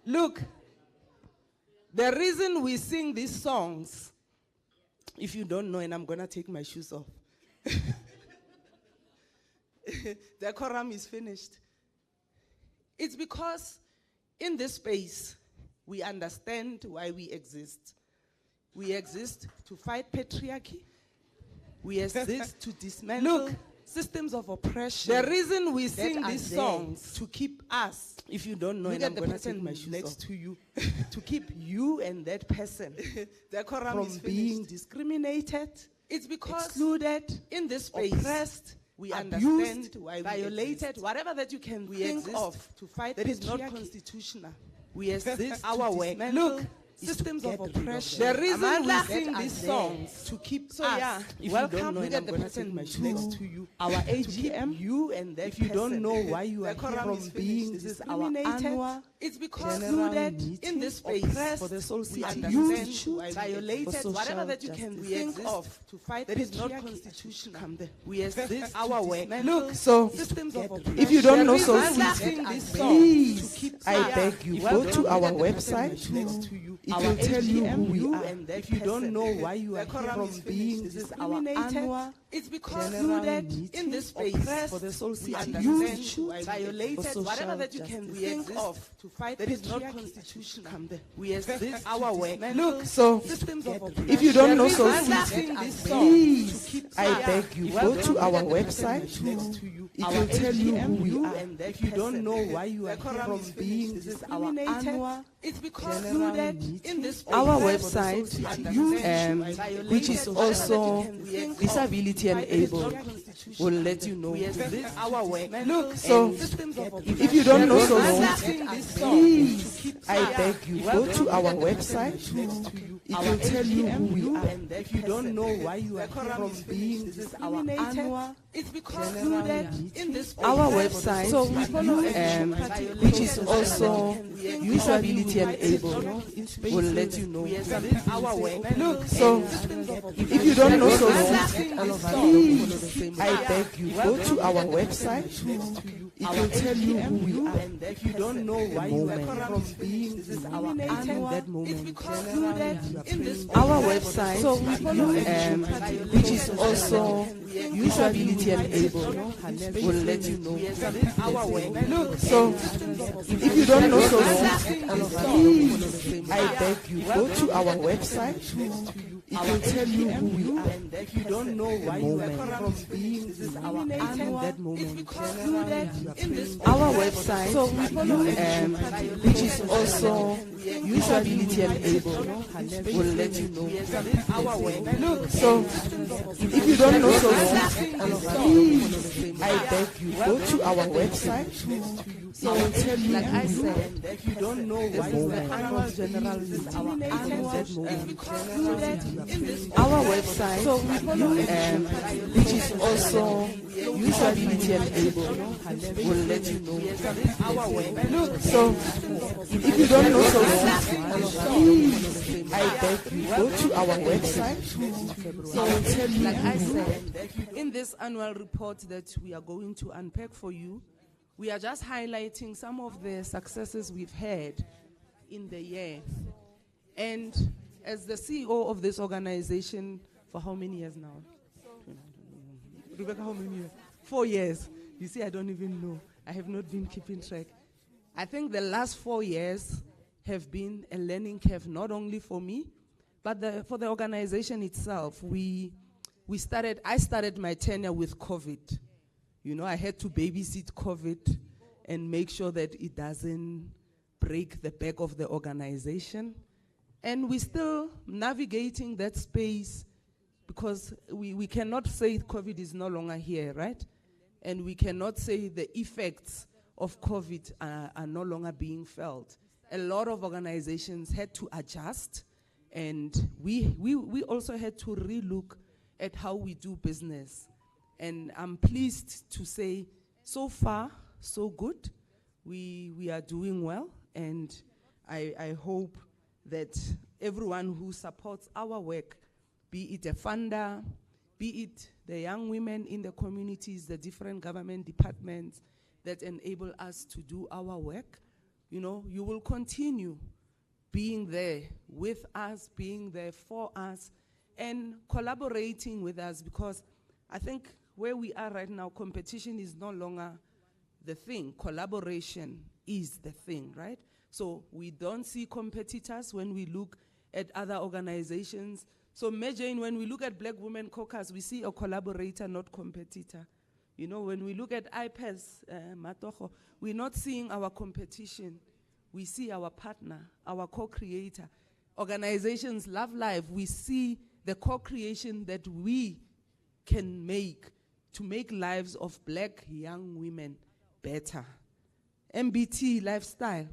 Look, the reason we sing these songs, if you don't know, and I'm going to take my shoes off. The quorum is finished. It's because in this space, we understand why we exist. We exist to fight patriarchy. We exist to dismantle systems of oppression. The reason we sing these songs to keep us, if you don't know, and I'm going to take my shoes next to you, to keep you and that person from being discriminated. It's because excluded in this space, oppressed, we understand why we violated, whatever that you can think of to fight that is not constitutional. We exist our way. Look, systems of oppression. The reason we sing these songs to keep us. Welcome to the person next to you. Our AGM. You and that. If you don't know why you are from being discriminated, it's because included in this space for the soul understand violated, whatever that you can think of to fight that is not constitutional. We exist our way. Look, so systems of oppression. If you don't know soul please, I beg you, go to our website. Next to you. It will tell you who we are. And if you don't know why you are from being discriminated, it's because included in this space for the soul understand violated, whatever that you can think of to fight that is not constitutional. We exist our way. Look, so if you don't know soul please, I beg you, go to our website. It will tell you who we are. And if you don't know why you are from being discriminated, it's because included in this our website, which is also disability enabled, will let you know our way. Look, so if you don't know so please, I beg you, go to our website. It will tell you who we are. And if you don't know why you are from being discriminated, it's because included in this our website, so we follow which is also usability enabled, will let you know our way. Look, so if you don't know so please, I beg you, go to our website. It will tell you who we are. And if you don't know why you are from being discriminated, that moment, it's because in this our website, so we follow which is also usability enabled, will let you know our way. Look, so if you don't know so please, I beg you, go to our website. It will tell you who we are. And if you don't know why you are from being discriminated, that moment, it's because in this our website, so we follow which is also usability enabled, will let you know our way. Look, so if you don't know so please, I beg you, go to our website. It will tell you, like I said, if you don't know why you are annual general our website, so we follow which is also usability enabled, will let you know our way. Look, so if you don't know so please, I beg you, go to our website. So I will tell you, like I said, in this annual report that we are going to unpack for you, we are just highlighting some of the successes we've had in the year. And as the CEO of this organization, for how many years now? Rebecca, how many years? 4 years. You see, I don't even know. I have not been keeping track. I think the last 4 years have been a learning curve, not only for me, but for the organization itself. I started my tenure with COVID. You know, I had to babysit COVID and make sure that it doesn't break the back of the organization. And we're still navigating that space because we cannot say COVID is no longer here, right? And we cannot say the effects of COVID are no longer being felt. A lot of organizations had to adjust, and we also had to relook at how we do business. And I'm pleased to say, so far, so good. We are doing well, and I hope that everyone who supports our work, be it a funder, be it the young women in the communities, the different government departments that enable us to do our work, you will continue being there with us, being there for us, and collaborating with us, because I think where we are right now, competition is no longer the thing. Collaboration is the thing, right? So we don't see competitors when we look at other organizations. So Jane, when we look at Black Women Caucus, we see a collaborator, not competitor. When we look at IPES, Matogo, we're not seeing our competition. We see our partner, our co-creator. Organizations, Love Life, we see the co-creation that we can make to make lives of Black young women better. MBT lifestyle,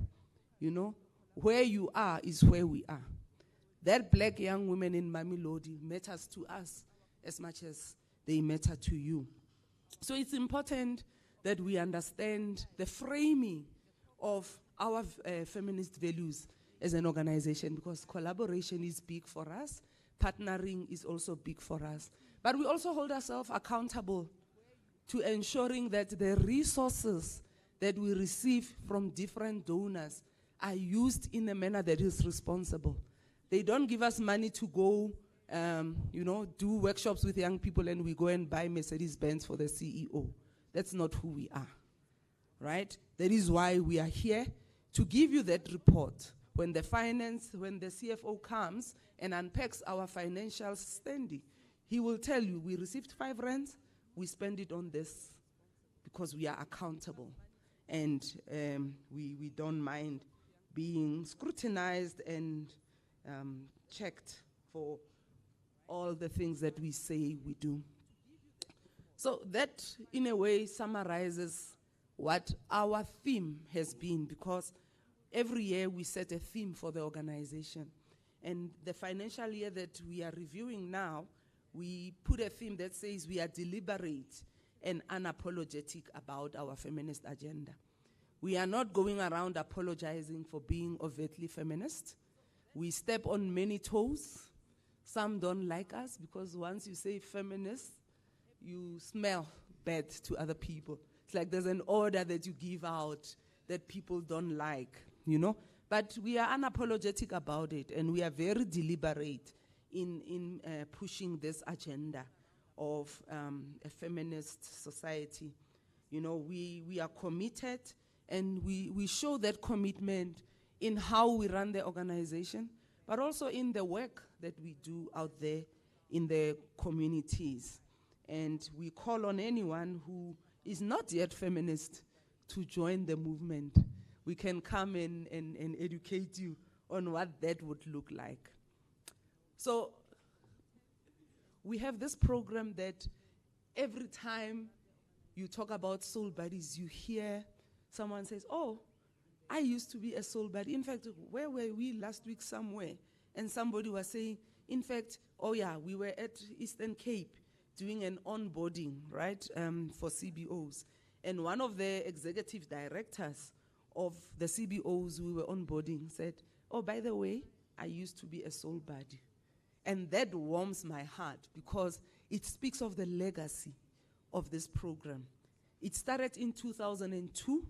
where you are is where we are. That Black young women in Mamelodi matters to us as much as they matter to you. So it's important that we understand the framing of our feminist values as an organization, because collaboration is big for us, partnering is also big for us. But we also hold ourselves accountable to ensuring that the resources that we receive from different donors are used in a manner that is responsible. They don't give us money to go, do workshops with young people and we go and buy Mercedes-Benz for the CEO. That's not who we are, right? That is why we are here, to give you that report. When the CFO comes and unpacks our financial standing, he will tell you, we received 5 rands, we spend it on this, because we are accountable. And we don't mind being scrutinized and checked for all the things that we say we do. So that, in a way, summarizes what our theme has been, because every year we set a theme for the organization. And the financial year that we are reviewing now, we put a theme that says we are deliberate and unapologetic about our feminist agenda. We are not going around apologizing for being overtly feminist. We step on many toes. Some don't like us because once you say feminist, you smell bad to other people. It's like there's an order that you give out that people don't like, But we are unapologetic about it, and we are very deliberate in pushing this agenda of a feminist society. We are committed, and we show that commitment in how we run the organization, but also in the work that we do out there in the communities. And we call on anyone who is not yet feminist to join the movement. We can come in and educate you on what that would look like. So we have this program that every time you talk about soul buddies, you hear someone says, oh, I used to be a soul buddy. In fact, where were we last week somewhere? And somebody was saying, in fact, oh yeah, we were at Eastern Cape doing an onboarding, right, for CBOs. And one of the executive directors of the CBOs we were onboarding said, oh, by the way, I used to be a soul buddy. And that warms my heart because it speaks of the legacy of this program. It started in 2002.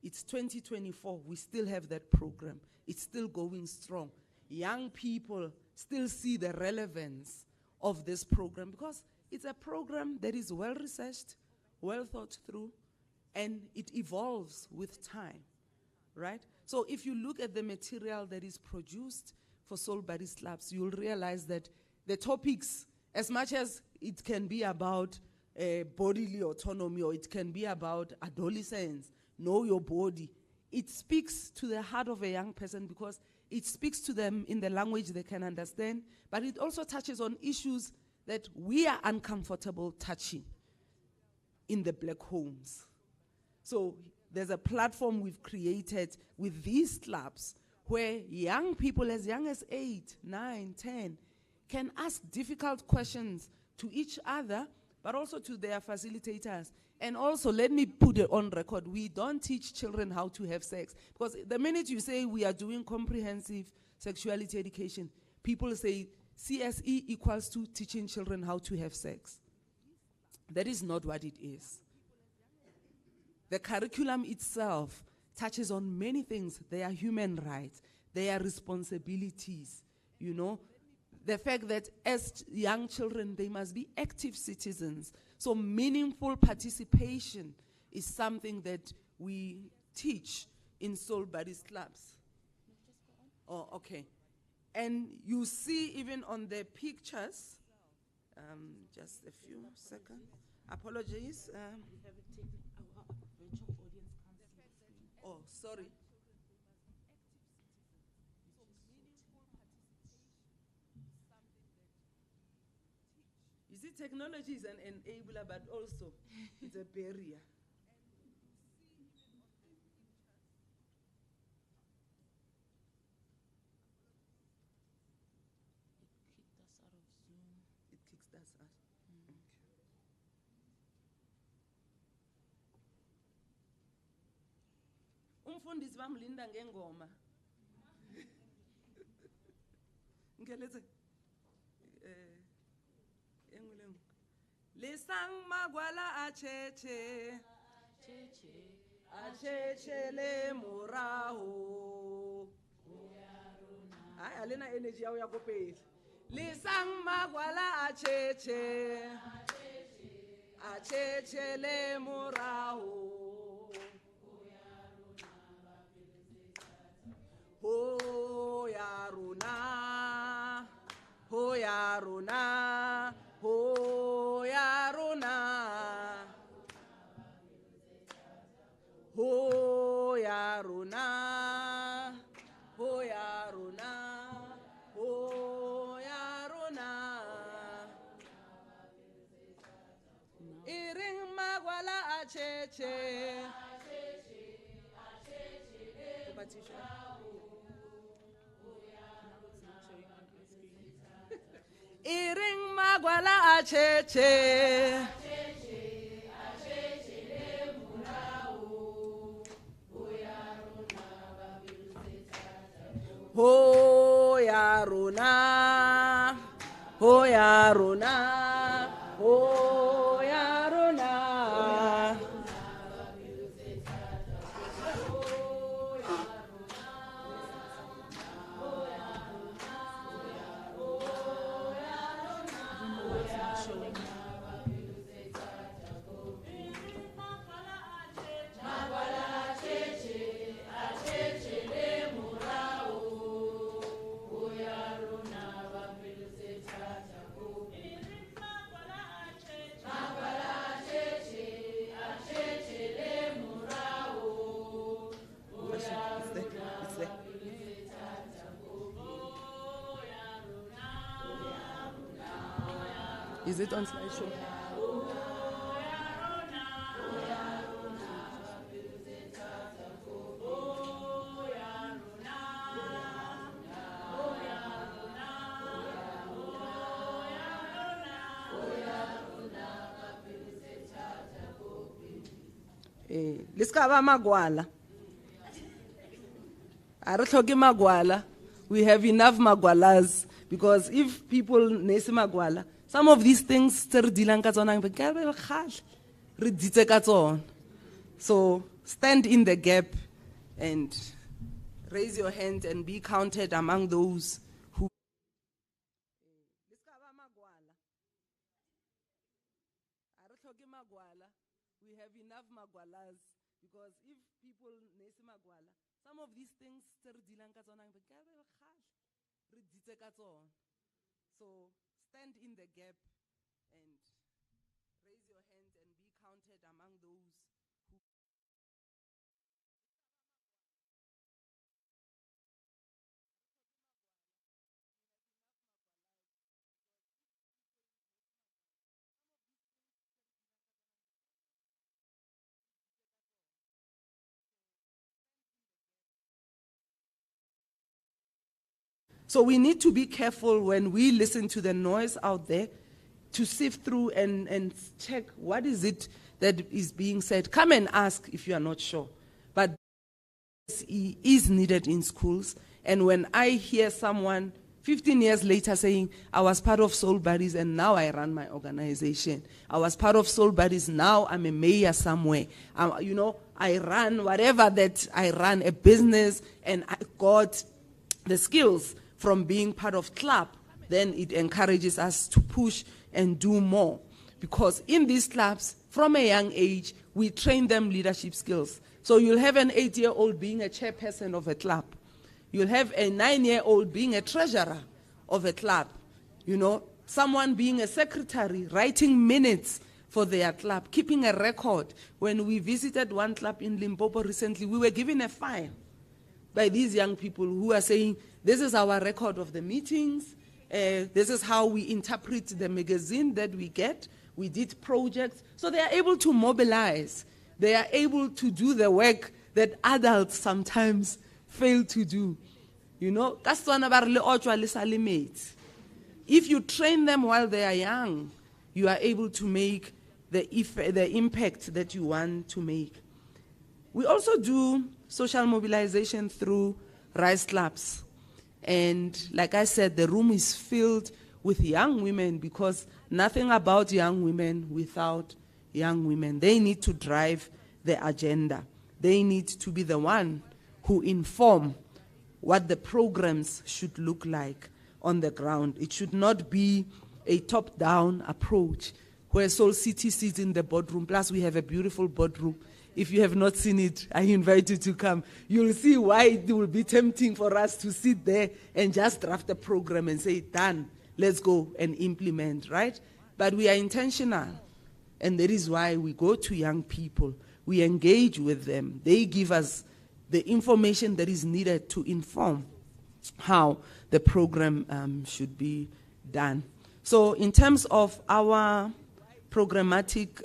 It's 2024. We still have that program. It's still going strong. Young people still see the relevance of this program because it's a program that is well-researched, well thought through, and it evolves with time, right? So if you look at the material that is produced for Soul Buddies Clubs, you'll realize that the topics, as much as it can be about bodily autonomy or it can be about adolescence, know your body, it speaks to the heart of a young person because it speaks to them in the language they can understand, but it also touches on issues that we are uncomfortable touching in the Black homes. So there's a platform we've created with these clubs where young people as young as 8, 9, 10 can ask difficult questions to each other, but also to their facilitators. And also, let me put it on record, we don't teach children how to have sex. Because the minute you say we are doing comprehensive sexuality education, people say CSE equals to teaching children how to have sex. That is not what it is. The curriculum itself touches on many things. Their human rights, their responsibilities, you know. The fact that as young children, they must be active citizens. So meaningful participation is something that we teach in Soul Buddies clubs. Oh, okay. And you see even on the pictures, just a few seconds. Apologies. Oh, sorry. You see, technology is an enabler, but also it's a barrier. It kicks us out. Umfundisi bamlinda ngengoma. Ngelethe enguleng. Lisang magwala acheche. Acheche le moraho. Ay alena energy ya go pele. Lisang magwala acheche. Acheche le moraho. Ho ya runa, ho ya runa, ho ya runa, ho ya runa, ho ya runa, ho ya runa. Iring magwala acheche. Iring magwala acheche. Ho ya runa, ho ya runa, ho ya runa. Is it on slideshow? Liskaba magwala. Arohloki magwala. We have enough magwalas because if people nesi magwala, some of these things so stand in the gap and raise your hand and be counted among those who. We have enough magwalas because if people nesi magwala, some of these things so stand in the gap and raise your hand and be counted among those who. So we need to be careful when we listen to the noise out there to sift through and check what is it that is being said. Come and ask if you are not sure. But is needed in schools. And when I hear someone 15 years later saying, I was part of Soul Buddies and now I run my organization. I was part of Soul Buddies, now I'm a mayor somewhere. I run whatever that I run, a business, and I got the skills from being part of club. Then it encourages us to push and do more. Because in these clubs, from a young age, we train them leadership skills. So you'll have an 8-year-old being a chairperson of a club. You'll have a 9-year-old being a treasurer of a club. Someone being a secretary, writing minutes for their club, keeping a record. When we visited one club in Limpopo recently, we were given a fine by these young people who are saying, this is our record of the meetings, this is how we interpret the magazine that we get, we did projects. So they are able to mobilize. They are able to do the work that adults sometimes fail to do. If you train them while they are young, you are able to make the impact that you want to make. We also do social mobilization through Rise Clubs. And like I said, the room is filled with young women because nothing about young women without young women. They need to drive the agenda. They need to be the one who inform what the programs should look like on the ground. It should not be a top-down approach where Soul City sits in the boardroom. Plus, we have a beautiful boardroom. If you have not seen it, I invite you to come. You'll see why it will be tempting for us to sit there and just draft a program and say, done, let's go and implement, right? But we are intentional. And that is why we go to young people. We engage with them. They give us the information that is needed to inform how the program should be done. So in terms of our programmatic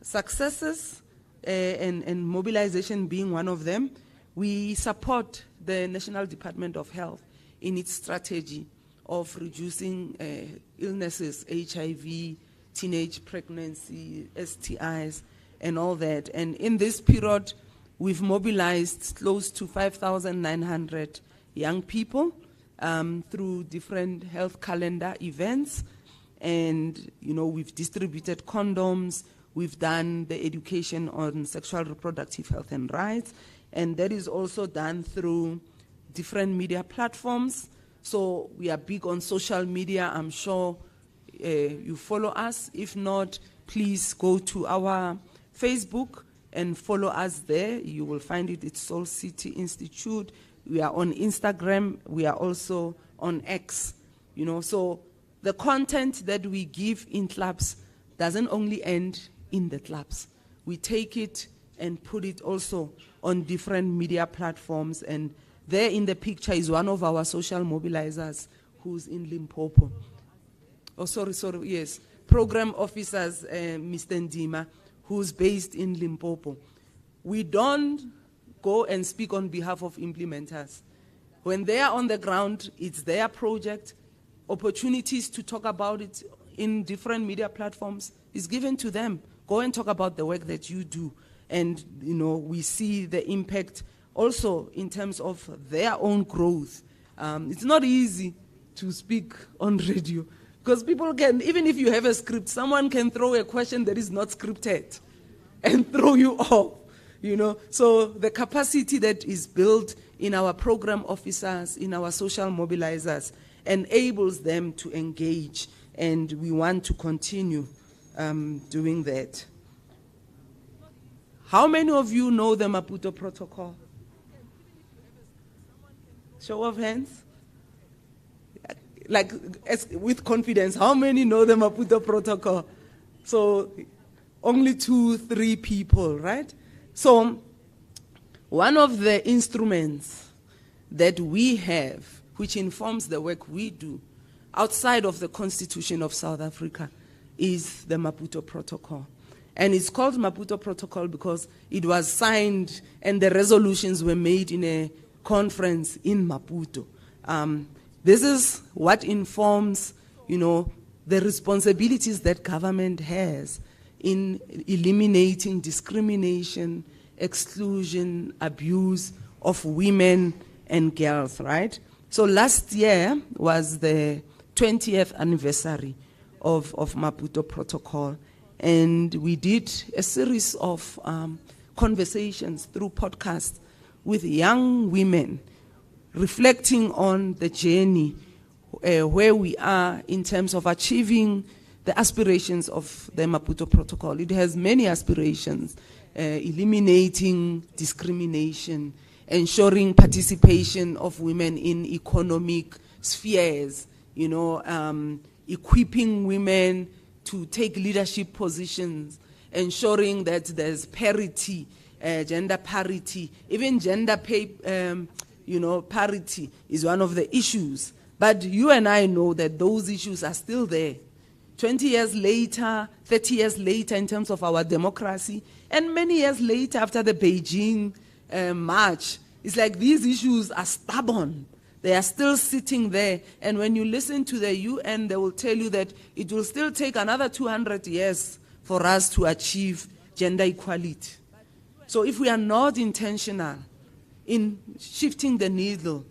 successes, and mobilization being one of them, we support the National Department of Health in its strategy of reducing illnesses, HIV, teenage pregnancy, STIs, and all that. And in this period, we've mobilized close to 5,900 young people through different health calendar events. And, we've distributed condoms. We've done the education on sexual reproductive health and rights. And that is also done through different media platforms. So we are big on social media. I'm sure you follow us. If not, please go to our Facebook and follow us there. You will find it. It's Soul City Institute. We are on Instagram. We are also on X. So the content that we give in clubs doesn't only end in the clubs. We take it and put it also on different media platforms. And there in the picture is one of our social mobilizers who's in Limpopo. Oh, sorry, yes. Program officers, Mr. Ndima, who's based in Limpopo. We don't go and speak on behalf of implementers. When they are on the ground, it's their project. Opportunities to talk about it in different media platforms is given to them. Go and talk about the work that you do. And, we see the impact also in terms of their own growth. It's not easy to speak on radio because people can, even if you have a script, someone can throw a question that is not scripted and throw you off, So the capacity that is built in our program officers, in our social mobilizers, enables them to engage, and we want to continue doing that. How many of you know the Maputo Protocol? Show of hands. With confidence, how many know the Maputo Protocol? So only 2-3 people, right? So one of the instruments that we have, which informs the work we do outside of the Constitution of South Africa, is the Maputo Protocol. And it's called Maputo Protocol because it was signed and the resolutions were made in a conference in Maputo. This is what informs, the responsibilities that government has in eliminating discrimination, exclusion, abuse of women and girls, right? So last year was the 20th anniversary of Maputo Protocol, and we did a series of conversations through podcasts with young women, reflecting on the journey where we are in terms of achieving the aspirations of the Maputo Protocol. It has many aspirations: eliminating discrimination, ensuring participation of women in economic spheres, equipping women to take leadership positions, ensuring that there's parity, gender parity, even gender pay, parity is one of the issues. But you and I know that those issues are still there. 20 years later, 30 years later in terms of our democracy, and many years later after the Beijing march, it's like these issues are stubborn. They are still sitting there. And when you listen to the UN, they will tell you that it will still take another 200 years for us to achieve gender equality. So if we are not intentional in shifting the needle,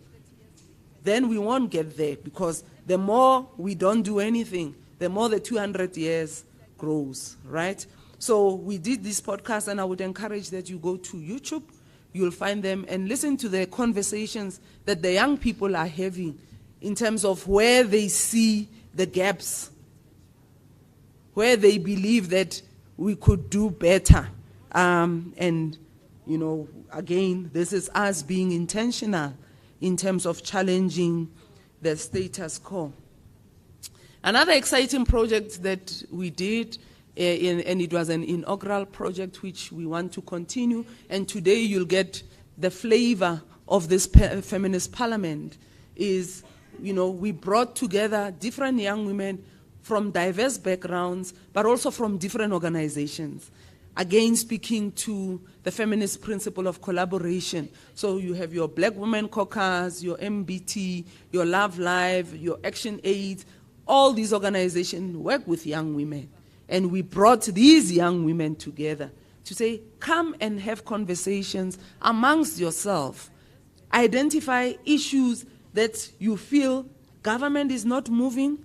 then we won't get there, because the more we don't do anything, the more the 200 years grows, right? So we did this podcast, and I would encourage that you go to YouTube. You'll find them and listen to the conversations that the young people are having in terms of where they see the gaps, where they believe that we could do better. And, again, this is us being intentional in terms of challenging the status quo. Another exciting project that we did, and it was an inaugural project which we want to continue, and today you'll get the flavor of this feminist parliament, is, we brought together different young women from diverse backgrounds, but also from different organizations. Again, speaking to the feminist principle of collaboration. So you have your Black Women Caucus, your MBT, your Love Live, your Action Aid. All these organizations work with young women. And we brought these young women together to say, come and have conversations amongst yourself. Identify issues that you feel government is not moving,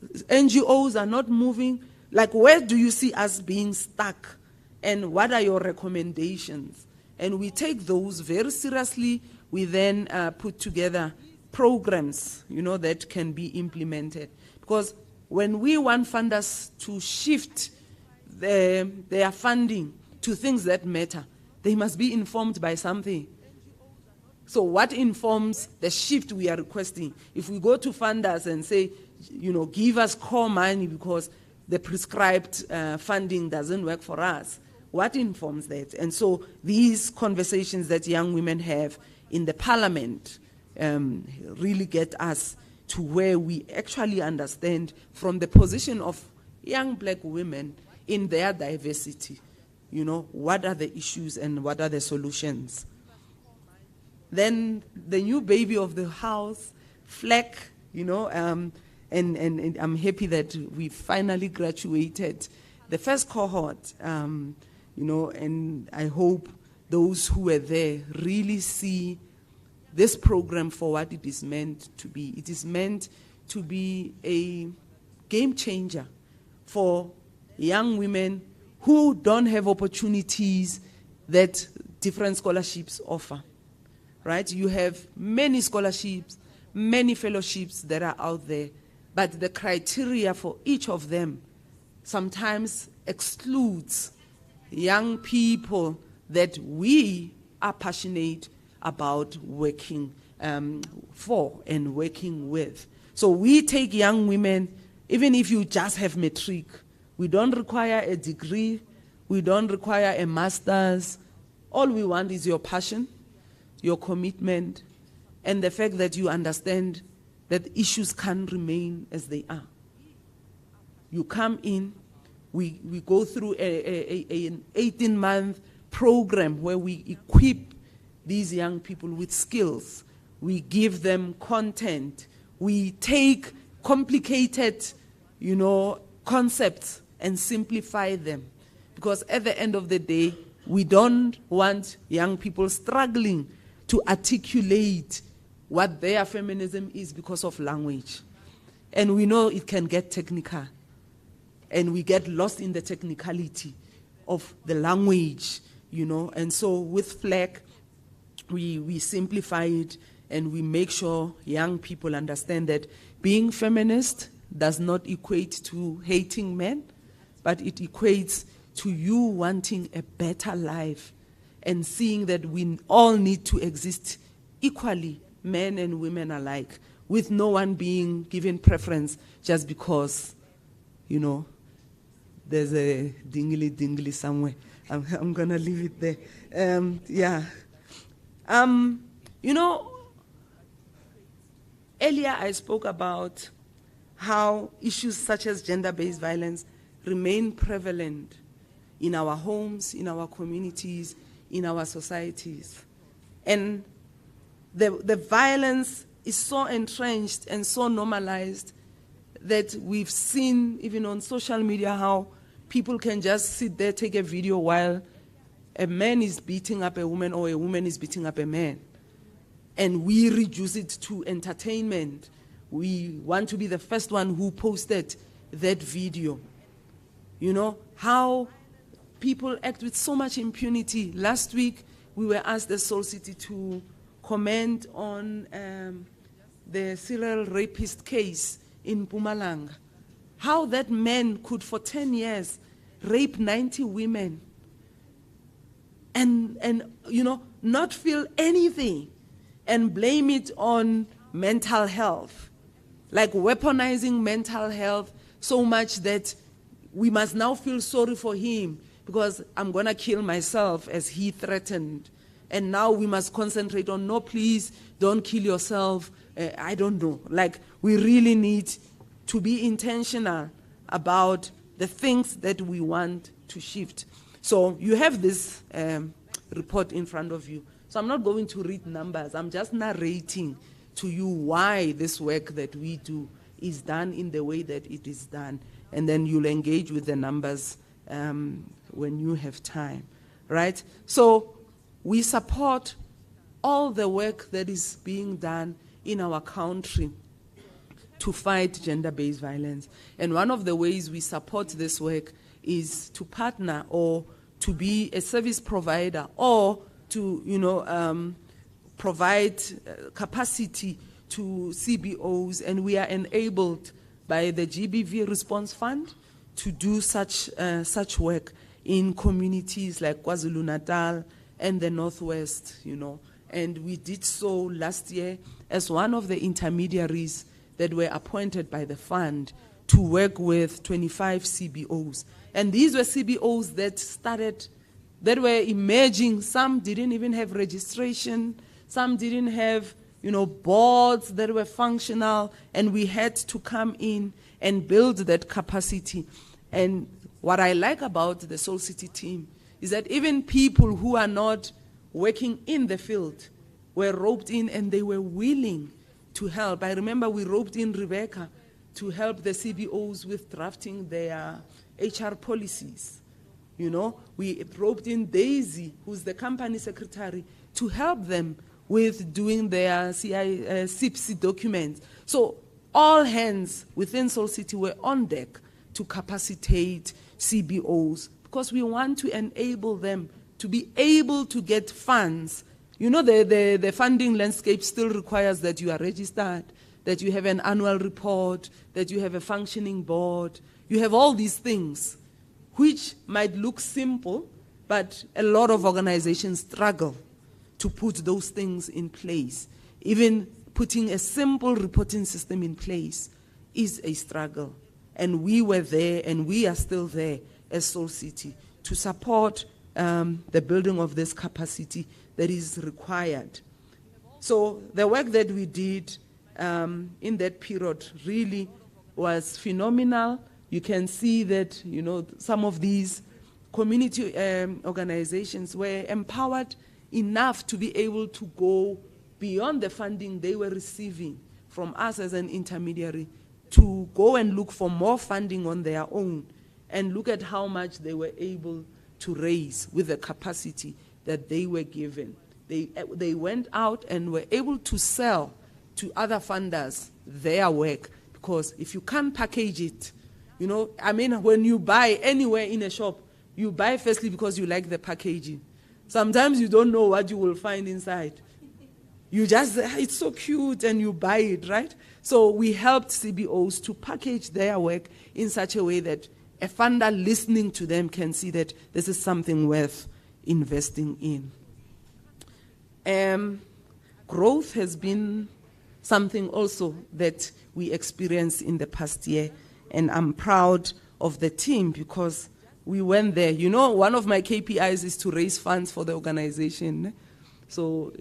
NGOs are not moving. Like, where do you see us being stuck? And what are your recommendations? And we take those very seriously. We then put together programs, that can be implemented. Because when we want funders to shift their funding to things that matter, they must be informed by something. So what informs the shift we are requesting? If we go to funders and say, give us core money because the prescribed funding doesn't work for us, what informs that? And so these conversations that young women have in the parliament really get us to where we actually understand from the position of young Black women in their diversity, what are the issues and what are the solutions. Then the new baby of the house, FLEC, and I'm happy that we finally graduated the first cohort, and I hope those who were there really see this program for what it is meant to be. It is meant to be a game changer for young women who don't have opportunities that different scholarships offer, right? You have many scholarships, many fellowships that are out there, but the criteria for each of them sometimes excludes young people that we are passionate about working for and working with. So we take young women, even if you just have matric. We don't require a degree. We don't require a master's. All we want is your passion, your commitment, and the fact that you understand that issues can't remain as they are. You come in, we go through an 18-month program where we equip these young people with skills. We give them content. We take complicated, concepts and simplify them. Because at the end of the day, we don't want young people struggling to articulate what their feminism is because of language. And we know it can get technical. And we get lost in the technicality of the language, you know. And so with FLAG, we simplify it and we make sure young people understand that being feminist does not equate to hating men, but it equates to you wanting a better life and seeing that we all need to exist equally, men and women alike, with no one being given preference just because, you know, there's a dingly somewhere. I'm going to leave it there. Yeah. You know, earlier I spoke about how issues such as gender-based violence remain prevalent in our homes, in our communities, in our societies. And the violence is so entrenched and so normalized that we've seen, even on social media, how people can just sit there, take a video while a man is beating up a woman or a woman is beating up a man. And we reduce it to entertainment. We want to be the first one who posted that video. You know, how people act with so much impunity. Last week, we were asked as Soul City to comment on the serial rapist case in Mpumalanga. How that man could, for 10 years, rape 90 women and you know, not feel anything and blame it on mental health. Like weaponizing mental health so much that we must now feel sorry for him because I'm going to kill myself as he threatened. And now we must concentrate on, no, please, don't kill yourself. I don't know. Like, we really need to be intentional about the things that we want to shift. So you have this report in front of you. So I'm not going to read numbers. I'm just narrating to you why this work that we do is done in the way that it is done. And then you'll engage with the numbers when you have time, right? So we support all the work that is being done in our country to fight gender-based violence. And one of the ways we support this work is to partner or to be a service provider or to, you know, provide capacity to CBOs, and we are enabled by the GBV Response Fund to do such work in communities like KwaZulu-Natal and the Northwest, you know. And we did so last year as one of the intermediaries that were appointed by the fund to work with 25 CBOs. And these were CBOs that were emerging. Some didn't even have registration. Some didn't have, you know, boards that were functional. And we had to come in and build that capacity. And what I like about the Soul City team is that even people who are not working in the field were roped in and they were willing to help. I remember we roped in Rebecca to help the CBOs with drafting their HR policies. You know, we roped in Daisy, who's the company secretary, to help them with doing their CIPC documents. So all hands within Soul City were on deck to capacitate CBOs because we want to enable them to be able to get funds. You know, the funding landscape still requires that you are registered, that you have an annual report, that you have a functioning board. You have all these things, which might look simple, but a lot of organizations struggle to put those things in place. Even putting a simple reporting system in place is a struggle. And we were there, and we are still there as Soul City to support the building of this capacity that is required. So the work that we did in that period really was phenomenal. You can see that, you know, some of these community organizations were empowered enough to be able to go beyond the funding they were receiving from us as an intermediary to go and look for more funding on their own and look at how much they were able to raise with the capacity that they were given. They went out and were able to sell to other funders their work, because if you can't package it, you know, I mean, when you buy anywhere in a shop, you buy firstly because you like the packaging. Sometimes you don't know what you will find inside. You just, it's so cute, and you buy it, right? So we helped CBOs to package their work in such a way that a funder listening to them can see that this is something worth investing in. Growth has been something also that we experienced in the past year, and I'm proud of the team because we went there. You know, one of my KPIs is to raise funds for the organization. So,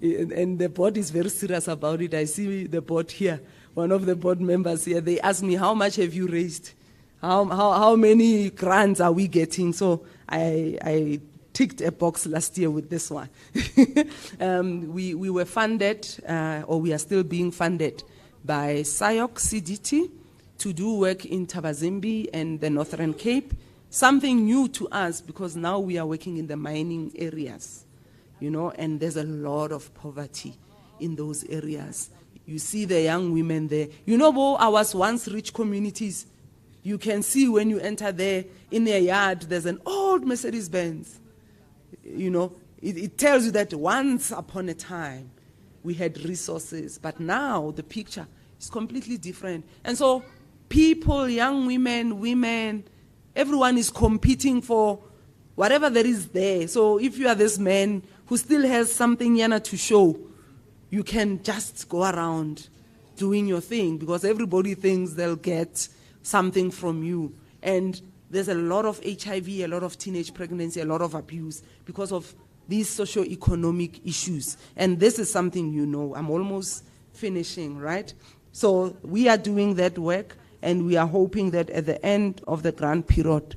and the board is very serious about it. I see the board here, one of the board members here, they asked me, how much have you raised? How many grants are we getting? So I ticked a box last year with this one. We were funded, or we are still being funded by SIOC CDT to do work in Tabazimbi and the Northern Cape. Something new to us because now we are working in the mining areas, you know, and there's a lot of poverty in those areas. You see the young women there. You know, I was once rich communities. You can see when you enter there, in their yard, there's an old Mercedes-Benz. You know, it tells you that once upon a time, we had resources, but now the picture is completely different. And so people, young women, everyone is competing for whatever there is there. So if you are this man who still has something yana to show, you can just go around doing your thing because everybody thinks they'll get something from you. And there's a lot of HIV, a lot of teenage pregnancy, a lot of abuse because of these socio-economic issues. And this is something you know. I'm almost finishing, right? So we are doing that work, and we are hoping that at the end of the grant period,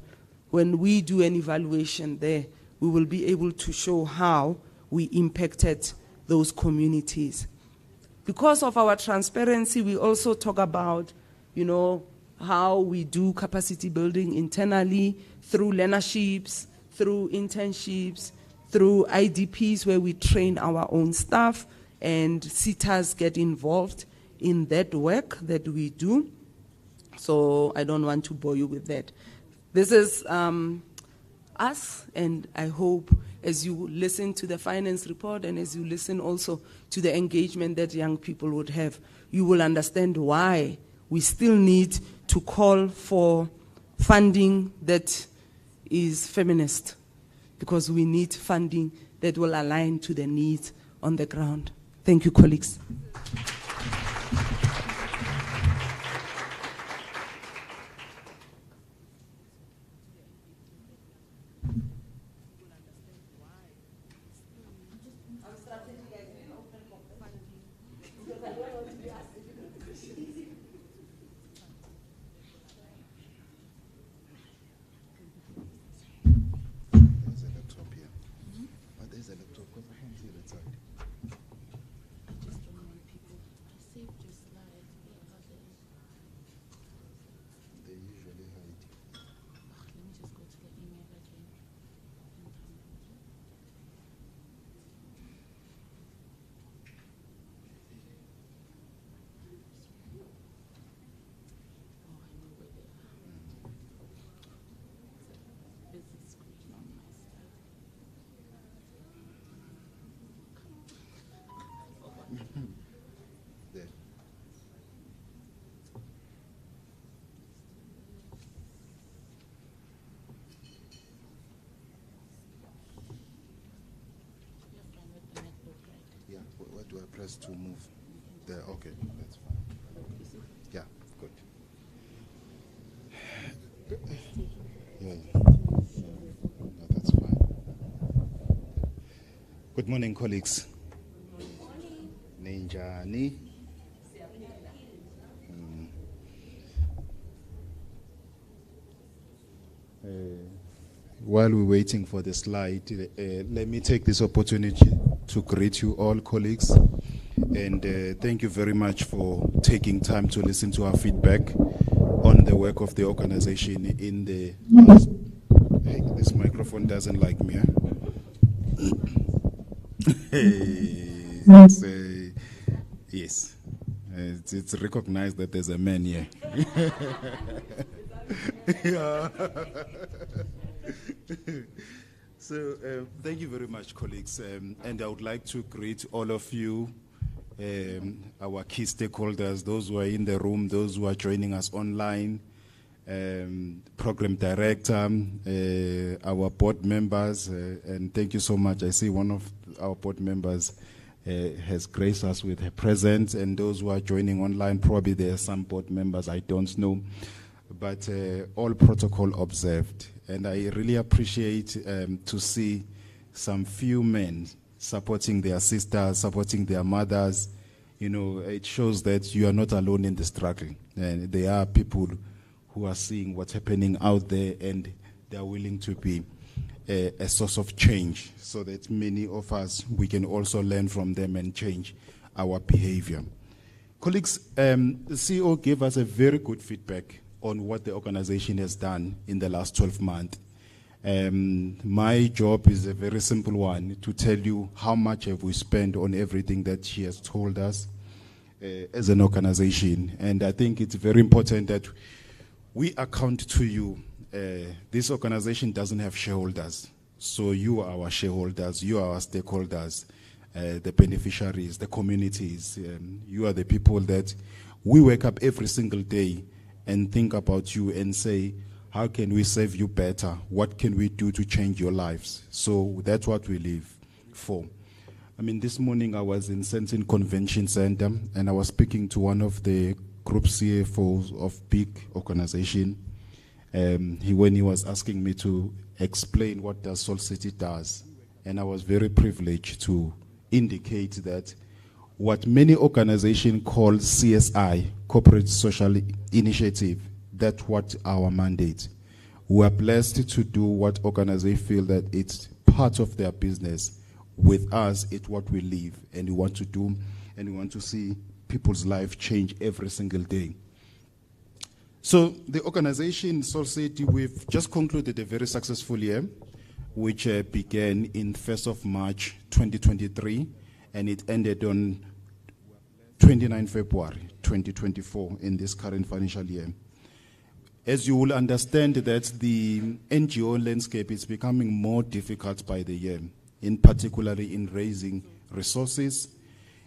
when we do an evaluation there, we will be able to show how we impacted those communities. Because of our transparency, we also talk about, you know, how we do capacity building internally through learnerships, through internships, through IDPs where we train our own staff, and CETAs get involved in that work that we do. So I don't want to bore you with that. This is us, and I hope as you listen to the finance report and as you listen also to the engagement that young people would have, you will understand why we still need to call for funding that is feminist, because we need funding that will align to the needs on the ground. Thank you, colleagues. There. Yeah, what do I press to move? There, okay, that's fine. Yeah, good. Yeah. No, that's fine. Good morning, colleagues. Ninjani. While we're waiting for the slide, let me take this opportunity to greet you all, colleagues, and thank you very much for taking time to listen to our feedback on the work of the organization in the last. Hey, this microphone doesn't like me, huh? Yes. Yes. It's recognized that there's a man here. Yeah. So, thank you very much, colleagues. And I would like to greet all of you, our key stakeholders, those who are in the room, those who are joining us online, program director, our board members, and thank you so much. I see one of our board members has graced us with her presence, and those who are joining online, probably there are some board members I don't know, but all protocol observed. And I really appreciate to see some few men supporting their sisters, supporting their mothers. You know, it shows that you are not alone in the struggle. And there are people who are seeing what's happening out there, and they are willing to be a source of change, so that many of us, we can also learn from them and change our behavior. Colleagues, the CEO gave us a very good feedback on what the organization has done in the last 12 months. My job is a very simple one, to tell you how much have we spent on everything that she has told us as an organization. And I think it's very important that we account to you. This organization doesn't have shareholders. So you are our shareholders, you are our stakeholders, the beneficiaries, the communities. You are the people that we wake up every single day and think about you and say, how can we serve you better? What can we do to change your lives? So that's what we live for. I mean, this morning I was in Sentin Convention Center, and I was speaking to one of the group CFOs of big organization. When he was asking me to explain what does Soul City does, and I was very privileged to indicate that what many organizations call CSI, Corporate Social Initiative, that's what our mandate. We are blessed to do what organizations feel that it's part of their business. With us, it's what we live, and we want to do, and we want to see people's life change every single day. So the organization, Soul City, we've just concluded a very successful year, which began in 1st of March 2023, and it ended on 29 February 2024 in this current financial year. As you will understand that the NGO landscape is becoming more difficult by the year, in particularly in raising resources.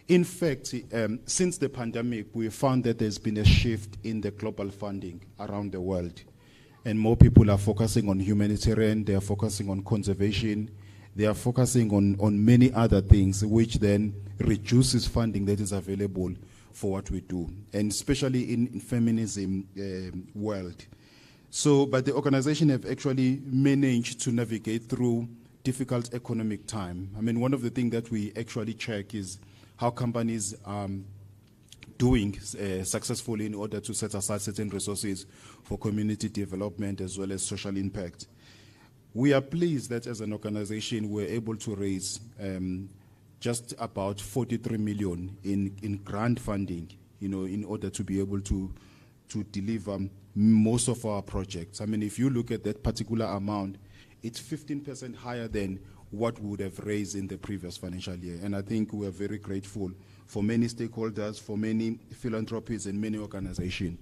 In fact, since the pandemic, we found that there's been a shift in the global funding around the world. And more people are focusing on humanitarian, they are focusing on conservation, they are focusing on many other things, which then reduces funding that is available for what we do, and especially in feminism world. So, but the organization have actually managed to navigate through difficult economic time. I mean, one of the things that we actually check is how companies are doing successfully in order to set aside certain resources for community development as well as social impact. We are pleased that as an organization we're able to raise just about 43 million in grant funding, you know, in order to be able to deliver most of our projects. I mean, if you look at that particular amount, it's 15% higher than what we would have raised in the previous financial year. And I think we are very grateful for many stakeholders, for many philanthropies and many organizations.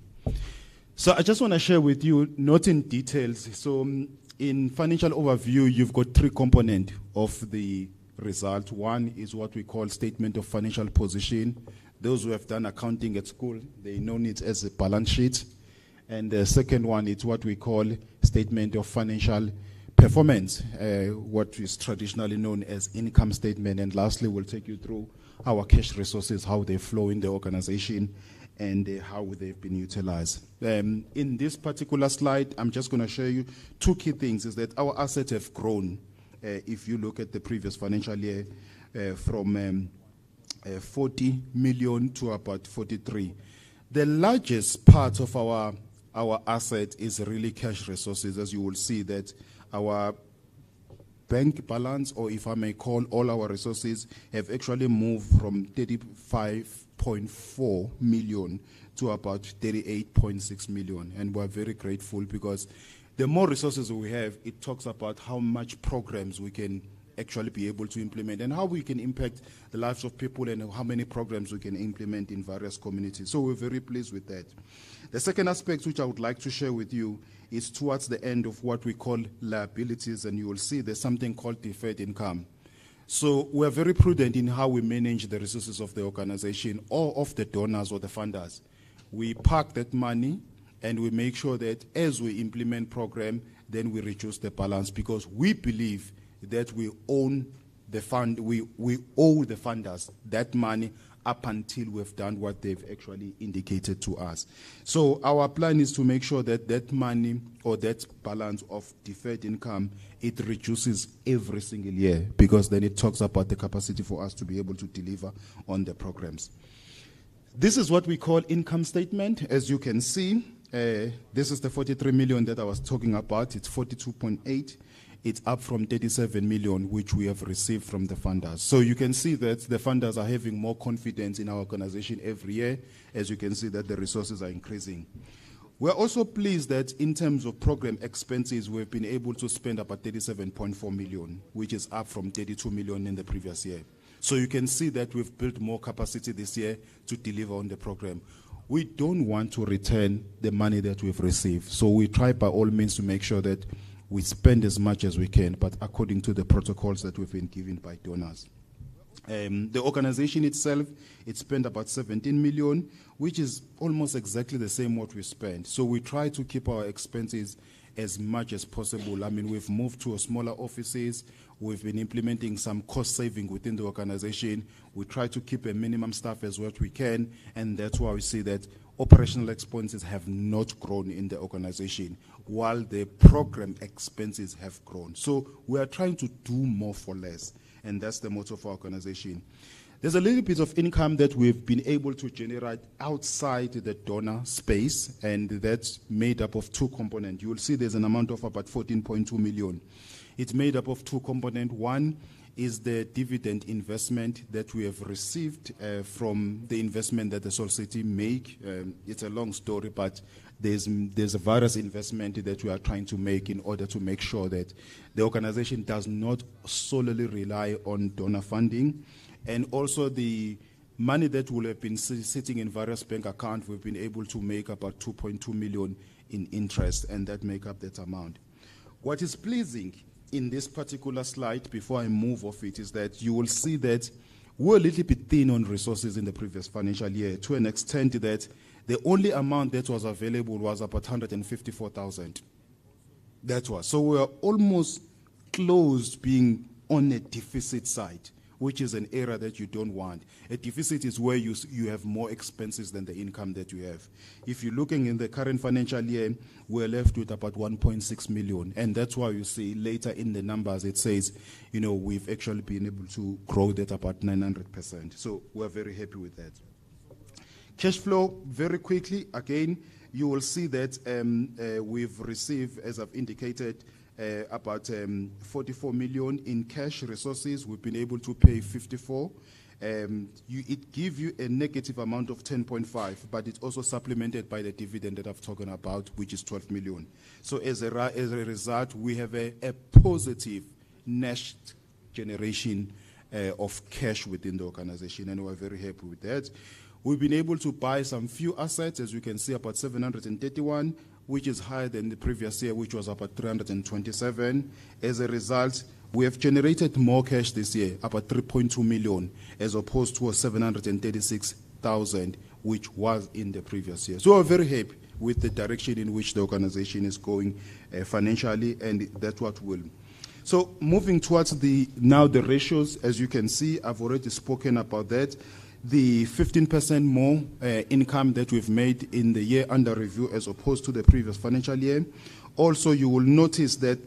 So I just want to share with you, not in details. So in financial overview, you've got three components of the result. One is what we call statement of financial position. Those who have done accounting at school, they know it as a balance sheet. And the second one is what we call statement of financial performance, what is traditionally known as income statement. And lastly, we'll take you through our cash resources, how they flow in the organization, and how they've been utilized. In this particular slide, I'm just going to show you two key things, is that our assets have grown. If you look at the previous financial year, from 40 million to about 43. The largest part of our asset is really cash resources. As you will see that our bank balance, or if I may call all our resources, have actually moved from 35.4 million to about 38.6 million. And we're very grateful, because the more resources we have, it talks about how much programs we can actually be able to implement, and how we can impact the lives of people, and how many programs we can implement in various communities. So we're very pleased with that. The second aspect which I would like to share with you is towards the end of what we call liabilities, and you will see there's something called deferred income. So we're very prudent in how we manage the resources of the organization or of the donors or the funders. We park that money and we make sure that as we implement program, then we reduce the balance, because we believe that we own the fund, we owe the funders that money up until we've done what they've actually indicated to us. So our plan is to make sure that that money or that balance of deferred income, it reduces every single year, because then it talks about the capacity for us to be able to deliver on the programs. This is what we call income statement. As you can see, this is the 43 million that I was talking about. It's 42.8. It's up from 37 million, which we have received from the funders. So you can see that the funders are having more confidence in our organization every year. As you can see that the resources are increasing. We're also pleased that in terms of program expenses, we've been able to spend about 37.4 million, which is up from 32 million in the previous year. So you can see that we've built more capacity this year to deliver on the program. We don't want to return the money that we've received. So we try by all means to make sure that we spend as much as we can, but according to the protocols that we've been given by donors. The organization itself, it spent about 17 million, which is almost exactly the same what we spent. So we try to keep our expenses as much as possible. I mean, we've moved to smaller offices. We've been implementing some cost saving within the organization. We try to keep a minimum staff as what we can, and that's why we see that operational expenses have not grown in the organization, while the program expenses have grown. So we are trying to do more for less, and that's the motto of our organization. There's a little bit of income that we've been able to generate outside the donor space, and that's made up of two components. You will see there's an amount of about 14.2 million. It's made up of two components. One is the dividend investment that we have received from the investment that the Soul City make. It's a long story, but there's a various investment that we are trying to make in order to make sure that the organization does not solely rely on donor funding. And also the money that will have been sitting in various bank accounts, we've been able to make about 2.2 million in interest, and that make up that amount. What is pleasing in this particular slide, before I move off it, is that you will see that we're a little bit thin on resources in the previous financial year, to an extent that the only amount that was available was about 154,000. That was. So we're almost close being on a deficit side, which is an area that you don't want. A deficit is where you have more expenses than the income that you have. If you're looking in the current financial year, we're left with about 1.6 million. And that's why you see later in the numbers, it says, we've actually been able to grow that about 900%. So we're very happy with that. Cash flow, very quickly, again, you will see that we've received, as I've indicated, about 44 million in cash resources. We've been able to pay 54. It gives you a negative amount of 10.5, but it's also supplemented by the dividend that I've talked about, which is 12 million. So as a result, we have a positive net generation of cash within the organization, and we're very happy with that. We've been able to buy some few assets, as you can see, about 731, which is higher than the previous year, which was about 327. As a result, we have generated more cash this year, about 3.2 million, as opposed to 736,000, which was in the previous year. So we're very happy with the direction in which the organization is going financially, and that's what will. So moving towards now the ratios, as you can see, I've already spoken about that. The 15% more income that we've made in the year under review as opposed to the previous financial year. Also, you will notice that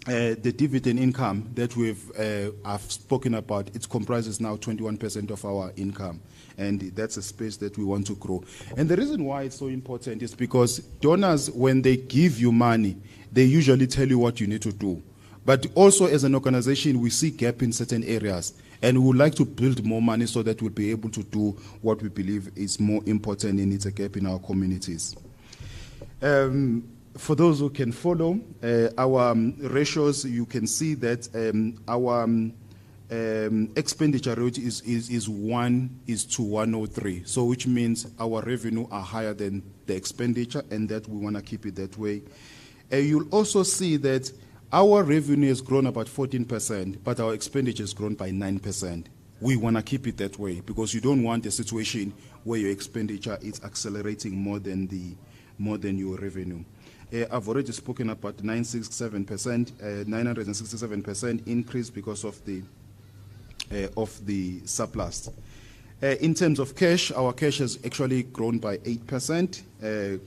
the dividend income that I've spoken about, it comprises now 21% of our income. And that's a space that we want to grow. And the reason why it's so important is because donors, when they give you money, they usually tell you what you need to do. But also as an organization, we see gap in certain areas. And we would like to build more money so that we'll be able to do what we believe is more important, and it's a gap in our communities. for those who can follow our ratios, you can see that our expenditure rate is 1:103. So which means our revenue are higher than the expenditure, and that we want to keep it that way. You'll also see that our revenue has grown about 14%, but our expenditure has grown by 9%. We want to keep it that way because you don't want a situation where your expenditure is accelerating more than your revenue. I've already spoken about 967% increase because of the surplus. In terms of cash, our cash has actually grown by 8%,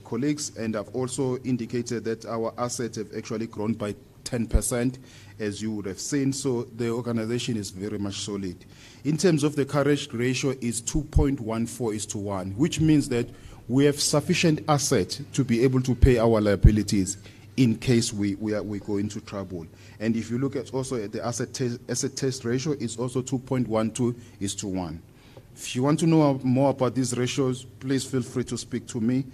colleagues, and I've also indicated that our assets have actually grown by 10%, as you would have seen. So the organization is very much solid. In terms of the coverage ratio, is 2.14:1, which means that we have sufficient assets to be able to pay our liabilities in case we go into trouble. And if you look at also at the asset test ratio, it's also 2.12:1. If you want to know more about these ratios, please feel free to speak to me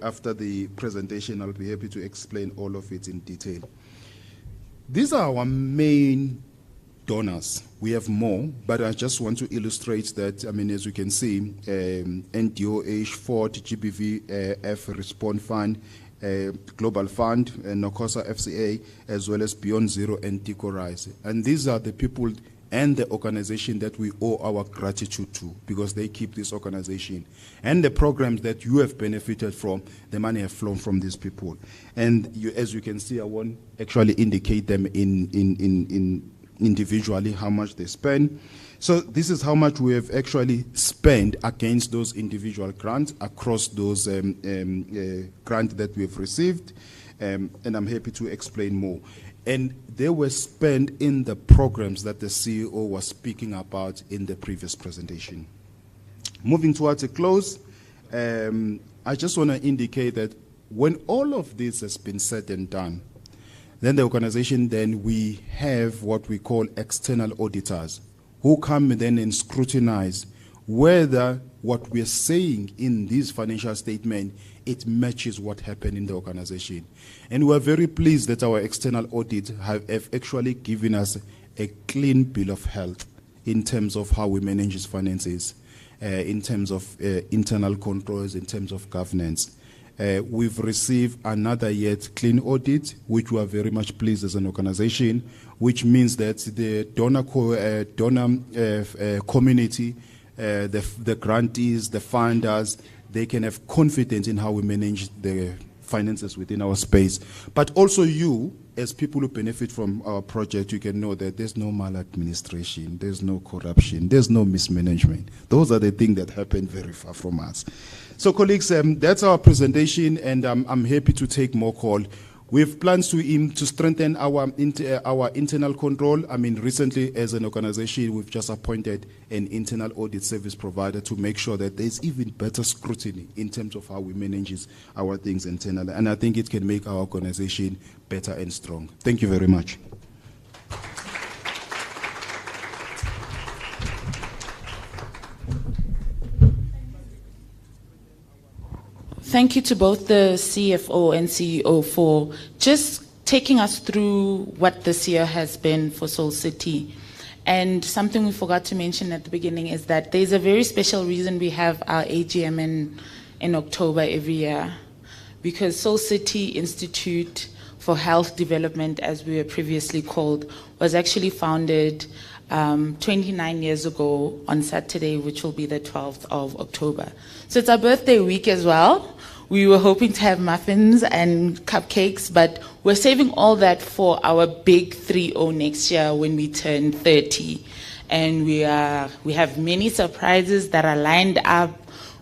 after the presentation. I'll be happy to explain all of it in detail. These are our main donors. We have more, but I just want to illustrate that, I mean, as you can see, NDOH, Ford, GBVF, Respond Fund, Global Fund, Nokosa FCA, as well as Beyond Zero and Tico Rise. And these are the people and the organization that we owe our gratitude to, because they keep this organization. And the programs that you have benefited from, the money have flown from these people. And as you can see, I won't actually indicate them in individually how much they spend. So this is how much we have actually spent against those individual grants across those grants that we have received, and I'm happy to explain more. And they were spent in the programs that the CEO was speaking about in the previous presentation. Moving towards a close, I just want to indicate that when all of this has been said and done, then the organization, then we have what we call external auditors who come then and scrutinize whether what we're saying in this financial statement, it matches what happened in the organization. And we're very pleased that our external audit have actually given us a clean bill of health in terms of how we manage its finances, in terms of internal controls, in terms of governance. We've received another yet clean audit, which we are very much pleased as an organization, which means that the donor community, the grantees, the funders, they can have confidence in how we manage the finances within our space. But also you, as people who benefit from our project, you can know that there's no maladministration, there's no corruption, there's no mismanagement. Those are the things that happen very far from us. So colleagues, that's our presentation, and I'm happy to take more call. We have plans to strengthen our internal control. I mean, recently as an organization, we've just appointed an internal audit service provider to make sure that there's even better scrutiny in terms of how we manage our things internally. And I think it can make our organization better and strong. Thank you very much. Thank you to both the CFO and CEO for just taking us through what this year has been for Soul City. And something we forgot to mention at the beginning is that there's a very special reason we have our AGM in October every year. Because Soul City Institute for Health Development, as we were previously called, was actually founded 29 years ago on Saturday, which will be the 12th of October. So it's our birthday week as well. We were hoping to have muffins and cupcakes, but we're saving all that for our big 3-0 next year when we turn 30. And we have many surprises that are lined up.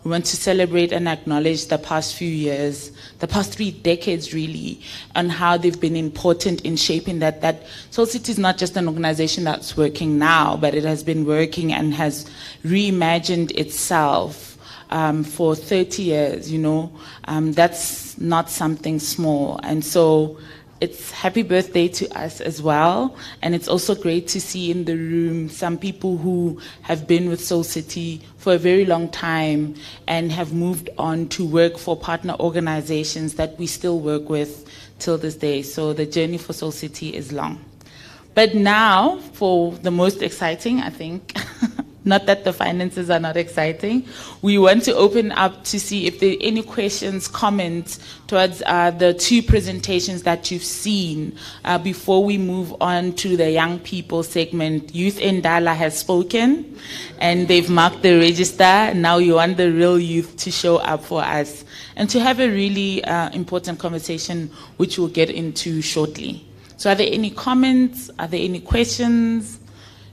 We want to celebrate and acknowledge the past few years, the past 3 decades really, and how they've been important in shaping that Soul City is not just an organization that's working now, but it has been working and has reimagined itself for 30 years, you know. That's not something small. And so it's happy birthday to us as well. And it's also great to see in the room some people who have been with Soul City for a very long time and have moved on to work for partner organizations that we still work with till this day. So the journey for Soul City is long. But now, for the most exciting, I think, not that the finances are not exciting, we want to open up to see if there are any questions, comments towards the two presentations that you've seen before we move on to the young people segment. Youth Ndala has spoken, and they've marked the register. Now you want the real youth to show up for us and to have a really important conversation, which we'll get into shortly. So are there any comments? Are there any questions?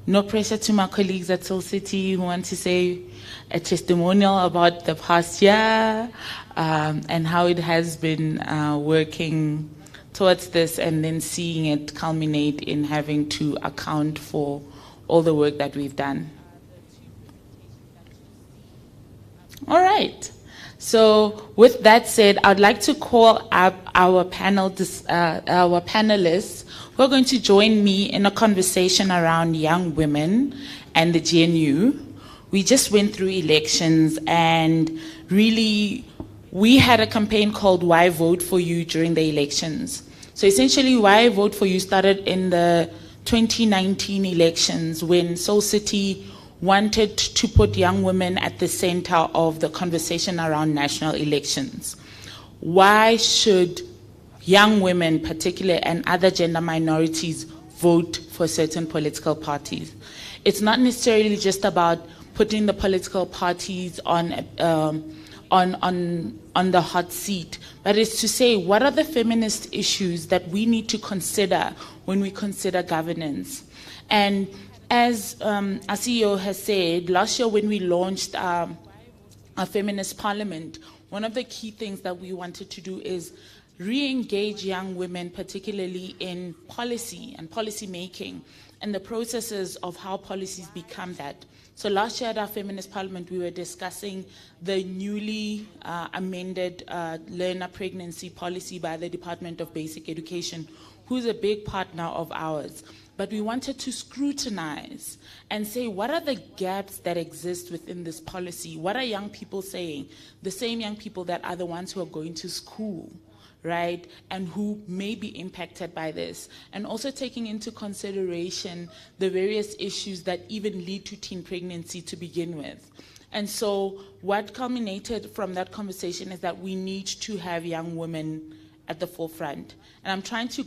No pressure to my colleagues at Soul City who want to say a testimonial about the past year and how it has been working towards this and then seeing it culminate in having to account for all the work that we've done. All right. So with that said, I'd like to call up our panelists who are going to join me in a conversation around young women and the GNU. We just went through elections, and really we had a campaign called Why Vote For You during the elections. So essentially Why Vote For You started in the 2019 elections when Soul City wanted to put young women at the center of the conversation around national elections. Why should young women, particularly, and other gender minorities vote for certain political parties? It's not necessarily just about putting the political parties on the hot seat, but it's to say, what are the feminist issues that we need to consider when we consider governance? And as our CEO has said, last year when we launched our feminist parliament, one of the key things that we wanted to do is re-engage young women, particularly in policy and policy making and the processes of how policies become that. So last year at our feminist parliament, we were discussing the newly amended learner pregnancy policy by the Department of Basic Education, who's a big partner of ours. But we wanted to scrutinize and say, what are the gaps that exist within this policy? What are young people saying? The same young people that are the ones who are going to school, right? And who may be impacted by this. And also taking into consideration the various issues that even lead to teen pregnancy to begin with. And so what culminated from that conversation is that we need to have young women at the forefront. And I'm trying to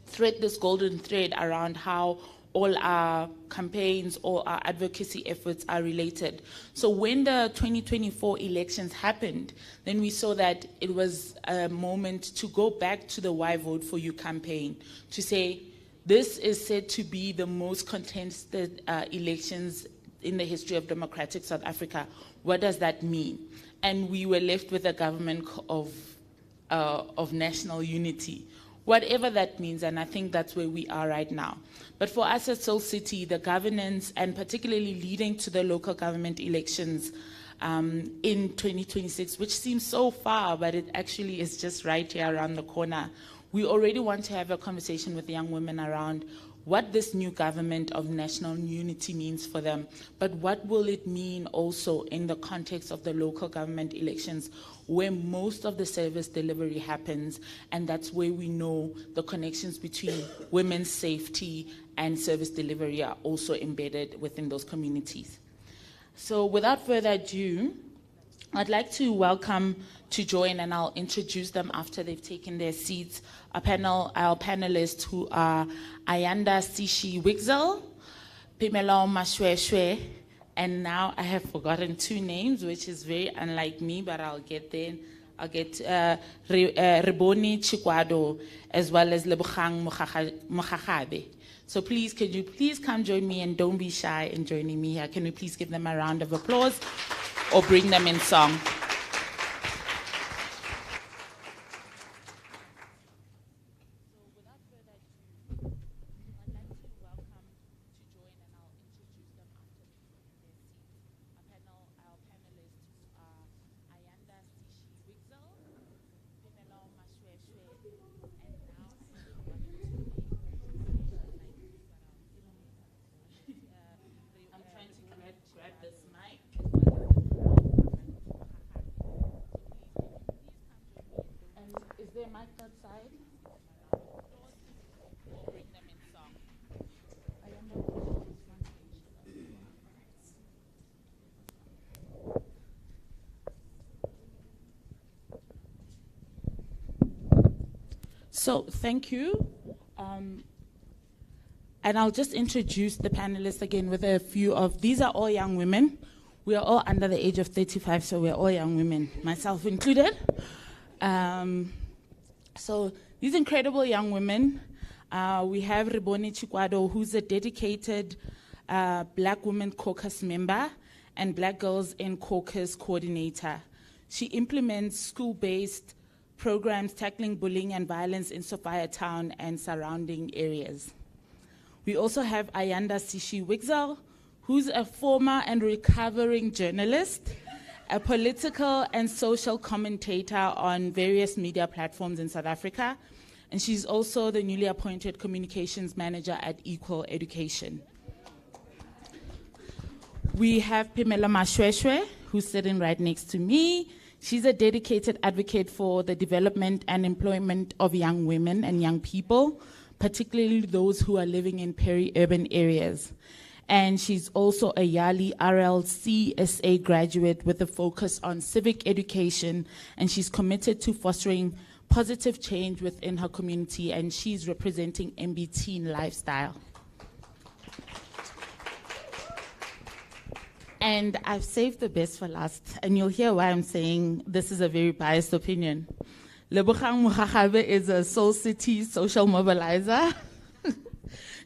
thread this golden thread around how all our campaigns, all our advocacy efforts are related. So when the 2024 elections happened, then we saw that it was a moment to go back to the Why Vote For You campaign, to say, this is said to be the most contested elections in the history of democratic South Africa. What does that mean? And we were left with a government of national unity, whatever that means, and I think that's where we are right now. But for us at Soul City, the governance, and particularly leading to the local government elections in 2026, which seems so far, but it actually is just right here around the corner, we already want to have a conversation with young women around what this new government of national unity means for them, but what will it mean also in the context of the local government elections, where most of the service delivery happens, and that's where we know the connections between women's safety and service delivery are also embedded within those communities. So without further ado, I'd like to welcome to join, and I'll introduce them after they've taken their seats, our panelists who are Ayanda Sishi Wigzel, Pimelo Mashweshwe, and now I have forgotten two names, which is very unlike me, but I'll get there. I'll get Reboni Chikwado, as well as Lebogang Mokgakgabe. So please, could you please come join me, and don't be shy in joining me here. Can we please give them a round of applause or bring them in song? So thank you. And I'll just introduce the panelists again with a few of, these are all young women. We are all under the age of 35, so we're all young women, myself included. So these incredible young women, we have Rebone Chikwado, who's a dedicated Black Women Caucus member and Black Girls in Caucus coordinator. She implements school-based programs tackling bullying and violence in Sophia Town and surrounding areas. We also have Ayanda Sishi Wigzel, who's a former and recovering journalist, a political and social commentator on various media platforms in South Africa, and she's also the newly appointed communications manager at Equal Education. We have Pimela Mashweshwe, who's sitting right next to me. She's a dedicated advocate for the development and employment of young women and young people, particularly those who are living in peri-urban areas. And she's also a Yali RLCSA graduate with a focus on civic education, and she's committed to fostering positive change within her community, and she's representing MBT in Lifestyle. And I've saved the best for last, and you'll hear why I'm saying this is a very biased opinion. Lebogang Mogagabe is a Soul City social mobilizer.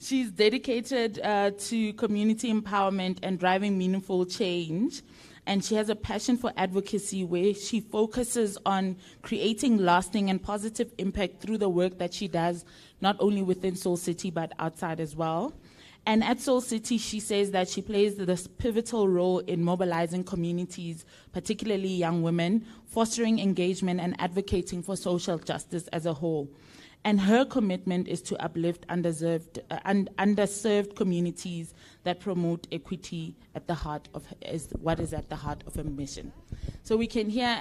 She's dedicated to community empowerment and driving meaningful change. And she has a passion for advocacy where she focuses on creating lasting and positive impact through the work that she does, not only within Soul City, but outside as well. And at Soul City, she says that she plays this pivotal role in mobilizing communities, particularly young women, fostering engagement and advocating for social justice as a whole. And her commitment is to uplift underserved communities that promote equity at the heart of what is at the heart of her mission. So we can hear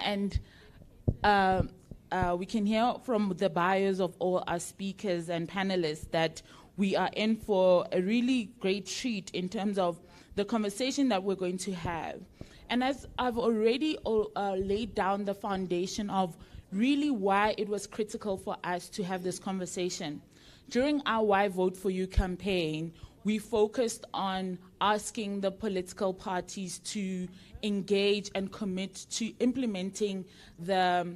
we can hear from the bios of all our speakers and panelists that we are in for a really great treat in terms of the conversation that we're going to have. And as I've already laid down the foundation of really why it was critical for us to have this conversation. During our Why Vote For You campaign, we focused on asking the political parties to engage and commit to implementing the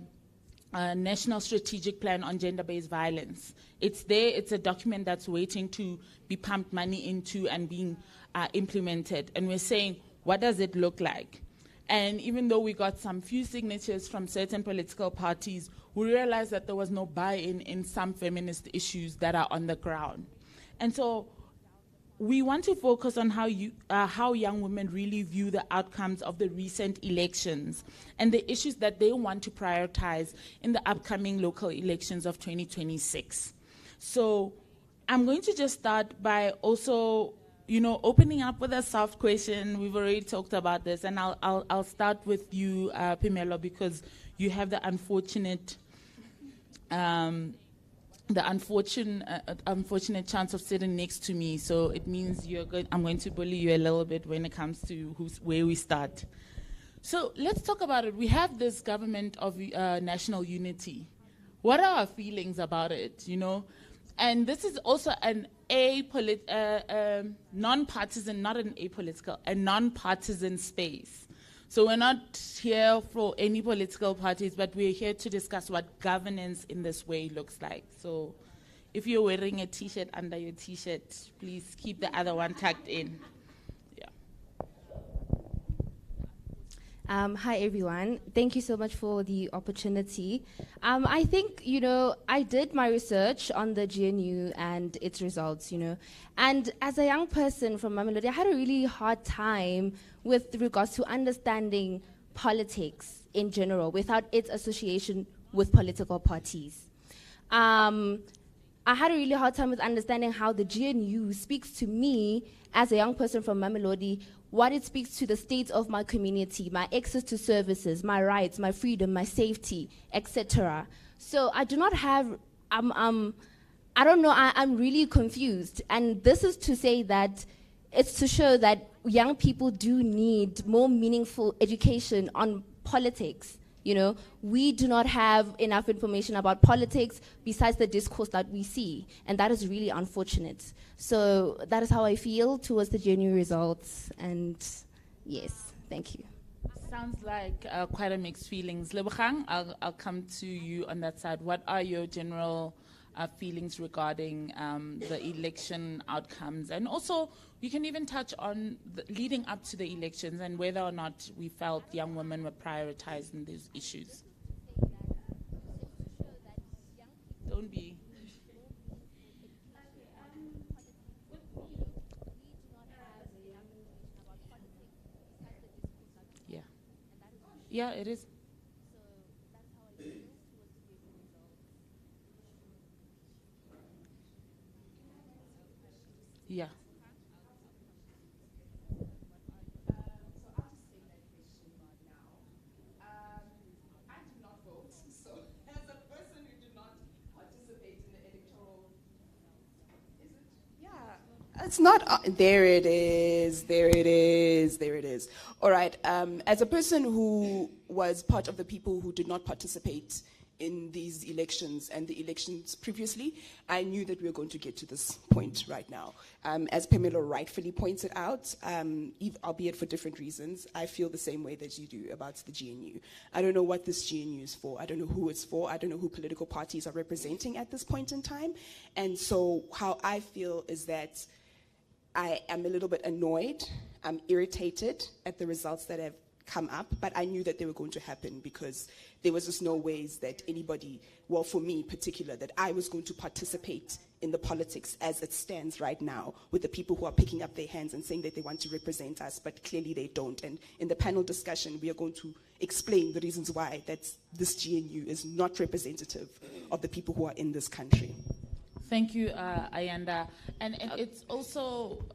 National Strategic Plan on Gender-Based Violence. It's there, it's a document that's waiting to be pumped money into and being implemented. And we're saying, what does it look like? And even though we got some few signatures from certain political parties, we realized that there was no buy-in in some feminist issues that are on the ground. And so we want to focus on how young women really view the outcomes of the recent elections and the issues that they want to prioritize in the upcoming local elections of 2026. So I'm going to just start by also opening up with a soft question. We've already talked about this, and I'll start with you, Pimelo, because you have the unfortunate chance of sitting next to me. So it means I'm going to bully you a little bit when it comes to where we start. So let's talk about it. We have this government of national unity. What are our feelings about it? And this is also an non-partisan, not an apolitical, a non-partisan space. So we're not here for any political parties, but we're here to discuss what governance in this way looks like. So if you're wearing a T-shirt under your T-shirt, please keep the other one tucked in. Hi, everyone. Thank you so much for the opportunity. I think, I did my research on the GNU and its results, And as a young person from Mamelodi, I had a really hard time with regards to understanding politics in general without its association with political parties. I had a really hard time with understanding how the GNU speaks to me as a young person from Mamelodi, what it speaks to the state of my community, my access to services, my rights, my freedom, my safety, etc. So I do not have, I don't know, I'm really confused. And this is to say that it's to show that young people do need more meaningful education on politics, You know, we do not have enough information about politics besides the discourse that we see, and that is really unfortunate. So that is how I feel towards the GNU results, and yes, thank you. Sounds like quite a mixed feelings. Lebogang, I'll come to you on that side. What are your general feelings regarding the election outcomes? And also, you can even touch on leading up to the elections and whether or not we felt young women were prioritized in these issues. Don't be. Yeah. Yeah, it is. Yeah. I do not vote, so as a person who did not participate in the electoral, is it? Yeah, it's not. There it is. There it is. There it is. All right. As a person who was part of the people who did not participate in these elections and the elections previously, I knew that we were going to get to this point right now. As Pamela rightfully pointed out, albeit for different reasons, I feel the same way that you do about the GNU. I don't know what this GNU is for. I don't know who it's for. I don't know who political parties are representing at this point in time. And so how I feel is that I am a little bit annoyed. I'm irritated at the results that have come up, but I knew that they were going to happen because there was just no ways that anybody, well, for me in particular, that I was going to participate in the politics as it stands right now with the people who are picking up their hands and saying that they want to represent us, but clearly they don't. And in the panel discussion, we are going to explain the reasons why that this GNU is not representative of the people who are in this country. Thank you, Ayanda. And it's also,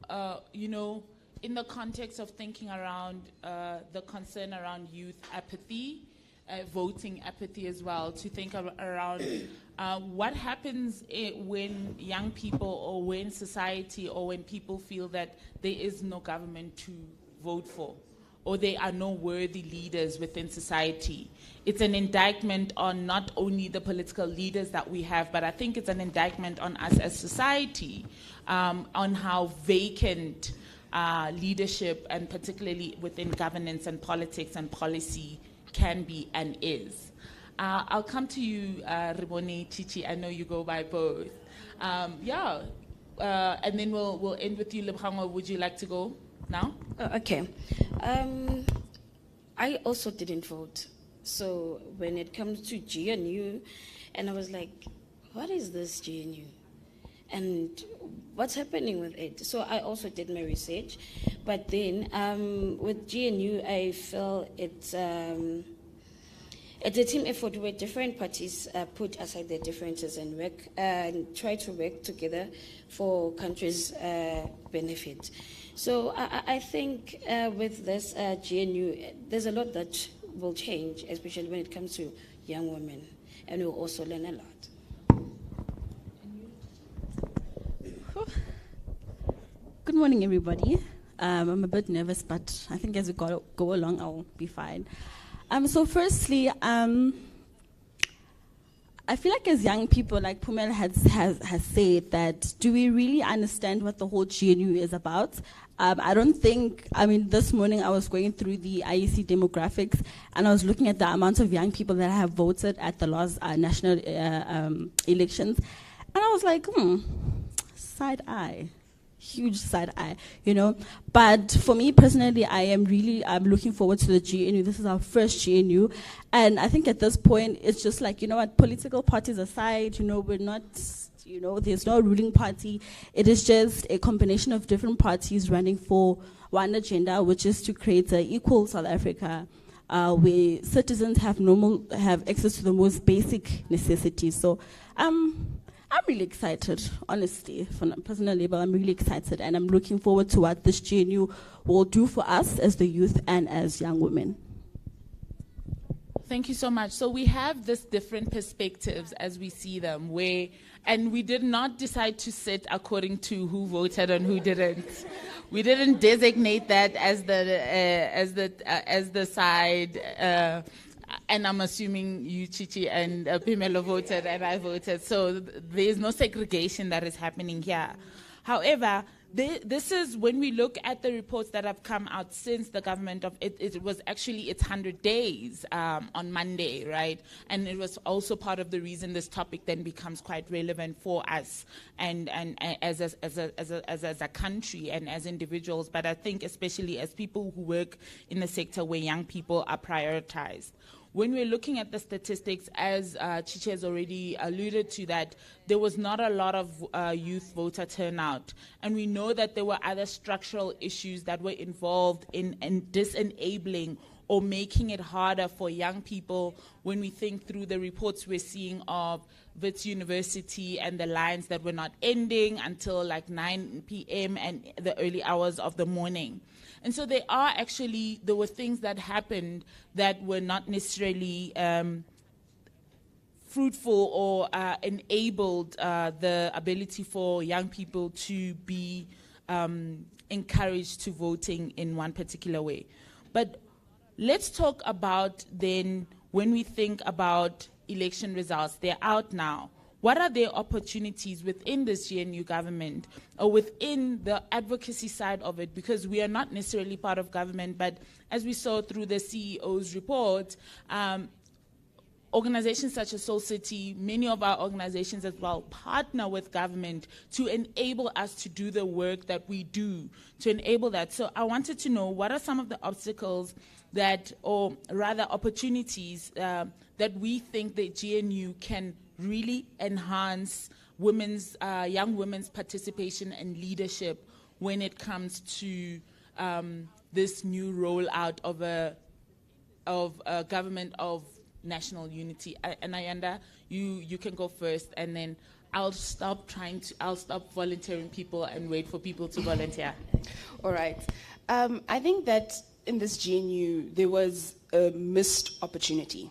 you know, in the context of thinking around the concern around youth apathy, voting apathy as well, to think around what happens when young people or when society or when people feel that there is no government to vote for or there are no worthy leaders within society. It's an indictment on not only the political leaders that we have, but I think it's an indictment on us as society, on how vacant leadership, and particularly within governance and politics and policy, can be and is. I'll come to you, Rebone, Chichi. I know you go by both. And then we'll end with you, Lebogang. Would you like to go now? Okay. I also didn't vote. So when it comes to GNU, and I was like, what is this GNU? And what's happening with it? So I also did my research. But then with GNU, I felt it's a team effort where different parties put aside their differences and work and try to work together for countries' benefit. So I think with this GNU, there's a lot that will change, especially when it comes to young women, and we'll also learn a lot. Good morning, everybody. I'm a bit nervous, but I think as we go along, I'll be fine. So firstly, I feel like as young people, like Pumela has said, that do we really understand what the whole GNU is about? I don't think, this morning I was going through the IEC demographics, and I was looking at the amount of young people that have voted at the last national elections, and I was like, side eye. Huge side eye, you know. But for me personally, I'm looking forward to the GNU. This is our first GNU. And I think at this point, it's just like, you know what, political parties aside, you know, we're not, you know, there's no ruling party. It is just a combination of different parties running for one agenda, which is to create an equal South Africa, where citizens have access to the most basic necessities. So, I'm really excited, honestly, from a personal level. I'm really excited, and I'm looking forward to what this GNU will do for us as the youth and as young women. Thank you so much. So we have this different perspectives as we see them, and we did not decide to sit according to who voted and who didn't. We didn't designate that as the side. And I'm assuming you, Chichi, and Pimelo voted, and I voted. So there's no segregation that is happening here. However, this is when we look at the reports that have come out since the government of it was actually its 100 days on Monday, right? And it was also part of the reason this topic then becomes quite relevant for us and as a country and as individuals. But I think especially as people who work in a sector where young people are prioritized. When we're looking at the statistics, as Chichi has already alluded to, that there was not a lot of youth voter turnout. And we know that there were other structural issues that were involved in disenabling or making it harder for young people when we think through the reports we're seeing of Wits University and the lines that were not ending until like 9 p.m. and the early hours of the morning. And so there were things that happened that were not necessarily fruitful or enabled the ability for young people to be encouraged to voting in one particular way. But let's talk about then, when we think about election results, they're out now. What are their opportunities within this GNU government or within the advocacy side of it? Because we are not necessarily part of government, but as we saw through the CEO's report, organizations such as Soul City, many of our organizations as well, partner with government to enable us to do the work that we do, to enable that. So I wanted to know, what are some of the obstacles that, or rather opportunities that we think the GNU can really enhance young women's participation and leadership when it comes to this new rollout of a government of national unity. And Ayanda, you can go first, and then I'll stop volunteering people and wait for people to volunteer. All right. I think that in this GNU there was a missed opportunity.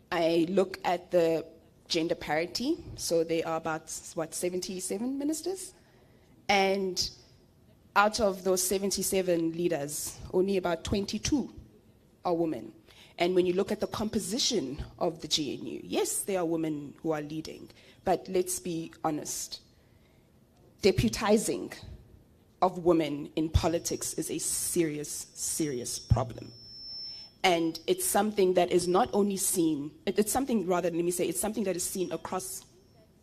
I look at the gender parity, so there are about 77 ministers, and out of those 77 leaders, only about 22 are women. And when you look at the composition of the GNU, yes, there are women who are leading, but let's be honest. Deputizing of women in politics is a serious, serious problem. And it's something that is not only seen, it's something that is seen across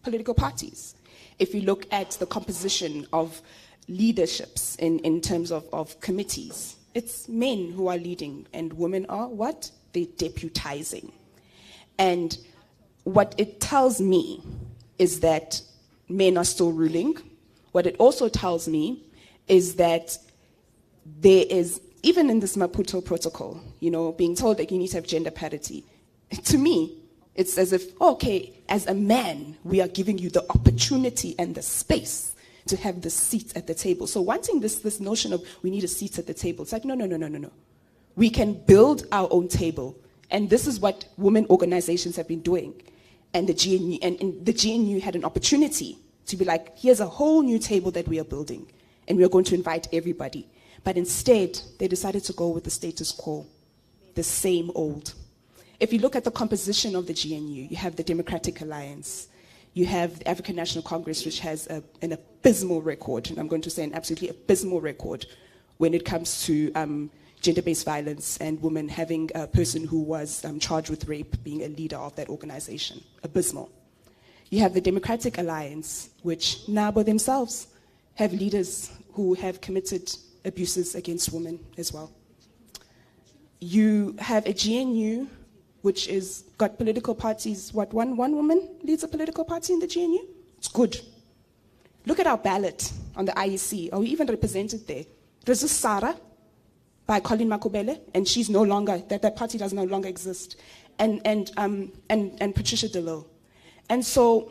political parties. If you look at the composition of leaderships in terms of committees, it's men who are leading, and women are what? They're deputizing. And what it tells me is that men are still ruling. What it also tells me is that there is, even in this Maputo protocol, being told that you need to have gender parity, to me, it's as if, okay, as a man, we are giving you the opportunity and the space to have the seat at the table. So wanting this notion of we need a seat at the table, it's like, no. We can build our own table. And this is what women organizations have been doing. And the GNU had an opportunity to be like, here's a whole new table that we are building, and we are going to invite everybody. But instead, they decided to go with the status quo, the same old. If you look at the composition of the GNU, you have the Democratic Alliance, you have the African National Congress, which has an abysmal record, and I'm going to say an absolutely abysmal record when it comes to gender-based violence and women having a person who was charged with rape being a leader of that organization. Abysmal. You have the Democratic Alliance, which NABO themselves have leaders who have committed abuses against women as well. You have a GNU, which is got political parties. One woman leads a political party in the GNU? It's good. Look at our ballot on the IEC. Are we even represented there? There's a Sarah by Colleen Makubele, and she's no longer, that party does no longer exist. And Patricia DeLille. And so,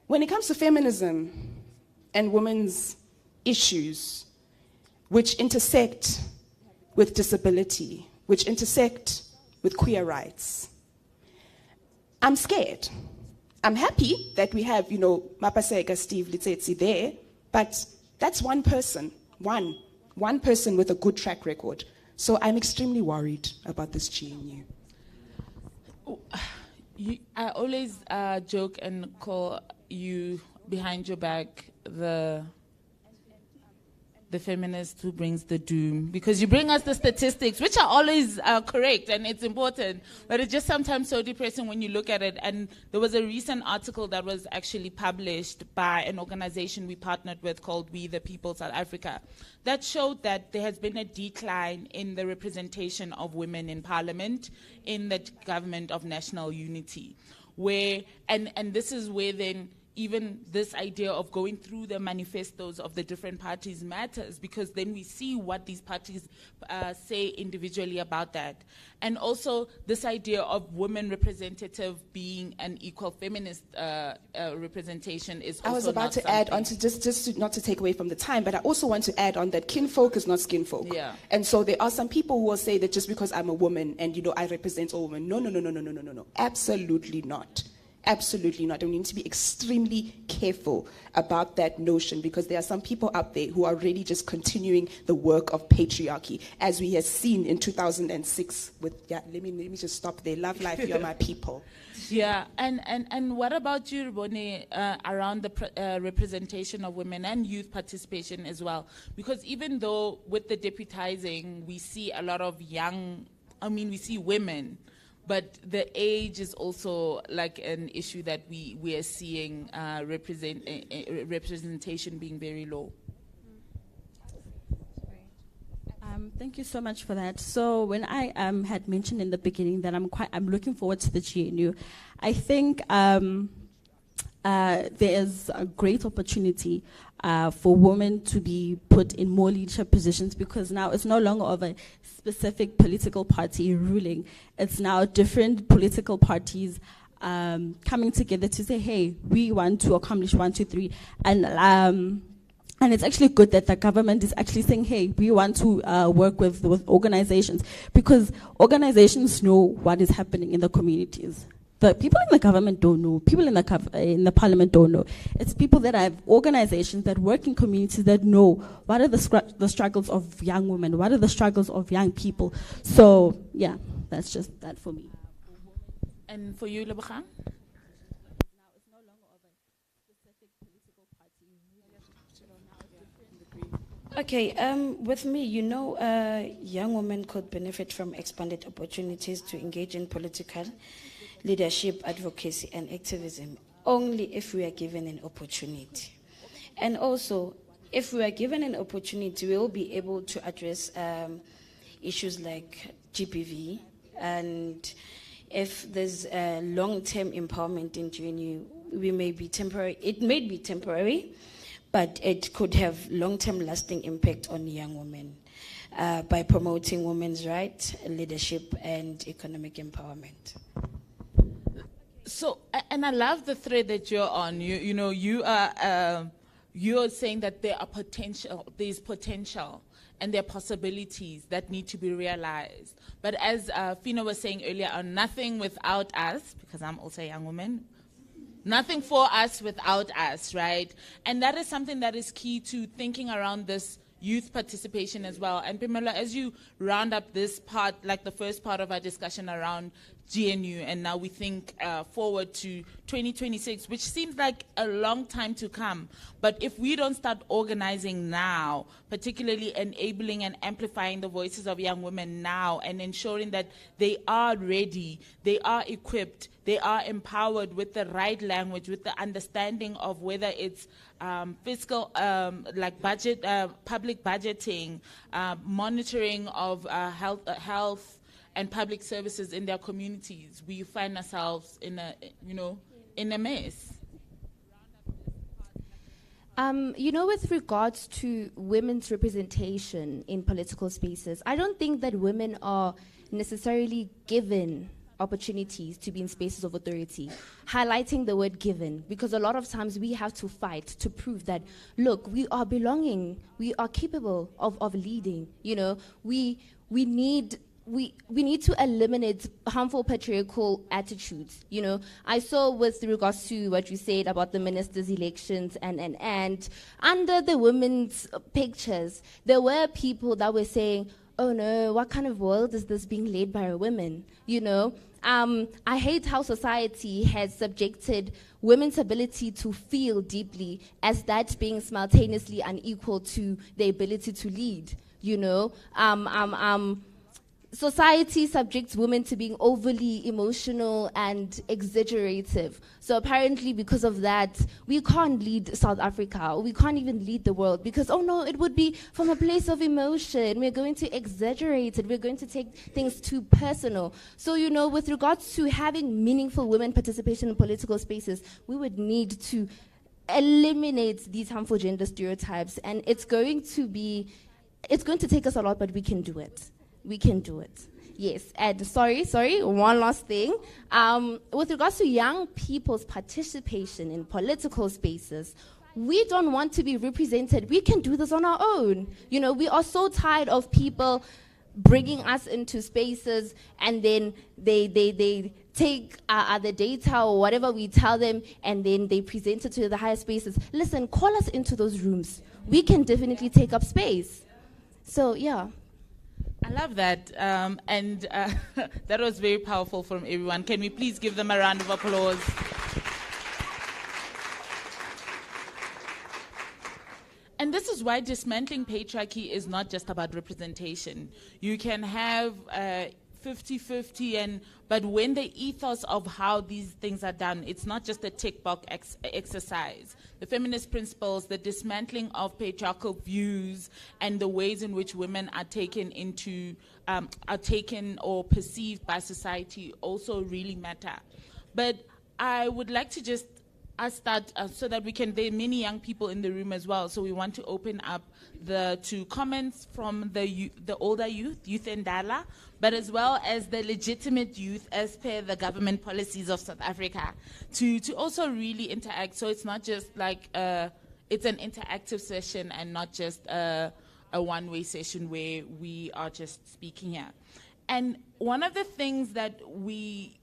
when it comes to feminism and women's issues, which intersect with disability, which intersect with queer rights, I'm scared. I'm happy that we have, Mapaseka, Steve Litsetsi there, but that's one person, one person with a good track record. So I'm extremely worried about this GNU. I always joke and call you behind your back the feminist who brings the doom, because you bring us the statistics, which are always correct and it's important, but it's just sometimes so depressing when you look at it. And there was a recent article that was actually published by an organization we partnered with called We the People South Africa that showed that there has been a decline in the representation of women in parliament in the government of national unity, where and this is where then even this idea of going through the manifestos of the different parties matters, because then we see what these parties say individually about that. And also this idea of women representative being an equal feminist representation is also I was about to add on to just to, not to take away from the time, but I also want to add on that kinfolk is not skinfolk. Yeah. And so there are some people who will say that just because I'm a woman and, you know, I represent all women. No. Absolutely not. Absolutely not. And we need to be extremely careful about that notion, because there are some people out there who are really just continuing the work of patriarchy, as we have seen in 2006 with, let me just stop there. Love life, you're my people. Yeah, and what about you, Rebone, around the representation of women and youth participation as well? Because even though with the deputizing, we see a lot of we see women, but the age is also like an issue that we are seeing representation being very low. Thank you so much for that. So when I had mentioned in the beginning that I'm looking forward to the GNU, I think there is a great opportunity for women to be put in more leadership positions, because now it's no longer of a specific political party ruling. It's now different political parties coming together to say, hey, we want to accomplish 1, 2, 3. And it's actually good that the government is actually saying, hey, we want to work with organizations, because organizations know what is happening in the communities. The people in the government don't know. People in the parliament don't know. It's people that have organizations that work in communities that know what are the struggles of young women, what are the struggles of young people. So, yeah, that's just that for me. And for you, Lebogang? Okay, with me, young women could benefit from expanded opportunities to engage in political leadership, advocacy, and activism only if we are given an opportunity. And also, if we are given an opportunity, we will be able to address issues like GBV, and if there's long-term empowerment in GNU, it may be temporary, but it could have long-term lasting impact on young women by promoting women's rights, leadership, and economic empowerment. So, and I love the thread that you're on. You're saying that there's potential, and there are possibilities that need to be realized. But as Fina was saying earlier on, nothing without us, because I'm also a young woman, nothing for us without us, right? And that is something that is key to thinking around this youth participation as well. And Pamela, as you round up this part, like the first part of our discussion around GNU, and now we think forward to 2026, which seems like a long time to come. But if we don't start organizing now, particularly enabling and amplifying the voices of young women now, and ensuring that they are ready, they are equipped, they are empowered with the right language, with the understanding of whether it's fiscal, like budget, public budgeting, monitoring of health and public services in their communities, we find ourselves in a mess. With regards to women's representation in political spaces, I don't think that women are necessarily given opportunities to be in spaces of authority, highlighting the word given, because a lot of times we have to fight to prove that, look, we are belonging, we are capable of leading. We need to eliminate harmful patriarchal attitudes. I saw with regards to what you said about the ministers' elections and under the women's pictures, there were people that were saying, oh no, what kind of world is this being led by a woman? You know, I hate how society has subjected women's ability to feel deeply as that being simultaneously unequal to the ability to lead. You know, society subjects women to being overly emotional and exaggerative. So apparently because of that, we can't lead South Africa, or we can't even lead the world because, oh no, it would be from a place of emotion. We're going to exaggerate it. We're going to take things too personal. So, you know, with regards to having meaningful women participation in political spaces, we would need to eliminate these harmful gender stereotypes. And it's going to take us a lot, but we can do it. We can do it. Yes, and sorry, one last thing. With regards to young people's participation in political spaces, we don't want to be represented. We can do this on our own. You know, we are so tired of people bringing us into spaces and then they take the data or whatever we tell them and then they present it to the higher spaces. Listen, call us into those rooms. We can definitely take up space. So, yeah. I love that. And that was very powerful from everyone. Can we please give them a round of applause? And this is why dismantling patriarchy is not just about representation. You can have 50-50, but when the ethos of how these things are done, it's not just a tick box exercise. The feminist principles, the dismantling of patriarchal views, and the ways in which women are taken or perceived by society also really matter. But I would like to just start so that there are many young people in the room as well. So we want to open up to comments from the older youth in Dala, but as well as the legitimate youth as per the government policies of South Africa, to also really interact. So it's not just like it's an interactive session and not just a one-way session where we are just speaking here. And one of the things that we,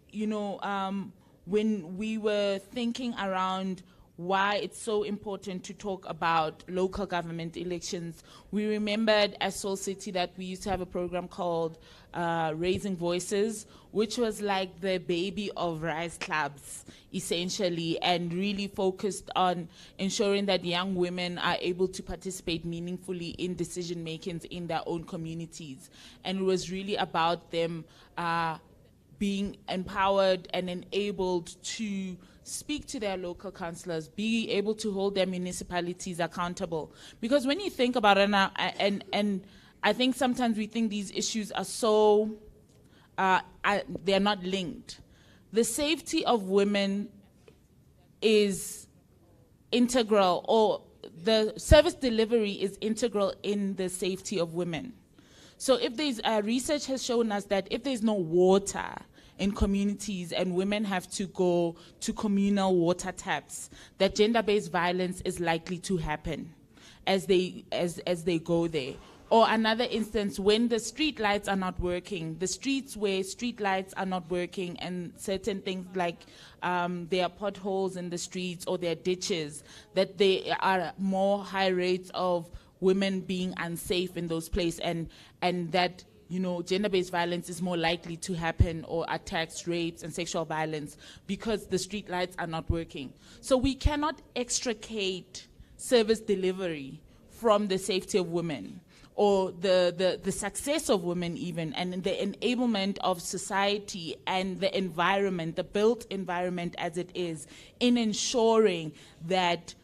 when we were thinking around why it's so important to talk about local government elections, we remembered as Soul City that we used to have a program called Raising Voices, which was like the baby of Rise Clubs, essentially, and really focused on ensuring that young women are able to participate meaningfully in decision makings in their own communities. And it was really about them being empowered and enabled to speak to their local councillors, be able to hold their municipalities accountable. Because when you think about it now, and I think sometimes we think these issues are so, they're not linked. The safety of women is integral, or the service delivery is integral in the safety of women. So if there's research has shown us that if there's no water in communities and women have to go to communal water taps, that gender-based violence is likely to happen as they go there. Or another instance, when the street lights are not working, the streets where street lights are not working and certain things like there are potholes in the streets or there are ditches, that there are more high rates of women being unsafe in those places, and that gender-based violence is more likely to happen, or attacks, rapes, and sexual violence, because the street lights are not working. So we cannot extricate service delivery from the safety of women, or the success of women even, and the enablement of society and the environment, the built environment as it is, in ensuring that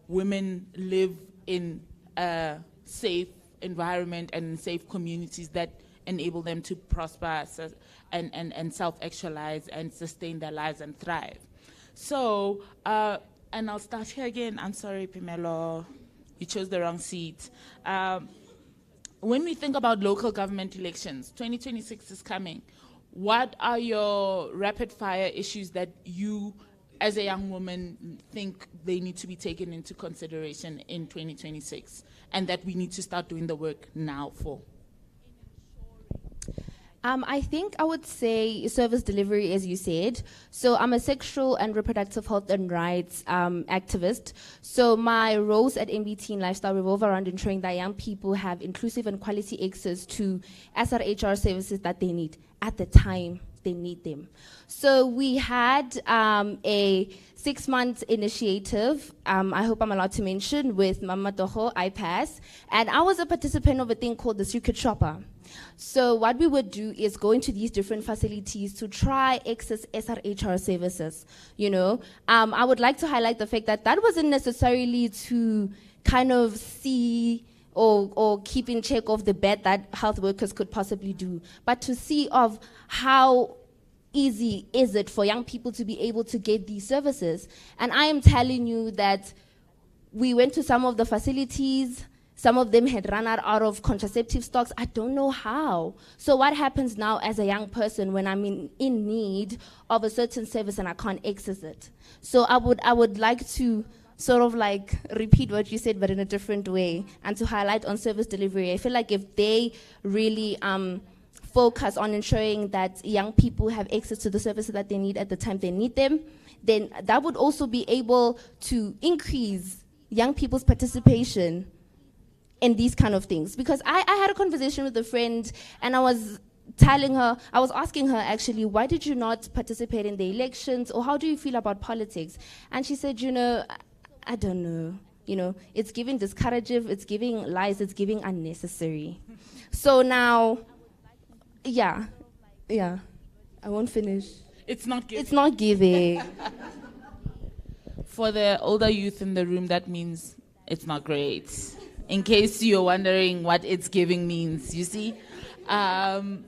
women live in a safe environment and in safe communities that enable them to prosper and self-actualize and sustain their lives and thrive. So, and I'll start here again. I'm sorry, Pimelo, you chose the wrong seat. When we think about local government elections, 2026 is coming. What are your rapid-fire issues that you, as a young woman, think they need to be taken into consideration in 2026, and that we need to start doing the work now for? I think I would say service delivery, as you said. So I'm a sexual and reproductive health and rights activist. So my roles at MBT in Lifestyle revolve around ensuring that young people have inclusive and quality access to SRHR services that they need at the time they need them. So we had a 6-month initiative, I hope I'm allowed to mention, with Mama Toho, iPass, and I was a participant of a thing called the Secret Shopper. So what we would do is go into these different facilities to try access SRHR services, you know. I would like to highlight the fact that that wasn't necessarily to kind of see or keep in check of the bad that health workers could possibly do, but to see of how easy is it for young people to be able to get these services. And I am telling you that we went to some of the facilities, some of them had run out of contraceptive stocks. I don't know how. So what happens now as a young person when I'm in need of a certain service and I can't access it? So I would like to sort of like repeat what you said, but in a different way, and to highlight on service delivery. I feel like if they really focus on ensuring that young people have access to the services that they need at the time they need them, then that would also be able to increase young people's participation in these kind of things. Because I had a conversation with a friend, and I was asking her actually, why did you not participate in the elections, or how do you feel about politics? And she said, I don't know. It's giving discourative, it's giving lies, it's giving unnecessary. So now, yeah, I won't finish. It's not giving. It's not giving. For the older youth in the room, that means it's not great. In case you're wondering what it's giving means, you see. And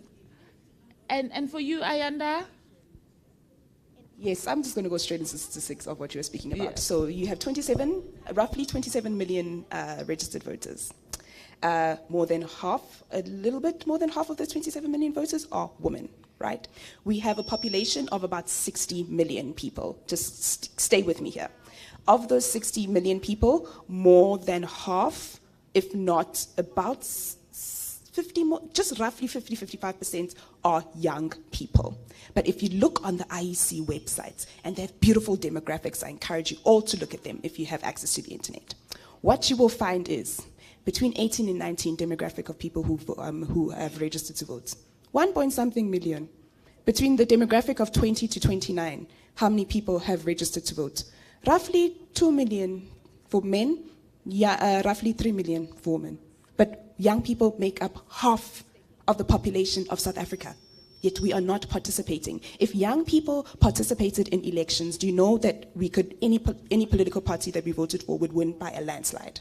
for you, Ayanda? Yes, I'm just going to go straight into statistics of what you were speaking about. Yeah. So you have roughly 27 million registered voters. More than half, a little bit more than half of those 27 million voters are women, right? We have a population of about 60 million people. Just stay with me here. Of those 60 million people, more than half, if not about 50 more, just roughly 55% are young people. But if you look on the IEC website, and they have beautiful demographics, I encourage you all to look at them if you have access to the internet. What you will find is, between 18 and 19 demographic of people who have registered to vote, 1.something million. Between the demographic of 20 to 29, how many people have registered to vote? Roughly 2 million for men, roughly 3 million for women. But young people make up half of the population of South Africa, yet we are not participating. If young people participated in elections, do you know that any political party that we voted for would win by a landslide?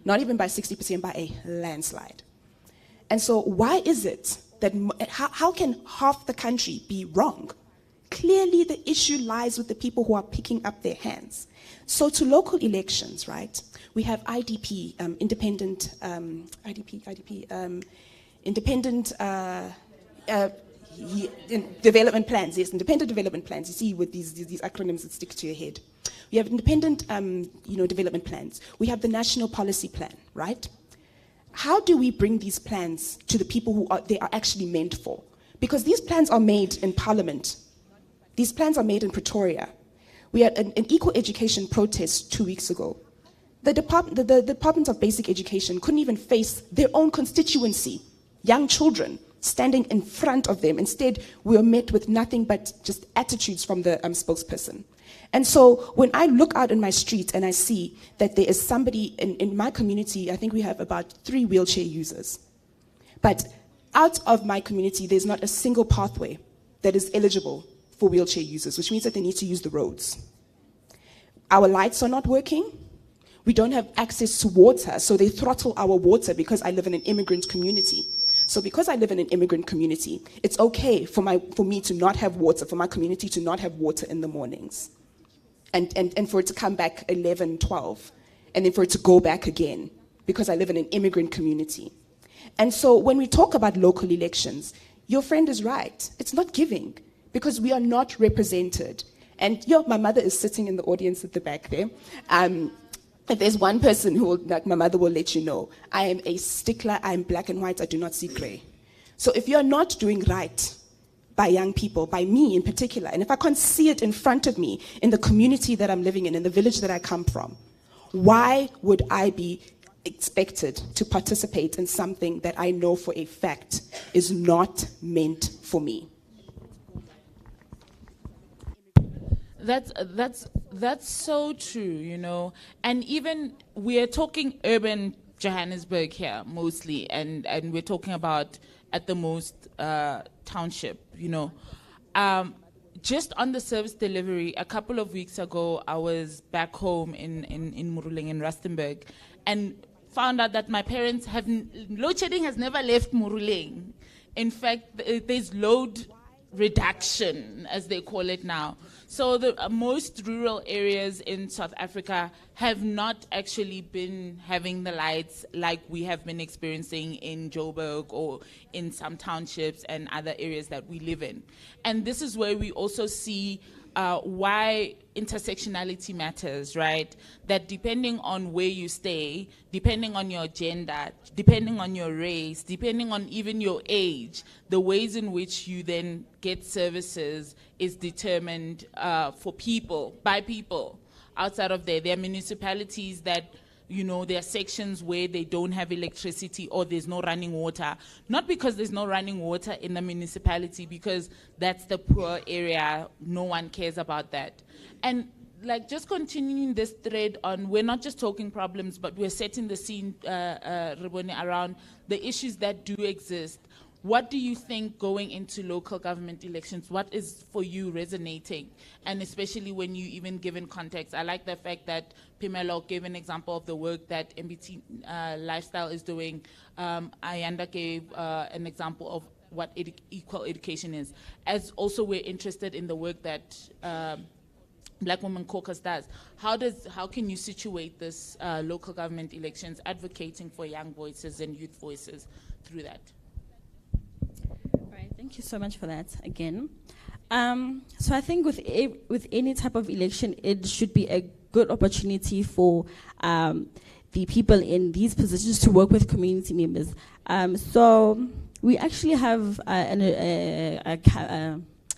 Not even by 60%, by a landslide. And so why is it that, how can half the country be wrong? Clearly the issue lies with the people who are picking up their hands. So to local elections, right, we have IDP, independent development plans. Yes, independent development plans. You see with these acronyms that stick to your head. We have independent, development plans. We have the national policy plan, right? How do we bring these plans to the people they are actually meant for? Because these plans are made in Parliament. These plans are made in Pretoria. We had an equal education protest 2 weeks ago. The Department of Basic Education couldn't even face their own constituency, young children, standing in front of them. Instead, we were met with nothing but just attitudes from the spokesperson. And so when I look out in my street and I see that there is somebody in my community, I think we have about 3 wheelchair users. But out of my community, there's not a single pathway that is eligible for wheelchair users, which means that they need to use the roads. Our lights are not working. We don't have access to water, so they throttle our water because I live in an immigrant community. So because I live in an immigrant community, it's okay for me to not have water, for my community to not have water in the mornings. And for it to come back 11, 12, and then for it to go back again, because I live in an immigrant community. And so when we talk about local elections, your friend is right. It's not giving, because we are not represented. And my mother is sitting in the audience at the back there. If there's one person who, like my mother will let you know, I am a stickler, I'm black and white, I do not see gray. So if you're not doing right by young people, by me in particular, and if I can't see it in front of me in the community that I'm living in the village that I come from, why would I be expected to participate in something that I know for a fact is not meant for me? That's so true, you know. And even we're talking urban Johannesburg here mostly, and we're talking about at the most township, you know. Just on the service delivery, a couple of weeks ago, I was back home in Muruleng, in Rustenburg, and found out that my parents load shedding has never left Muruleng. In fact, there's load reduction, as they call it now. So the most rural areas in South Africa have not actually been having the lights like we have been experiencing in Joburg or in some townships and other areas that we live in. And this is where we also see why intersectionality matters, right? That depending on where you stay, depending on your gender, depending on your race, depending on even your age, the ways in which you then get services is determined for people, by people outside of there. There are municipalities that, you know, there are sections where they don't have electricity or there's no running water. Not because there's no running water in the municipality, because that's the poor area. No one cares about that. And like just continuing this thread on, we're not just talking problems, but we're setting the scene, Rebone, around the issues that do exist. What do you think going into local government elections, what is for you resonating? And especially when you even give in context. I like the fact that Pimelo gave an example of the work that MBT Lifestyle is doing. Ayanda gave an example of what equal education is. As also we're interested in the work that Black Women Caucus does. How can you situate this local government elections advocating for young voices and youth voices through that? Thank you so much for that again. So I think with any type of election, it should be a good opportunity for the people in these positions to work with community members. So we actually have a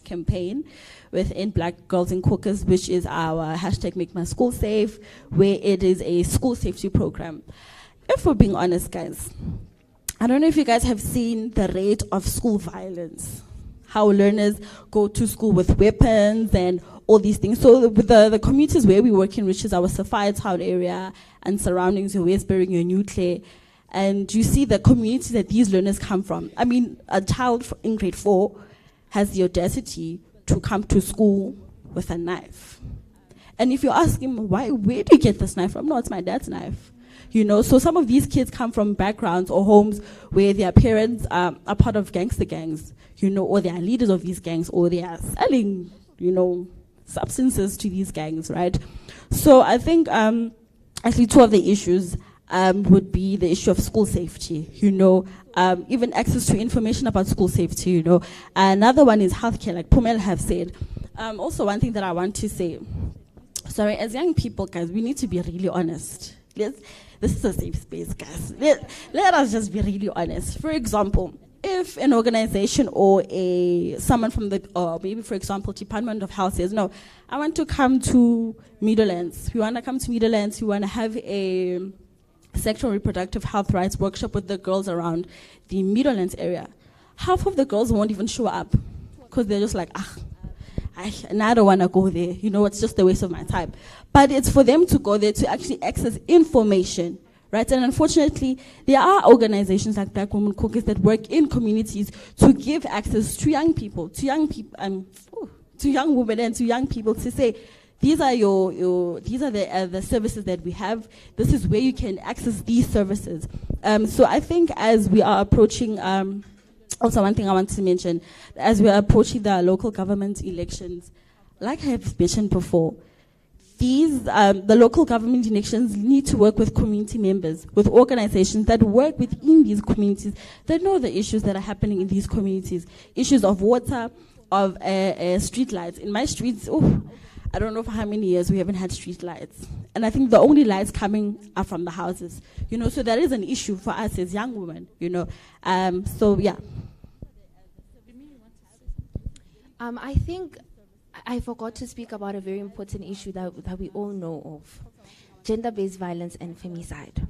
campaign within Black Girls in Caucus, which is our hashtag Make My School Safe, where it is a school safety program. If we're being honest, guys, I don't know if you guys have seen the rate of school violence, how learners go to school with weapons and all these things. So the communities where we work in, which is our Sophia town area and surroundings, your Westbury, your New Clare, and you see the community that these learners come from. I mean, a child in grade 4 has the audacity to come to school with a knife. And if you ask him, where do you get this knife from? No, it's my dad's knife. You know, so some of these kids come from backgrounds or homes where their parents are part of gangster gangs, you know, or they are leaders of these gangs, or they are selling, you know, substances to these gangs, right? So I think actually two of the issues would be the issue of school safety, you know, even access to information about school safety, you know. Another one is healthcare, like Pumel have said. Also, one thing that I want to say, sorry, as young people, guys, we need to be really honest. This is a safe space, guys. Let us just be really honest. For example, if an organization or someone from maybe for example, Department of Health says, no, I want to come to Meadowlands. We want to come to Meadowlands. We want to have a sexual reproductive health rights workshop with the girls around the Meadowlands area. Half of the girls won't even show up because they're just like, I don't want to go there. You know, it's just a waste of my time. But it's for them to go there to actually access information, right? And unfortunately, there are organizations like Black Women Caucus that work in communities to give access to young people, to young women and to young people to say, these are these are the services that we have. This is where you can access these services. So I think as we are approaching, also one thing I want to mention, as we are approaching the local government elections, like I have mentioned before, the local government elections need to work with community members, with organizations that work within these communities, that know the issues that are happening in these communities, issues of water, of street lights. In my streets, I don't know for how many years we haven't had street lights. And I think the only lights coming are from the houses. You know, so that is an issue for us as young women, you know. So, yeah. I think I forgot to speak about a very important issue that we all know of: gender-based violence and femicide.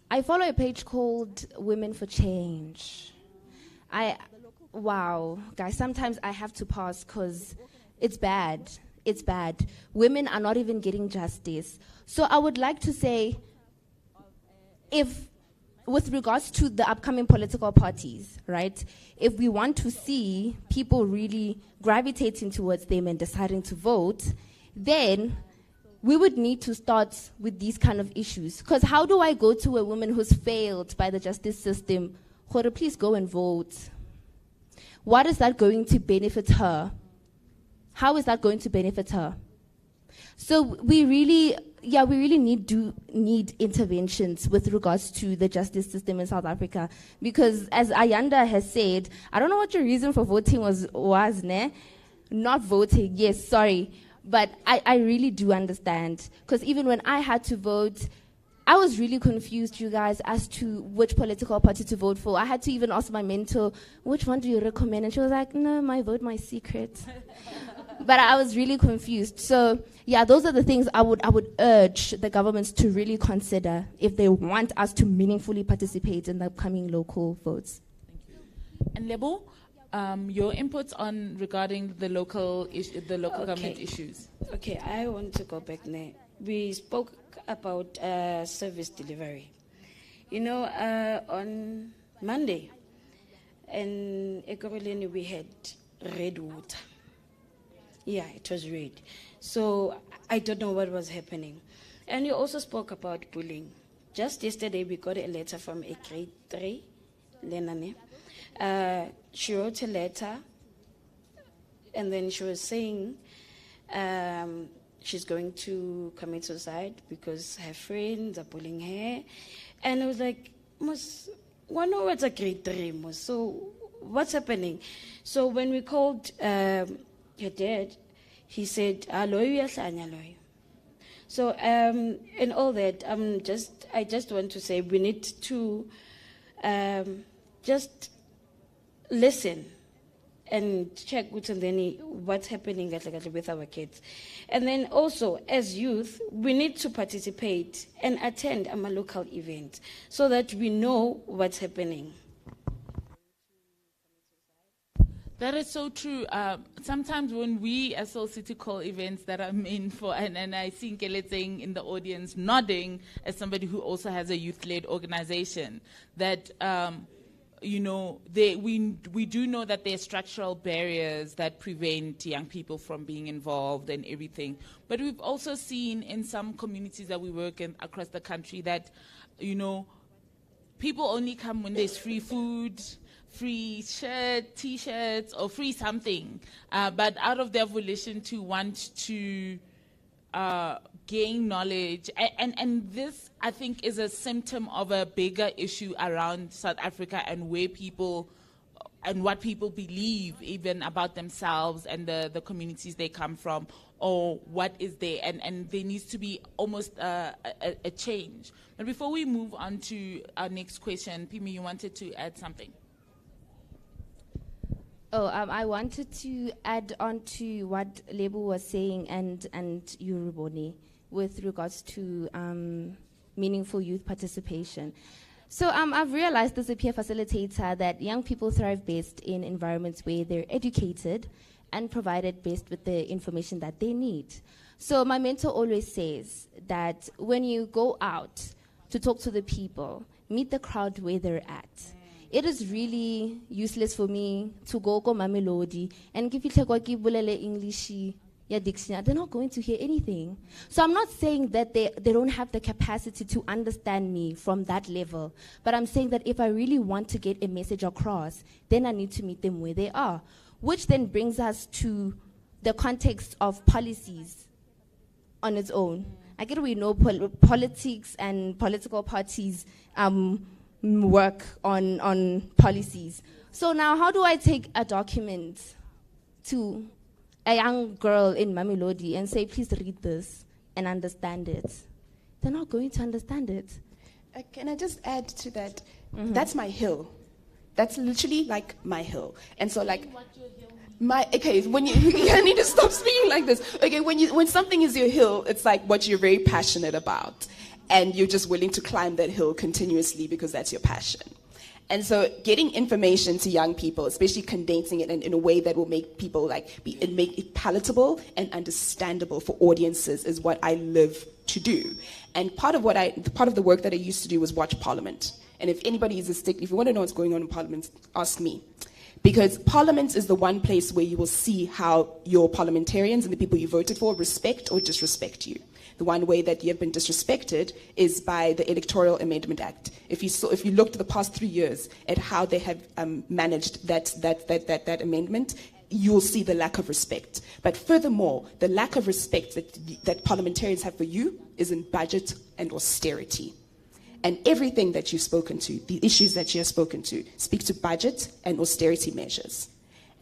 I follow a page called Women for Change. Wow, guys, sometimes I have to pause because it's bad. It's bad. Women are not even getting justice. So I would like to say, with regards to the upcoming political parties, right, if we want to see people really gravitating towards them and deciding to vote, then we would need to start with these kind of issues. Because how do I go to a woman who's failed by the justice system, Khore, please go and vote? What is that going to benefit her? How is that going to benefit her? So we really need interventions with regards to the justice system in South Africa. Because as Ayanda has said, I don't know what your reason for voting was ne? Not voting, yes, sorry. But I really do understand. Because even when I had to vote, I was really confused, you guys, as to which political party to vote for. I had to even ask my mentor, which one do you recommend? And she was like, no, my vote, my secret. But I was really confused. So, yeah, those are the things I would urge the governments to really consider if they want us to meaningfully participate in the upcoming local votes. Thank you. And Lebo, your inputs on regarding the local government issues. Okay, I want to go back now. We spoke about service delivery. You know, on Monday in Ekurhuleni we had red water. Yeah, it was red. So I don't know what was happening. And you also spoke about bullying. Just yesterday we got a letter from a grade 3, Lenane. She wrote a letter and then she was saying she's going to commit suicide because her friends are bullying her. And I was like, one know what's a grade 3, so what's happening? So when we called your dad, he said, so in all that, I just want to say we need to just listen and check what's happening with our kids. And then also, as youth, we need to participate and attend a local event so that we know what's happening. That is so true. Sometimes when we as Soul City call events that are meant for, and I see Nkele in the audience nodding as somebody who also has a youth-led organization, that we do know that there are structural barriers that prevent young people from being involved and everything. But we've also seen in some communities that we work in across the country that, people only come when there's free food, free t-shirts, or free something. But out of their volition to want to gain knowledge. And this, I think, is a symptom of a bigger issue around South Africa and where people and what people believe even about themselves and the communities they come from, or what is there. And there needs to be almost a change. But before we move on to our next question, Pimi, you wanted to add something? I wanted to add on to what Lebo was saying and Yuruboni with regards to meaningful youth participation. So I've realized as a peer facilitator that young people thrive best in environments where they're educated and provided best with the information that they need. So my mentor always says that when you go out to talk to the people, meet the crowd where they're at. It is really useless for me to go Mamelodi and give you English, dictionary. They're not going to hear anything. So I'm not saying that they don't have the capacity to understand me from that level, but I'm saying that if I really want to get a message across, then I need to meet them where they are, which then brings us to the context of policies on its own. I get we know politics and political parties work on policies. So now how do I take a document to a young girl in Mamelodi and say, please read this and understand it? They're not going to understand it. Can I just add to that? Mm-hmm. That's my hill. That's literally like my hill. And so like, Okay, when you need to stop speaking like this. Okay, when something is your hill, it's like what you're very passionate about, and you're just willing to climb that hill continuously because that's your passion. And so, getting information to young people, especially condensing it in a way that will make people make it palatable and understandable for audiences, is what I live to do. And part of the work that I used to do was watch Parliament. And if anybody is if you want to know what's going on in Parliament, ask me. Because Parliament is the one place where you will see how your parliamentarians and the people you voted for respect or disrespect you. The one way that you have been disrespected is by the Electoral Amendment Act. If you looked at the past 3 years at how they have managed that amendment, you will see the lack of respect. But furthermore, the lack of respect that parliamentarians have for you is in budget and austerity. And everything that you've spoken to, the issues that you have spoken to, speak to budget and austerity measures.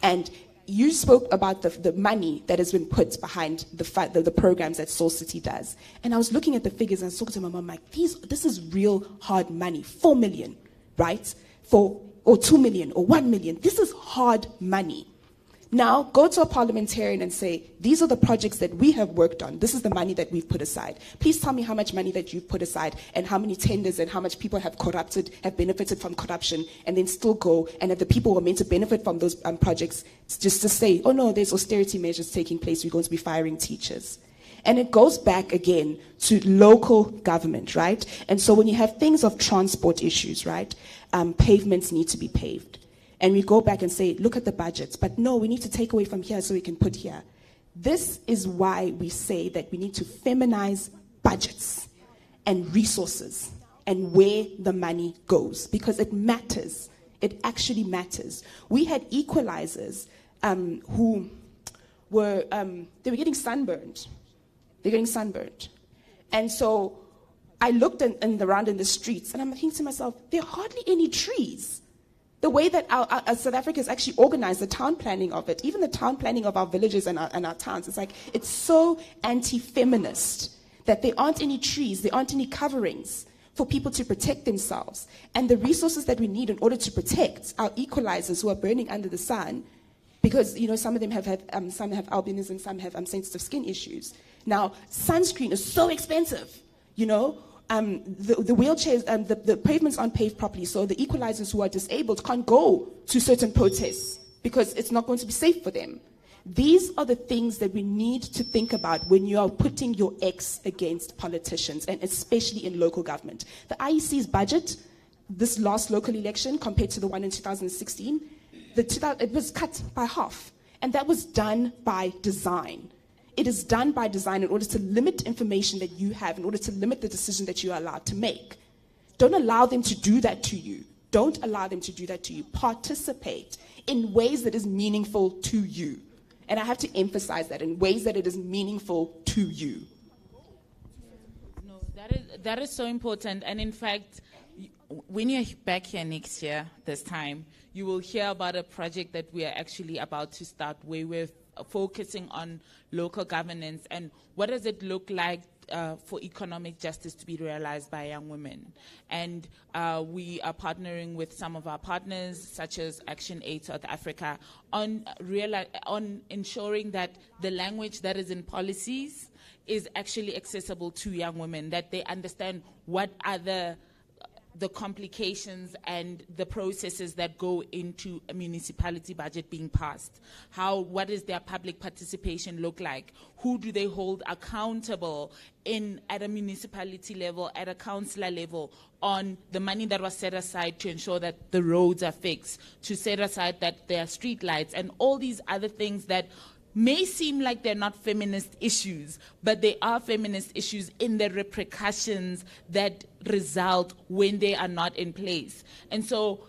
And you spoke about the money that has been put behind the programs that Soul City does. And I was looking at the figures and I was talking to my mom, like, this is real hard money. 4 million, right? Or 2 million or 1 million. This is hard money. Now, go to a parliamentarian and say, these are the projects that we have worked on. This is the money that we've put aside. Please tell me how much money that you've put aside and how many tenders and how much people have benefited from corruption, and then still go, and if the people who are meant to benefit from those projects just to say, oh no, there's austerity measures taking place, we're going to be firing teachers. And it goes back again to local government, right? And so when you have things of transport issues, right, pavements need to be paved. And we go back and say, look at the budgets. But no, we need to take away from here so we can put here. This is why we say that we need to feminize budgets and resources and where the money goes. Because it matters. It actually matters. We had equalizers who were, they were getting sunburned. They're getting sunburned. And so I looked around in the streets and I'm thinking to myself, there are hardly any trees. The way that our South Africa has actually organized the town planning of it, even the town planning of our villages and our towns, it's so anti-feminist that there aren't any trees, there aren't any coverings for people to protect themselves. And the resources that we need in order to protect our equalizers who are burning under the sun, because some of them have albinism, some have sensitive skin issues. Now, sunscreen is so expensive, the wheelchairs, the pavements aren't paved properly, so the equalizers who are disabled can't go to certain protests because it's not going to be safe for them. These are the things that we need to think about when you are putting your X against politicians, and especially in local government. The IEC's budget, this last local election compared to the one in 2016, it was cut by half, and that was done by design. It is done by design in order to limit information that you have, in order to limit the decision that you are allowed to make. Don't allow them to do that to you. Don't allow them to do that to you. Participate in ways that is meaningful to you. And I have to emphasize that, in ways that it is meaningful to you. No, that is so important. And in fact, when you're back here next year, this time, you will hear about a project that we are actually about to start where we're focusing on local governance and what does it look like for economic justice to be realized by young women. And we are partnering with some of our partners, such as Action Aid South Africa, on ensuring that the language that is in policies is actually accessible to young women, that they understand what are the complications and the processes that go into a municipality budget being passed. What does their public participation look like? Who do they hold accountable at a municipality level, at a councillor level, on the money that was set aside to ensure that the roads are fixed, to set aside that there are street lights, and all these other things that may seem like they're not feminist issues, but they are feminist issues in the repercussions that result when they are not in place. And so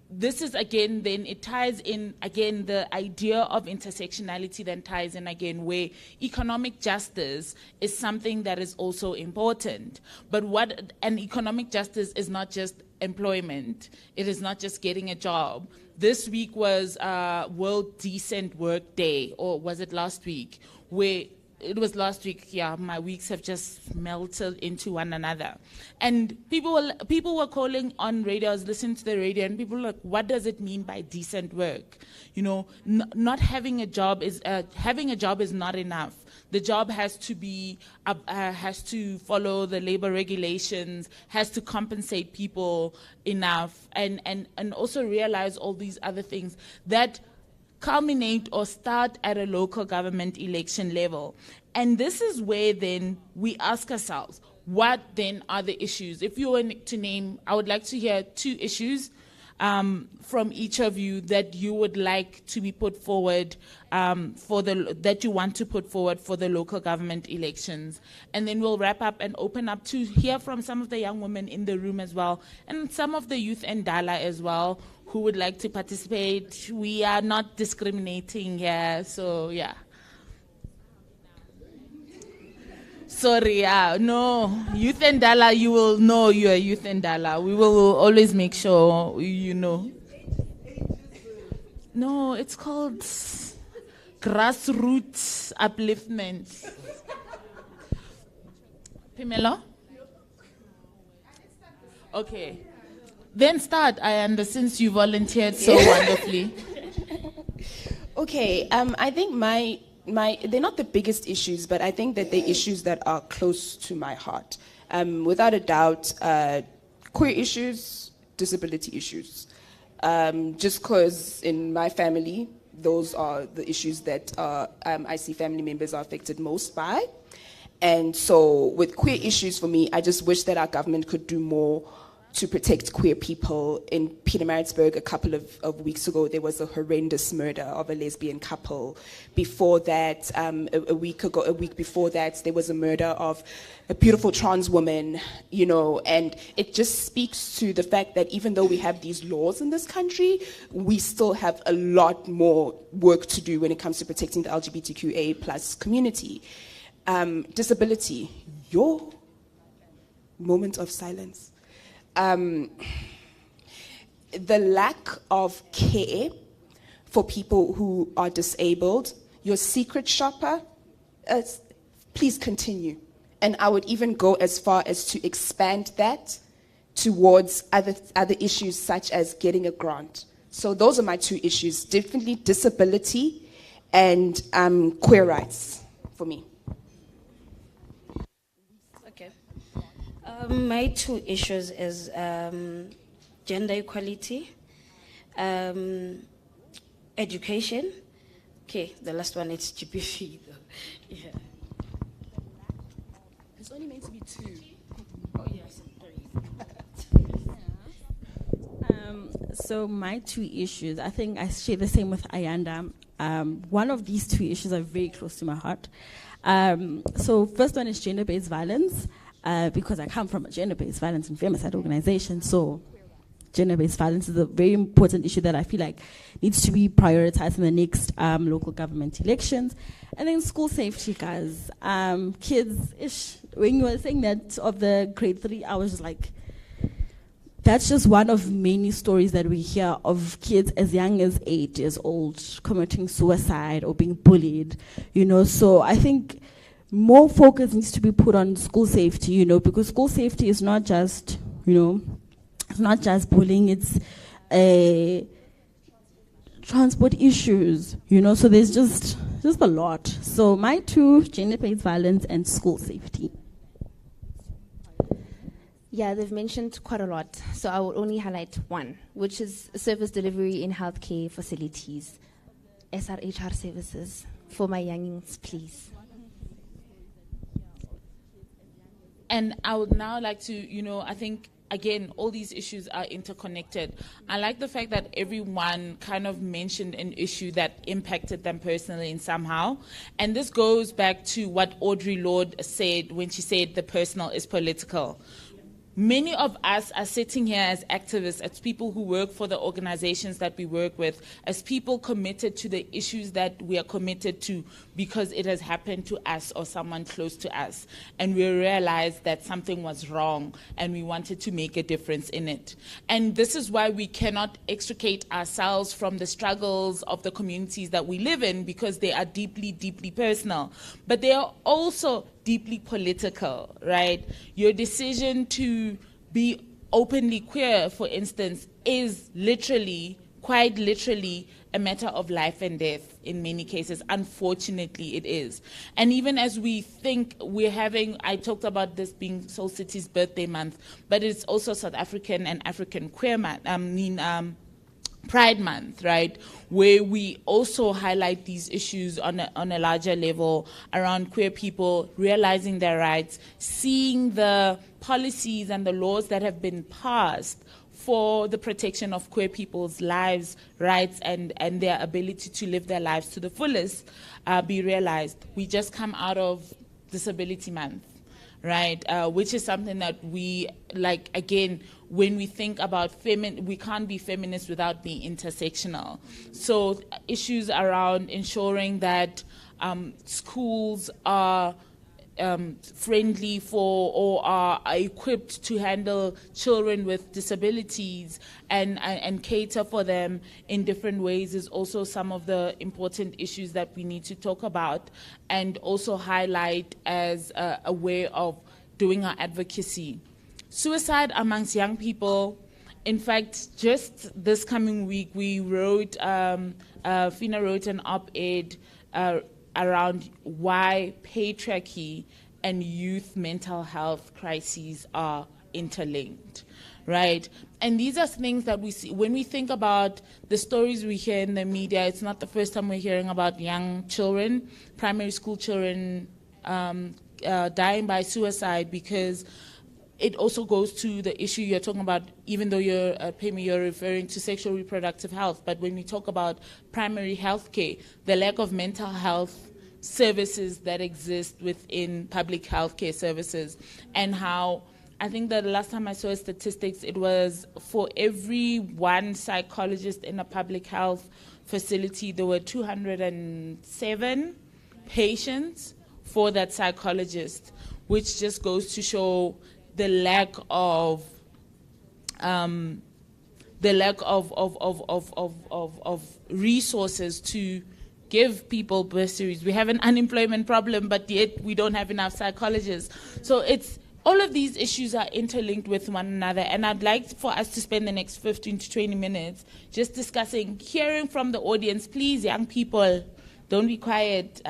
this is, again, then it ties in, again, the idea of intersectionality then ties in again, where economic justice is something that is also important. But and economic justice is not just employment. It is not just getting a job. This week was World Decent Work Day, or was it last week, where it was last week. Yeah, my weeks have just melted into one another. And people were calling on radio. I was listening to the radio, and people were like, "What does it mean by decent work? You know, not having a job is not enough. The job has to be has to follow the labor regulations, has to compensate people enough, and also realize all these other things that culminate or start at a local government election level. And this is where then we ask ourselves, what then are the issues? If you were to name, I would like to hear 2 issues from each of you that you would like to be put forward that you want to put forward for the local government elections. And then we'll wrap up and open up to hear from some of the young women in the room as well, and some of the youth and Dala as well, who would like to participate. We are not discriminating here, so yeah. Sorry, no. Youth and Dala, you will know you are Youth and Dala. We will always make sure you know. No, it's called grassroots upliftment. Pamela? Okay. Then start, Ayanda, since you volunteered so wonderfully. Okay, I think they're not the biggest issues, but I think that they're issues that are close to my heart. Without a doubt, queer issues, disability issues. Just because in my family, those are the issues that I see family members are affected most by. And so with queer issues for me, I just wish that our government could do more to protect queer people. In Pietermaritzburg a couple of weeks ago, there was a horrendous murder of a lesbian couple. Before that, a week before that, there was a murder of a beautiful trans woman, you know, and it just speaks to the fact that even though we have these laws in this country, we still have a lot more work to do when it comes to protecting the LGBTQA plus community. Disability, your moment of silence. The lack of care for people who are disabled, your secret shopper, please continue. And I would even go as far as to expand that towards other issues such as getting a grant. So those are my 2 issues, definitely disability and queer rights for me. My 2 issues is gender equality, education. Okay, the last one is GBV though. Yeah. It's only meant to be 2. Oh yes, 3. So my 2 issues, I think I share the same with Ayanda. One of these 2 issues are very close to my heart. So first one is gender-based violence. Because I come from a gender-based violence and femicide organization, so gender-based violence is a very important issue that I feel like needs to be prioritized in the next local government elections. And then school safety, guys. Kids, when you were saying that of the grade 3, I was just like, that's just one of many stories that we hear of kids as young as 8 years old committing suicide or being bullied, you know. So I think more focus needs to be put on school safety, you know, because school safety is not just, you know, it's not just bullying, it's transport issues, you know, so there's just a lot. So my 2, gender-based violence and school safety. Yeah, they've mentioned quite a lot, so I will only highlight 1, which is service delivery in healthcare facilities, SRHR services for my youngins, please. And I would now like to, you know, I think, again, all these issues are interconnected. I like the fact that everyone kind of mentioned an issue that impacted them personally in somehow. And this goes back to what Audre Lorde said when she said the personal is political. many of us are sitting here as activists, as people who work for the organizations that we work with, as people committed to the issues that we are committed to because it has happened to us or someone close to us. And we realized that something was wrong and we wanted to make a difference in it. And this is why we cannot extricate ourselves from the struggles of the communities that we live in, because they are deeply, deeply personal. But they are also deeply political, right? Your decision to be openly queer, for instance, is literally, quite literally, a matter of life and death in many cases. Unfortunately, it is. And even as we think we're having, I talked about this being Soul City's birthday month, but it's also South African and African Queer Month, Pride Month, right, where we also highlight these issues on a larger level around queer people realizing their rights, seeing the policies and the laws that have been passed for the protection of queer people's lives, rights, and their ability to live their lives to the fullest be realized. We just come out of Disability Month, right, which is something that we, like, again, when we think about we can't be feminist without being intersectional. So issues around ensuring that schools are friendly for or are equipped to handle children with disabilities and cater for them in different ways is also some of the important issues that we need to talk about and also highlight as a way of doing our advocacy. Suicide amongst young people. In fact, just this coming week, we wrote, FINA wrote an op-ed around why patriarchy and youth mental health crises are interlinked, right? And these are things that we see when we think about the stories we hear in the media. It's not the first time we're hearing about young children, primary school children dying by suicide, because it also goes to the issue you're talking about, even though you're referring to sexual reproductive health. But when we talk about primary health care, the lack of mental health services that exist within public health care services, and how I think that the last time I saw statistics, it was for every one psychologist in a public health facility, there were 207 patients for that psychologist, which just goes to show the lack of resources to give people bursaries. We have an unemployment problem, but yet we don't have enough psychologists. So it's all of these issues are interlinked with one another, and I'd like for us to spend the next 15 to 20 minutes just discussing, hearing from the audience. Please, young people, don't be quiet.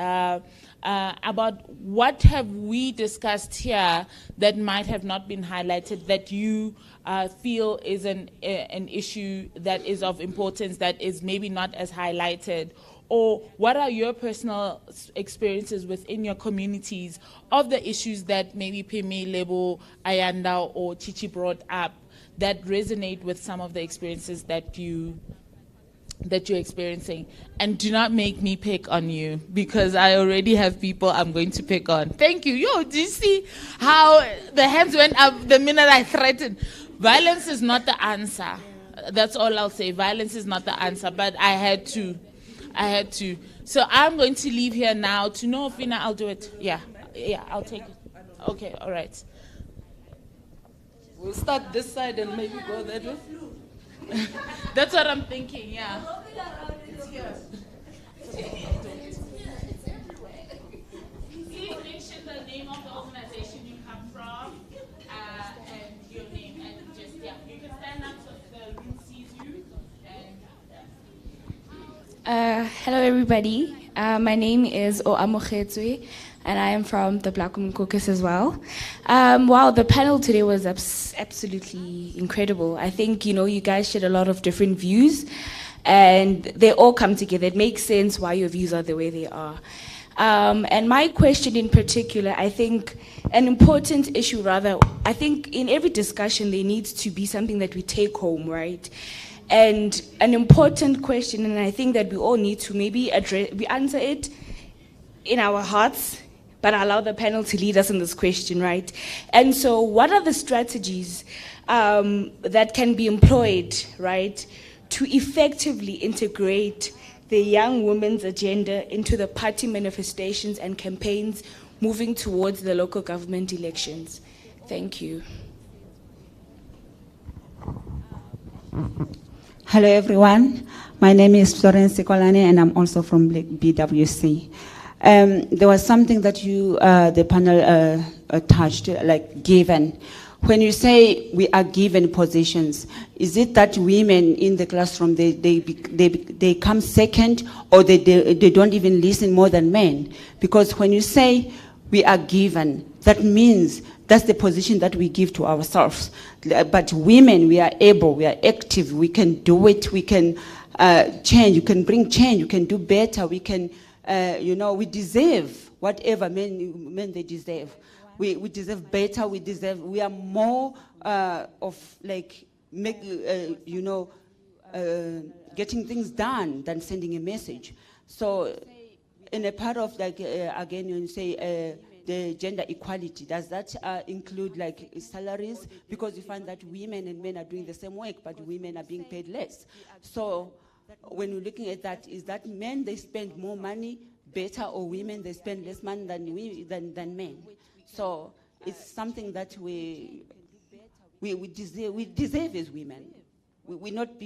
About what have we discussed here that might have not been highlighted, that you feel is an issue that is of importance, that is maybe not as highlighted, or what are your personal experiences within your communities of the issues that maybe Peme, Lebo, Ayanda, or Chichi brought up that resonate with some of the experiences that you're experiencing. And do not make me pick on you, because I already have people I'm going to pick on. Thank you. Yo, do you see how the hands went up the minute I threatened? Violence is not the answer. That's all I'll say. Violence is not the answer, but I had to. So I'm going to leave here now to know, Fina, I'll do it. Yeah, I'll take it. Okay, all right. We'll start this side and maybe go that way. That's what I'm thinking, yeah. It's here. Please mention the name of the organization you come from and your name, and just, yeah, you can stand up so the room sees you. Hello, everybody. My name is Oamogetswe, and I am from the Black Women Caucus as well. Wow, the panel today was absolutely incredible. I think, you guys shared a lot of different views, and they all come together. It makes sense why your views are the way they are. And my question in particular, I think an important issue rather, I think in every discussion there needs to be something that we take home, right? And an important question, and I think that we all need to maybe answer it in our hearts, but allow the panel to lead us in this question, right? And so what are the strategies that can be employed, right, to effectively integrate the young women's agenda into the party manifestations and campaigns moving towards the local government elections? Thank you. Hello, everyone. My name is Florence Sikolane, and I'm also from BWC. There was something that you, the panel, touched, like given. When you say we are given positions, is it that women in the classroom, they come second, or they don't even listen more than men? Because when you say we are given, that means that's the position that we give to ourselves. But women, we are able, we are active, we can do it, we can change, you can bring change, you can do better, we can, we deserve whatever men they deserve. We deserve better, we are more of like, getting things done than sending a message. So in a part of like, again, you say the gender equality, does that include like salaries? Because you find that women and men are doing the same work, but women are being paid less. So when you're looking at that, is that men, they spend more money better, or women, they spend less money than men? So it's something that we deserve as women. We're not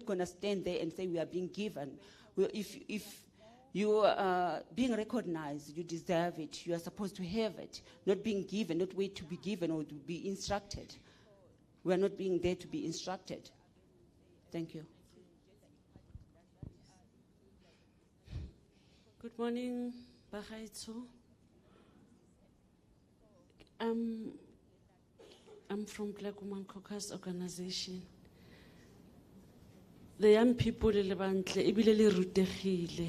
going to stand there and say we are being given. If you are being recognized, you deserve it. You are supposed to have it, not being given, not wait to be given or to be instructed. We are not being there to be instructed. Thank you. Good morning, Bagaitso. I'm from Black Woman Caucus Organization. The young people le bantle ebile le rutegile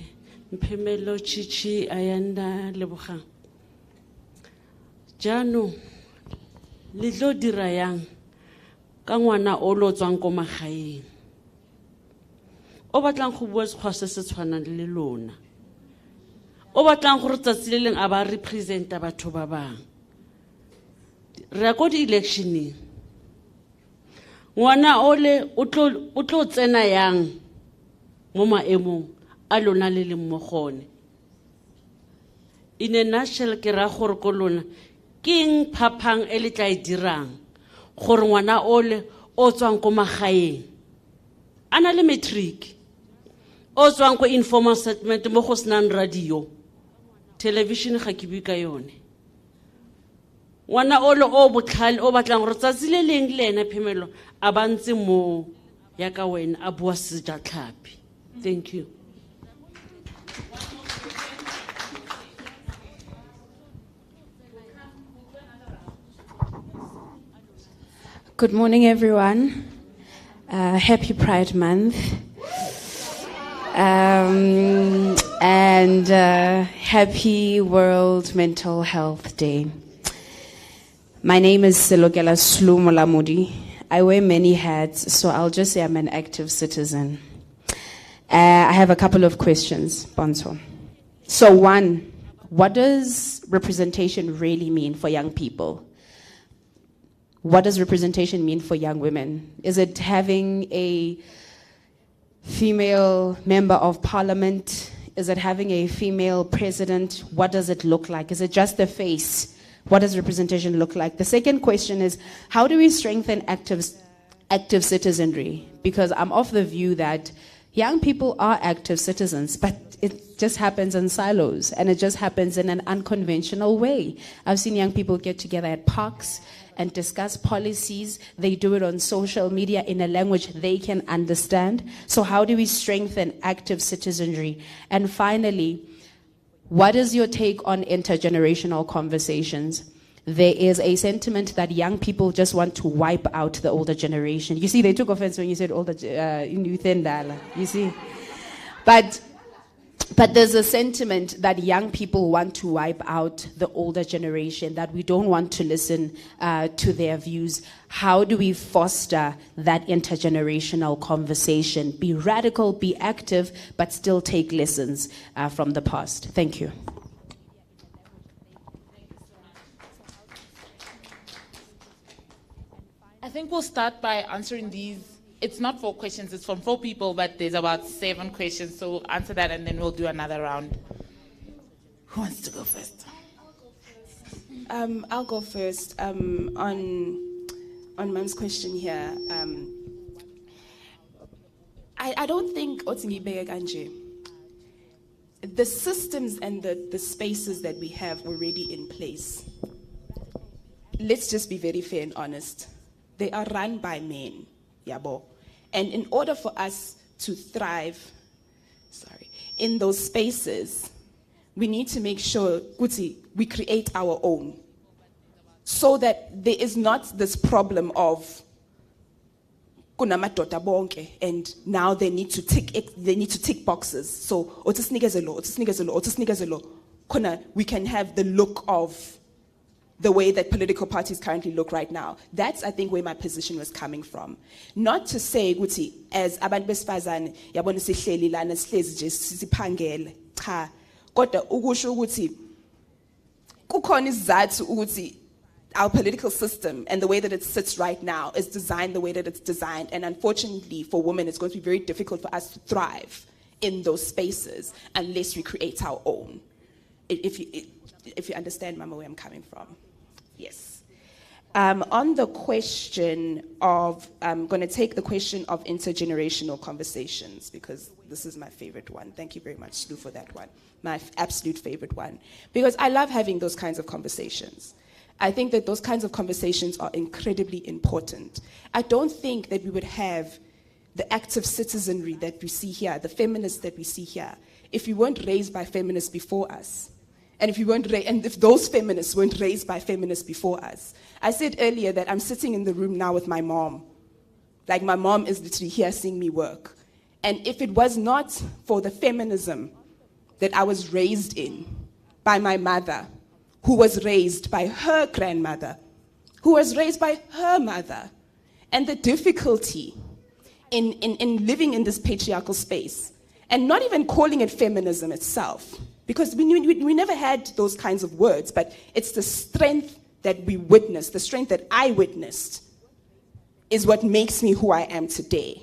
Mpemelo Chichi Ayanda Lebogang. Jano le tlo dira yang ka ngwana o lo tswang ko magaeng o batlang go bua sekgwa se se tshwanang le lona o batlang gore tsatsi le leng a ba representa batho ba bang re go di electioning ngwana ole o tlo tsena yang mo maemong a lona le leng mo gone in a nutshell ke ra gore ko lona king phapang e le tla e dirang gore ngwana ole o tswang ko magaeng ana le matric o tswang ko informal settlement mo go senang radio television ga ke bua ka yone ngwana ole o botlhale o batlang gore tsatsi le leng le ena phemelo a bantse mo ya ka wena a bua sejatlhapi. Thank you. Good morning, everyone. Happy Pride Month. And happy World Mental Health Day. My name is Selokela Slu Molamudi. I wear many hats, so I'll just say I'm an active citizen. I have a couple of questions, Bonso. So one, what does representation really mean for young people? What does representation mean for young women? Is it having a female member of parliament? Is it having a female president? What does it look like? Is it just the face? What does representation look like? The second question is, how do we strengthen active citizenry? Because I'm of the view that young people are active citizens, but it just happens in silos, and it just happens in an unconventional way. I've seen young people get together at parks and discuss policies. They do it on social media in a language they can understand. So how do we strengthen active citizenry? And finally, what is your take on intergenerational conversations? There is a sentiment that young people just want to wipe out the older generation. You see, they took offense when you said older, you see. But there's a sentiment that young people want to wipe out the older generation, that we don't want to listen to their views. How do we foster that intergenerational conversation? Be radical, be active, but still take lessons from the past. Thank you. I think we'll start by answering these. It's not 4 questions, it's from 4 people, but there's about 7 questions. So we'll answer that and then we'll do another round. Who wants to go first? I'll go first. On Mam's question here, I don't think the systems and the spaces that we have already in place, let's just be very fair and honest. They are run by men, yabo. And in order for us to thrive, in those spaces, we need to make sure we create our own, so that there is not this problem of and now they need to tick boxes. So we can have the look of the way that political parties currently look right now. That's, I think, where my position was coming from. Not to say, as abantu besifazane, yabona sihleli lana sihlezi nje siphangele. Cha. Kodwa ukusho ukuthi kukhona isizathu ukuthi our political system and the way that it sits right now is designed the way that it's designed. And unfortunately, for women, it's going to be very difficult for us to thrive in those spaces unless we create our own. If you understand, Mama, where I'm coming from. Yes. On the question of, I'm going to take the question of intergenerational conversations, because this is my favorite one. Thank you very much, Lou, for that one. My absolute favorite one. Because I love having those kinds of conversations. I think that those kinds of conversations are incredibly important. I don't think that we would have the active citizenry that we see here, the feminists that we see here, if we weren't raised by feminists before us. And if those feminists weren't raised by feminists before us. I said earlier that I'm sitting in the room now with my mom. Like, my mom is literally here seeing me work. And if it was not for the feminism that I was raised in by my mother, who was raised by her grandmother, who was raised by her mother, and the difficulty in living in this patriarchal space, and not even calling it feminism itself, because we never had those kinds of words, but it's the strength that we witnessed, the strength that I witnessed, is what makes me who I am today.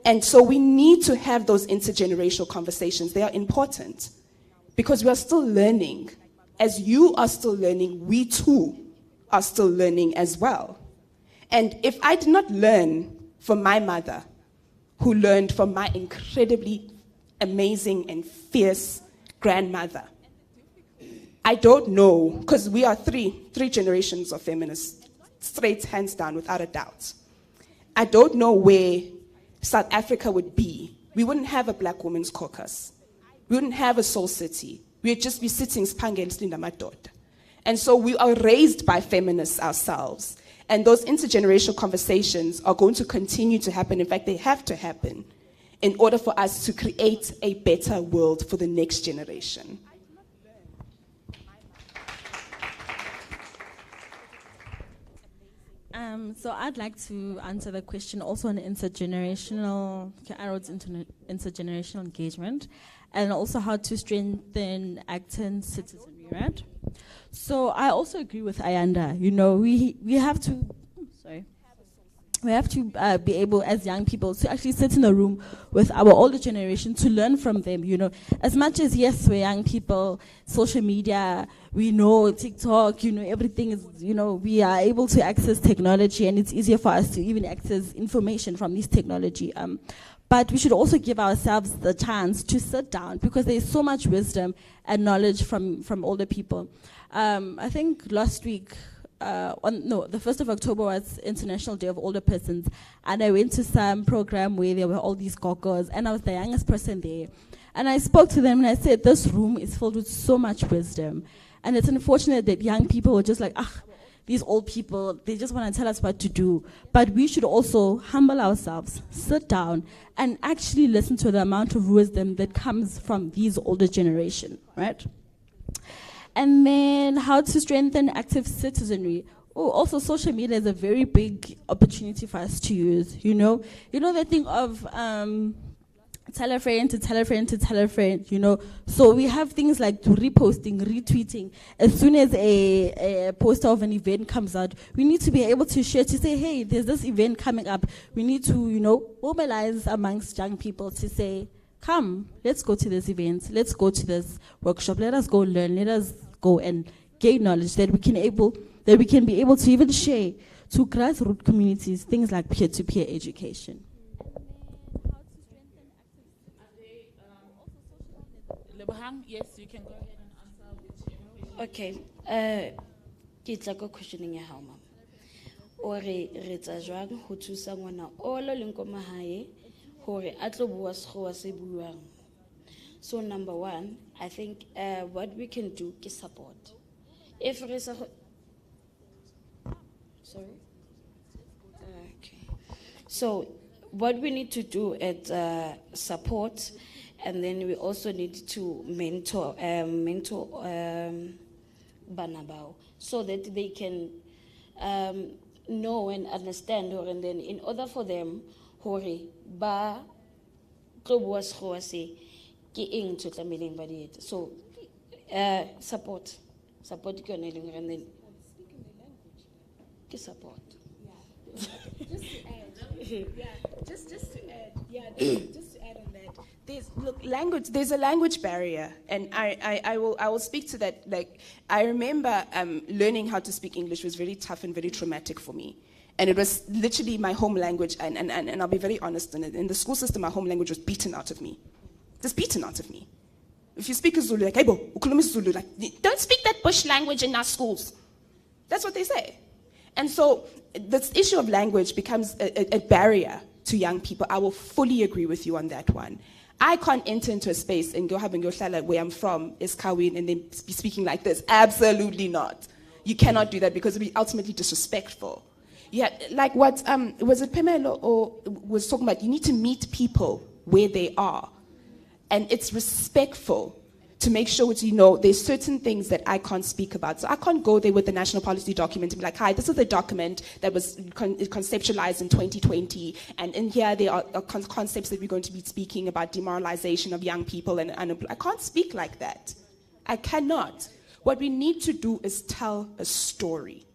And so we need to have those intergenerational conversations. They are important, because we are still learning. As you are still learning, we too are still learning as well. And if I did not learn from my mother, who learned from my incredibly amazing and fierce grandmother, I don't know, because we are three generations of feminists, straight hands down, without a doubt. I don't know where South Africa would be. We wouldn't have a Black Women's Caucus. We wouldn't have a Soul City. We'd just be sitting spangel slinda madoda. And so we are raised by feminists ourselves. And those intergenerational conversations are going to continue to happen. In fact, they have to happen in order for us to create a better world for the next generation. So I'd like to answer the question also on intergenerational engagement, and also how to strengthen active citizenry, right? So I also agree with Ayanda. You know, we have to, we have to be able, as young people, to actually sit in a room with our older generation to learn from them. You know, as much as, yes, we're young people, social media, we know TikTok, you know, everything is, you know, we are able to access technology, and it's easier for us to even access information from this technology. But we should also give ourselves the chance to sit down, because there's so much wisdom and knowledge from older people. I think last week, the 1st of October was International Day of Older Persons, and I went to some program where there were all these gogos, and I was the youngest person there. And I spoke to them and I said, this room is filled with so much wisdom. And it's unfortunate that young people were just like, these old people, they just want to tell us what to do. But we should also humble ourselves, sit down, and actually listen to the amount of wisdom that comes from these older generation, right? And then how to strengthen active citizenry. Oh, also social media is a very big opportunity for us to use, you know? You know the thing of tell a friend to tell a friend to tell a friend, you know. So we have things like reposting, retweeting. As soon as a poster of an event comes out, we need to be able to share, to say, hey, there's this event coming up. We need to, you know, mobilize amongst young people to say, come, let's go to this event. Let's go to this workshop. Let us go learn. Let us go and gain knowledge that we can be able to even share to grassroots communities, things like peer-to-peer education. Yes, you can go ahead and answer. Okay. Ke tla go questioning ya hao mama. O re tsa jwang ho thusa ngwana o lo leng ko mahae hore a tlo bua sekgowa se buang. So number one, I think what we can do is support. If re sa sorry. Okay. So what we need to do is support. And then we also need to mentor Banabao so that they can know and understand, and then in order for them, ba so support and then support. Just to add, just to add on that. There's a language barrier, and I will speak to that. Like, I remember learning how to speak English was very tough and very traumatic for me. And it was literally my home language, and I'll be very honest, in the school system, my home language was beaten out of me. Just beaten out of me. If you speak a Zulu, like, hey, Zulu, like, don't speak that bush language in our schools. That's what they say. And so this issue of language becomes a barrier to young people. I will fully agree with you on that one. I can't enter into a space and go have and go where I'm from, is Kawin, and then be speaking like this. Absolutely not. You cannot do that because it would be ultimately disrespectful. Yeah, like what was it Pemelo or was talking about? You need to meet people where they are, and it's respectful to make sure that, you know, there's certain things that I can't speak about. So I can't go there with the national policy document and be like, hi, this is the document that was conceptualized in 2020, and in here there are concepts that we're going to be speaking about, demoralization of young people and unemployment. I can't speak like that. I cannot. What we need to do is tell a story.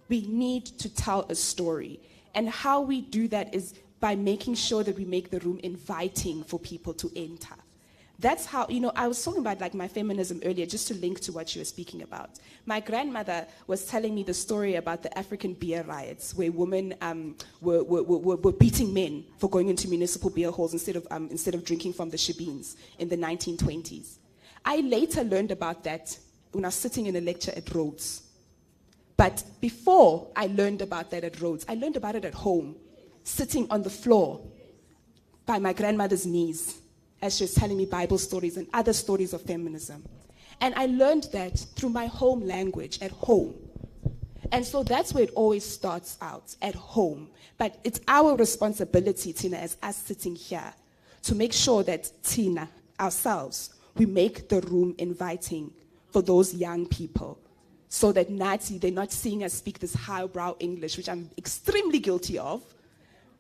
We need to tell a story. And how we do that is by making sure that we make the room inviting for people to enter. That's how, you know, I was talking about like my feminism earlier, just to link to what you were speaking about. My grandmother was telling me the story about the African beer riots, where women were beating men for going into municipal beer halls instead of drinking from the shebeens in the 1920s. I later learned about that when I was sitting in a lecture at Rhodes. But before I learned about that at Rhodes, I learned about it at home, sitting on the floor by my grandmother's knees, as she was telling me Bible stories and other stories of feminism. And I learned that through my home language, at home. And so that's where it always starts out, at home. But it's our responsibility, Tina, as us sitting here, to make sure that, Tina, ourselves, we make the room inviting for those young people, so that they're not seeing us speak this highbrow English, which I'm extremely guilty of,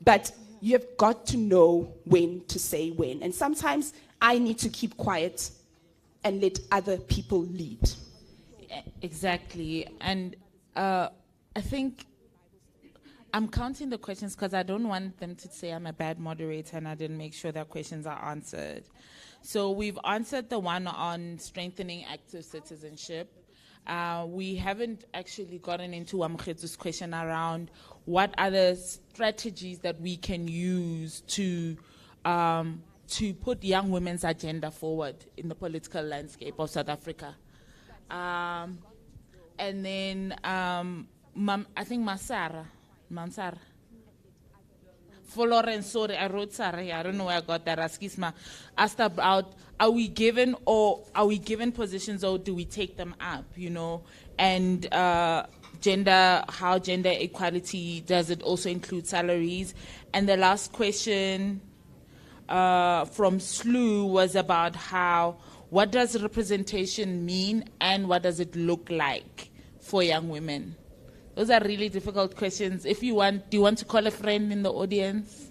but you have got to know when to say when. And sometimes I need to keep quiet and let other people lead. Exactly. And I think I'm counting the questions because I don't want them to say I'm a bad moderator and I didn't make sure their questions are answered. So we've answered the one on strengthening active citizenship. We haven't actually gotten into Amkhetsu's question around what other strategies that we can use to put young women's agenda forward in the political landscape of South Africa. And then I think Mansara. Florence, sorry, I wrote sorry, I don't know where I got that. Askisma asked about are we given positions or do we take them up, you know? And how gender equality, does it also include salaries? And the last question from Slew was about what does representation mean and what does it look like for young women? Those are really difficult questions. If you want, do you want to call a friend in the audience?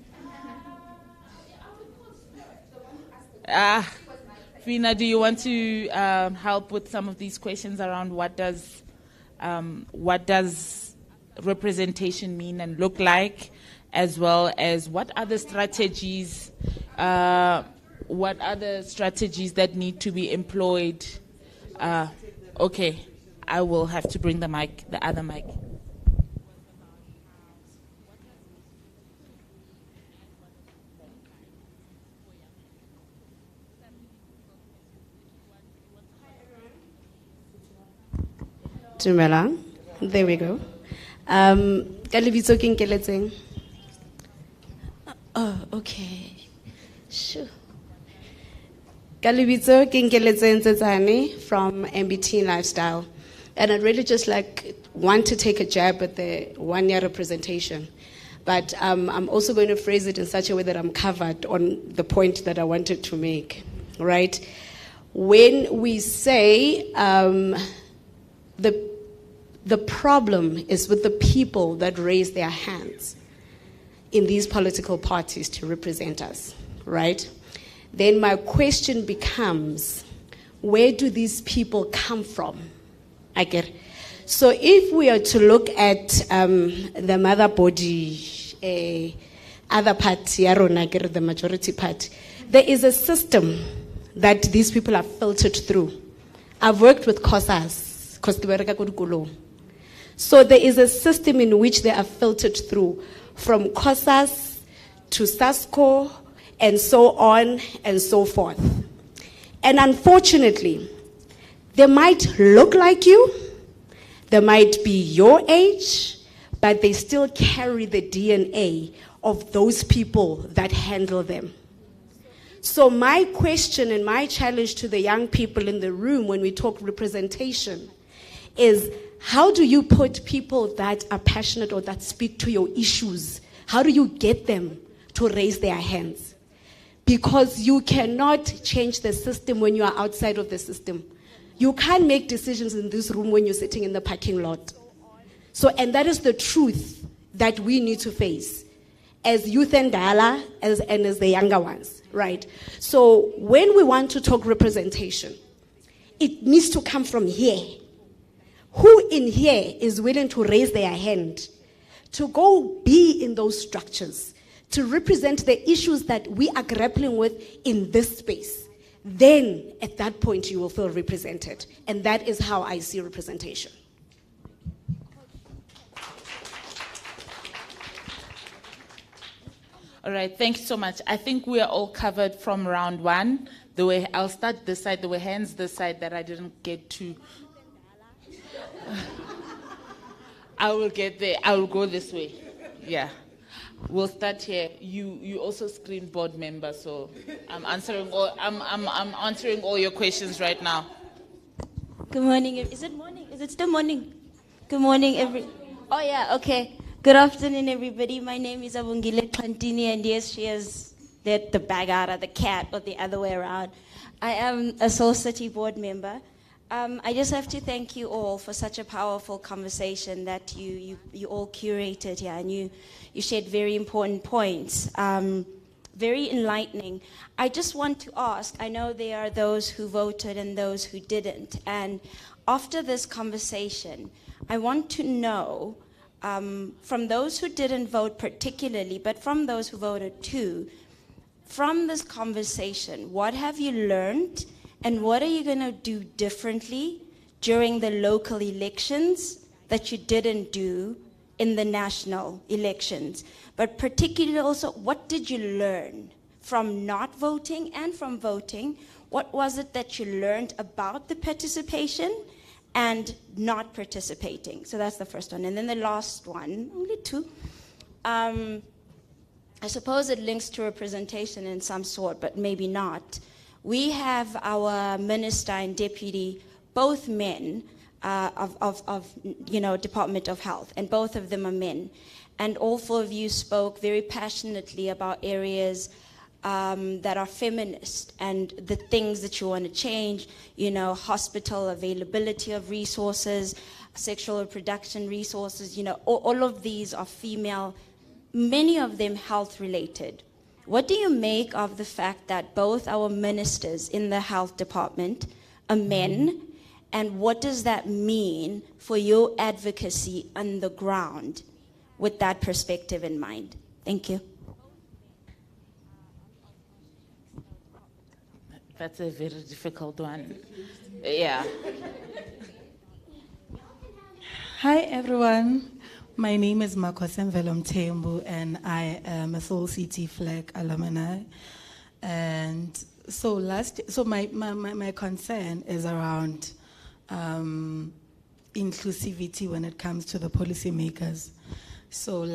Fina, do you want to help with some of these questions around what does representation mean and look like, as well as what other strategies that need to be employed? Okay, I will have to bring the other mic. Tumela, there we go. Ka lebitso ke nkeletseng? Oh, okay. Sure. Ka lebitso ke nkeletseng Tsetsane from MBT Lifestyle. And I'd really just want to take a jab at the 1 year representation. But I'm also going to phrase it in such a way that I'm covered on the point that I wanted to make, right? When we say the problem is with the people that raise their hands in these political parties to represent us, right? Then my question becomes, where do these people come from? I get it. So if we are to look at the mother body, other party, the majority party, there is a system that these people are filtered through. I've worked with COSAS, so there is a system in which they are filtered through, from COSAS to SASCO, and so on and so forth. And unfortunately, they might look like you, they might be your age, but they still carry the DNA of those people that handle them. So my question and my challenge to the young people in the room when we talk representation is, how do you put people that are passionate or that speak to your issues, how do you get them to raise their hands? Because you cannot change the system when you are outside of the system. You can't make decisions in this room when you're sitting in the parking lot. So, and that is the truth that we need to face as youth and Dala and as the younger ones, right? So when we want to talk representation, it needs to come from here. Who in here is willing to raise their hand to go be in those structures, to represent the issues that we are grappling with in this space? Then at that point you will feel represented. And that is how I see representation. All right, thank you so much. I think we are all covered from round one. I'll start this side. There were hands this side that I didn't get to. I will get there. I will go this way. Yeah. We'll start here. You also screen board member, so I'm answering all your questions right now. Good morning. Is it morning? Is it still morning? Good morning, Oh yeah, okay. Good afternoon, everybody. My name is Abungile Plantini, and yes, she is the bag out of the cat, or the other way around. I am a Soul City board member. I just have to thank you all for such a powerful conversation that you all curated here, and you shared very important points, very enlightening. I just want to ask, I know there are those who voted and those who didn't, and after this conversation, I want to know, from those who didn't vote particularly, but from those who voted too, from this conversation, what have you learned? And what are you going to do differently during the local elections that you didn't do in the national elections? But particularly also, what did you learn from not voting and from voting? What was it that you learned about the participation and not participating? So that's the first one. And then the last one, only two. I suppose it links to representation in some sort, but maybe not. We have our minister and deputy, both men, of Department of Health, and both of them are men. And all four of you spoke very passionately about areas that are feminist and the things that you want to change, hospital availability of resources, sexual reproduction resources, all of these are female, many of them health related. What do you make of the fact that both our ministers in the health department are men? And what does that mean for your advocacy on the ground with that perspective in mind? Thank you. That's a very difficult one. Yeah. Hi, everyone. My name is Makwasembelo Mthembu, and I am a Soul City Flag alumni. And so my concern is around inclusivity when it comes to the policymakers. So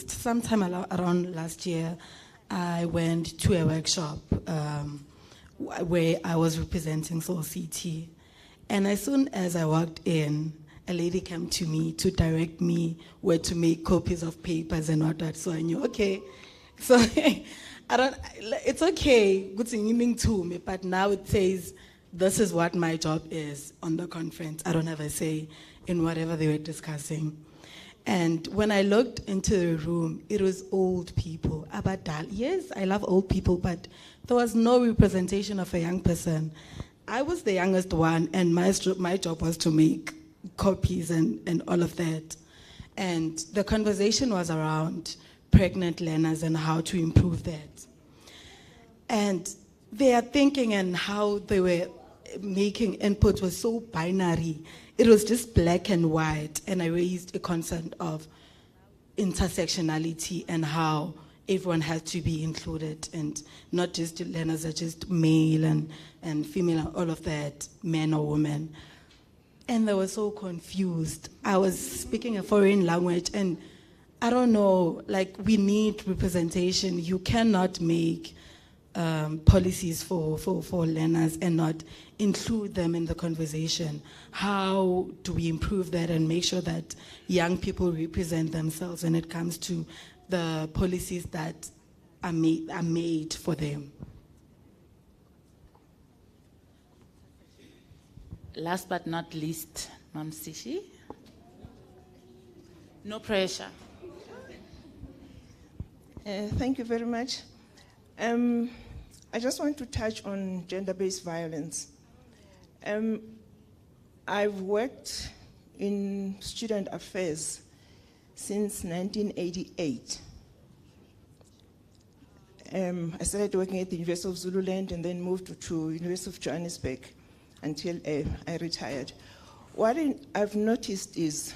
sometime around last year, I went to a workshop where I was representing Soul City. And as soon as I walked in, a lady came to me to direct me where to make copies of papers and all that. So I knew, okay. So it's okay, good thing to me, but now it says, this is what my job is on the conference. I don't have a say in whatever they were discussing. And when I looked into the room, it was old people. Abadal. Yes, I love old people, but there was no representation of a young person. I was the youngest one, and my job was to make copies and all of that. And the conversation was around pregnant learners and how to improve that. And their thinking and how they were making input was so binary. It was just black and white. And I raised a concern of intersectionality and how everyone has to be included, and not just the learners are just male and female and all of that, men or women. And they were so confused. I was speaking a foreign language, and I don't know, like, we need representation. You cannot make policies for learners and not include them in the conversation. How do we improve that and make sure that young people represent themselves when it comes to the policies that are made for them? Last but not least, Mam Sishi. No pressure. Thank you very much. I just want to touch on gender-based violence. I've worked in student affairs since 1988. I started working at the University of Zululand and then moved to University of Johannesburg until I retired. What I've noticed is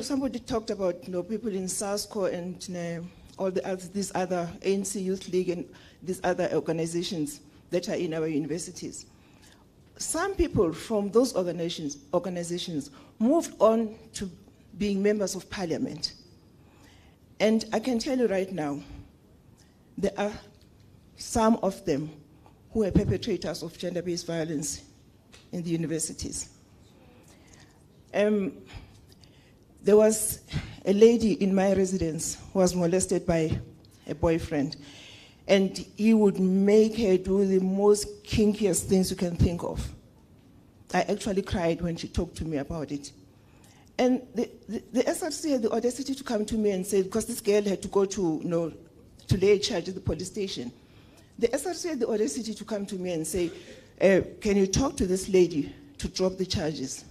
somebody talked about people in SASCO and all these other ANC Youth League and these other organizations that are in our universities. Some people from those organizations moved on to being members of parliament. And I can tell you right now, there are some of them who are perpetrators of gender-based violence in the universities. There was a lady in my residence who was molested by a boyfriend, and he would make her do the most kinkiest things you can think of. I actually cried when she talked to me about it. And the SRC had the audacity to come to me and say, because this girl had to go to lay a charge at the police station. The SRC had the audacity to come to me and say, can you talk to this lady to drop the charges?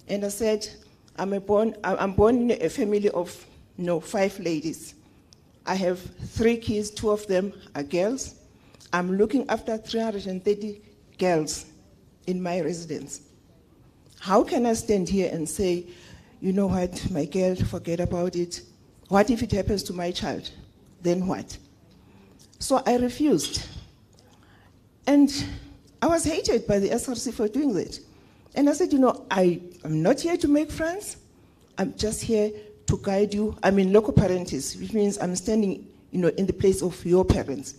And I said, I'm born in a family of 5 ladies. I have 3 kids, 2 of them are girls. I'm looking after 330 girls in my residence. How can I stand here and say, you know what, my girl, forget about it. What if it happens to my child? Then what? So I refused. And I was hated by the SRC for doing that. And I said, I'm not here to make friends. I'm just here to guide you. I'm in loco parentis, which means I'm standing, in the place of your parents.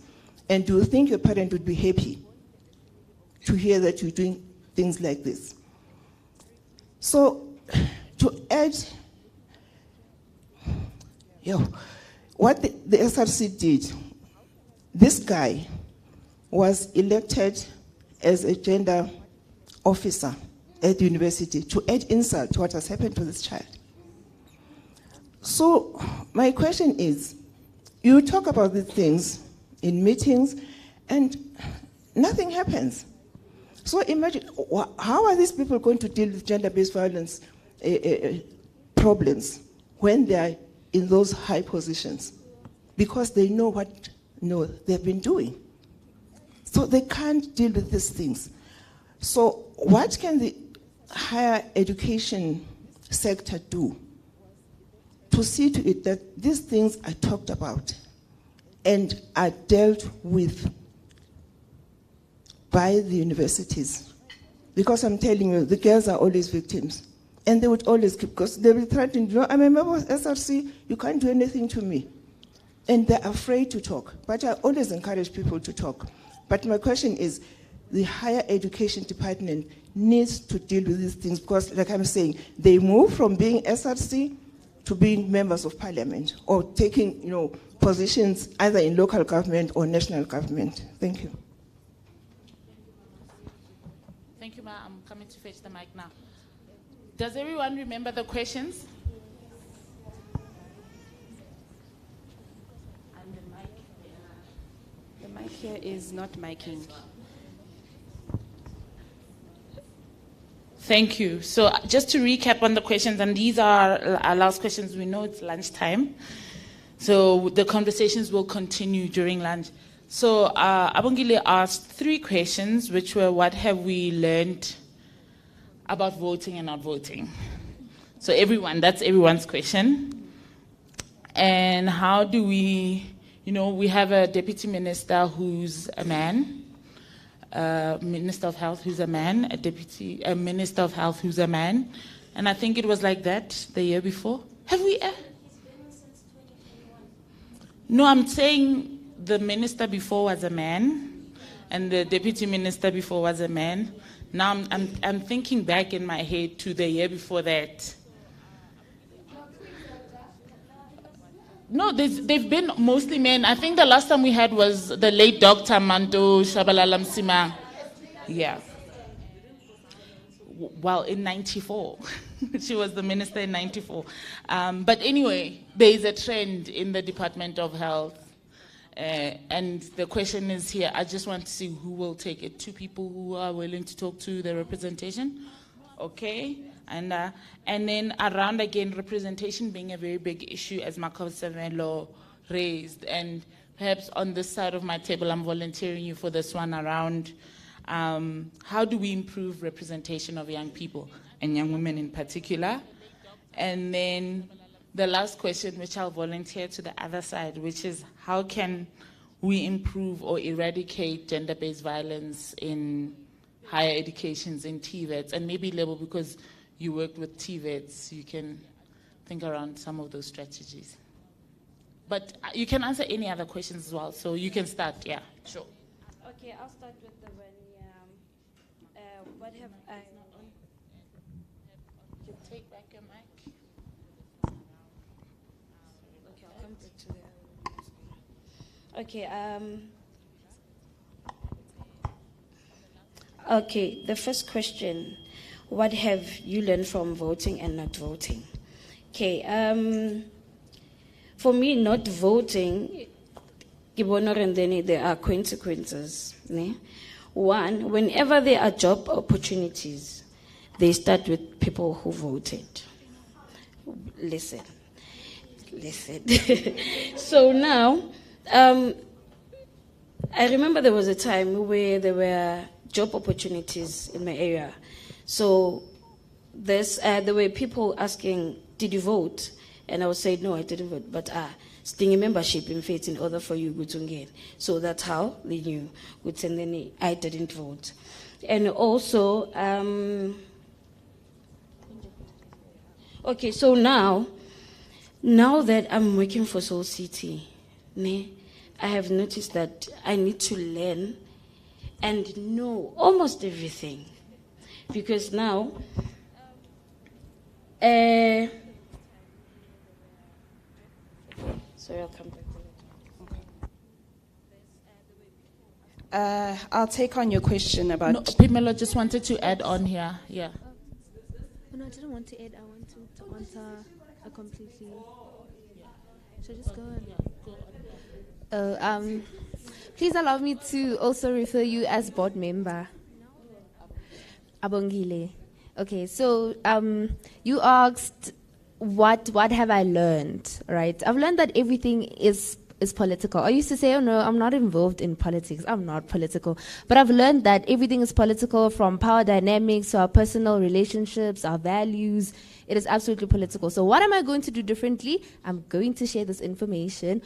And do you think your parent would be happy to hear that you're doing things like this? So, to add, what the SRC did, this guy was elected as a gender officer at the university to add insult to what has happened to this child. So my question is, you talk about these things in meetings, and nothing happens. So imagine, how are these people going to deal with gender-based violence problems when they are in those high positions? Because they know what they've been doing. So they can't deal with these things. So what can the higher education sector do to see to it that these things are talked about and are dealt with by the universities? Because I'm telling you, the girls are always victims. And they would always keep, because they will threaten, I'm a member of SRC, you can't do anything to me. And they're afraid to talk. But I always encourage people to talk. But my question is, the higher education department needs to deal with these things, because like I'm saying, they move from being SRC to being members of parliament, or taking positions either in local government or national government. Thank you. Thank you, Ma. I'm coming to fetch the mic now. Does everyone remember the questions? And the mic here is not miking. Thank you. So just to recap on the questions, and these are our last questions. We know it's lunchtime, so the conversations will continue during lunch. So Abongile asked 3 questions, which were, what have we learned about voting and not voting? So that's everyone's question. And how do we, we have a deputy minister who's a man, Minister of Health who's a man, a Minister of Health who's a man, and I think it was like that the year before. Have we? No, I'm saying the minister before was a man, and the deputy minister before was a man. Now I'm thinking back in my head to the year before that. No, they've been mostly men. I think the last time we had was the late Dr. Manto Shabalala Msima. Yeah. Well, in 94. She was the minister in 94. But anyway, there is a trend in the Department of Health. And the question is here, I just want to see who will take it. 2 people who are willing to talk to the representation. Okay. And then around, again, representation being a very big issue, as Makov Savelo raised. And perhaps on this side of my table, I'm volunteering you for this one around how do we improve representation of young people, and young women in particular. And then the last question, which I'll volunteer to the other side, which is how can we improve or eradicate gender-based violence in higher educations, in TVETs, and maybe level, because you worked with TVETs, you can think around some of those strategies. But you can answer any other questions as well, so you can start, yeah, sure. Okay, I'll start with the one, what have I... You take back your mic. Okay, I'll come back to that. Okay, Okay, the first question, what have you learned from voting and not voting? Okay, for me, not voting, there are consequences. One, whenever there are job opportunities, they start with people who voted. Listen. So now, I remember there was a time where there were job opportunities in my area. So there were people asking, did you vote? And I would say, no, I didn't vote. But stinging membership in faith in order for you to get. So that's how they knew. And then I didn't vote. And also, okay, so now that I'm working for Soul City, I have noticed that I need to learn and know almost everything. Because now, sorry, I'll come back to that. I'll take on your question about... No, Pimelo just wanted to add on here, yeah. No, I didn't want to add. I want to answer a completely... Should I just go on? Yeah, go on. Please allow me to also refer you as board member. Abongile. Okay, so you asked what have I learned, right? I've learned that everything is political. I used to say, oh no, I'm not involved in politics. I'm not political. But I've learned that everything is political, from power dynamics to our personal relationships, our values. It is absolutely political. So what am I going to do differently? I'm going to share this information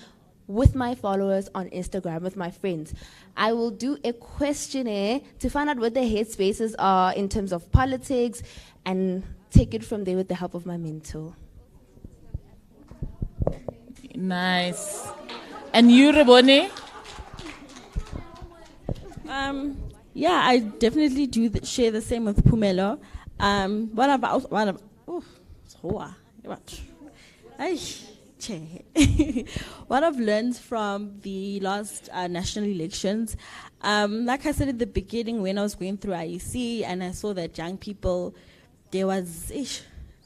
with my followers on Instagram, with my friends. I will do a questionnaire to find out what their headspaces are in terms of politics and take it from there with the help of my mentor. Nice. And you, Rebone? Yeah, I definitely do share the same with Pumelo. What I've learned from the last national elections, like I said at the beginning, when I was going through IEC and I saw that young people, there was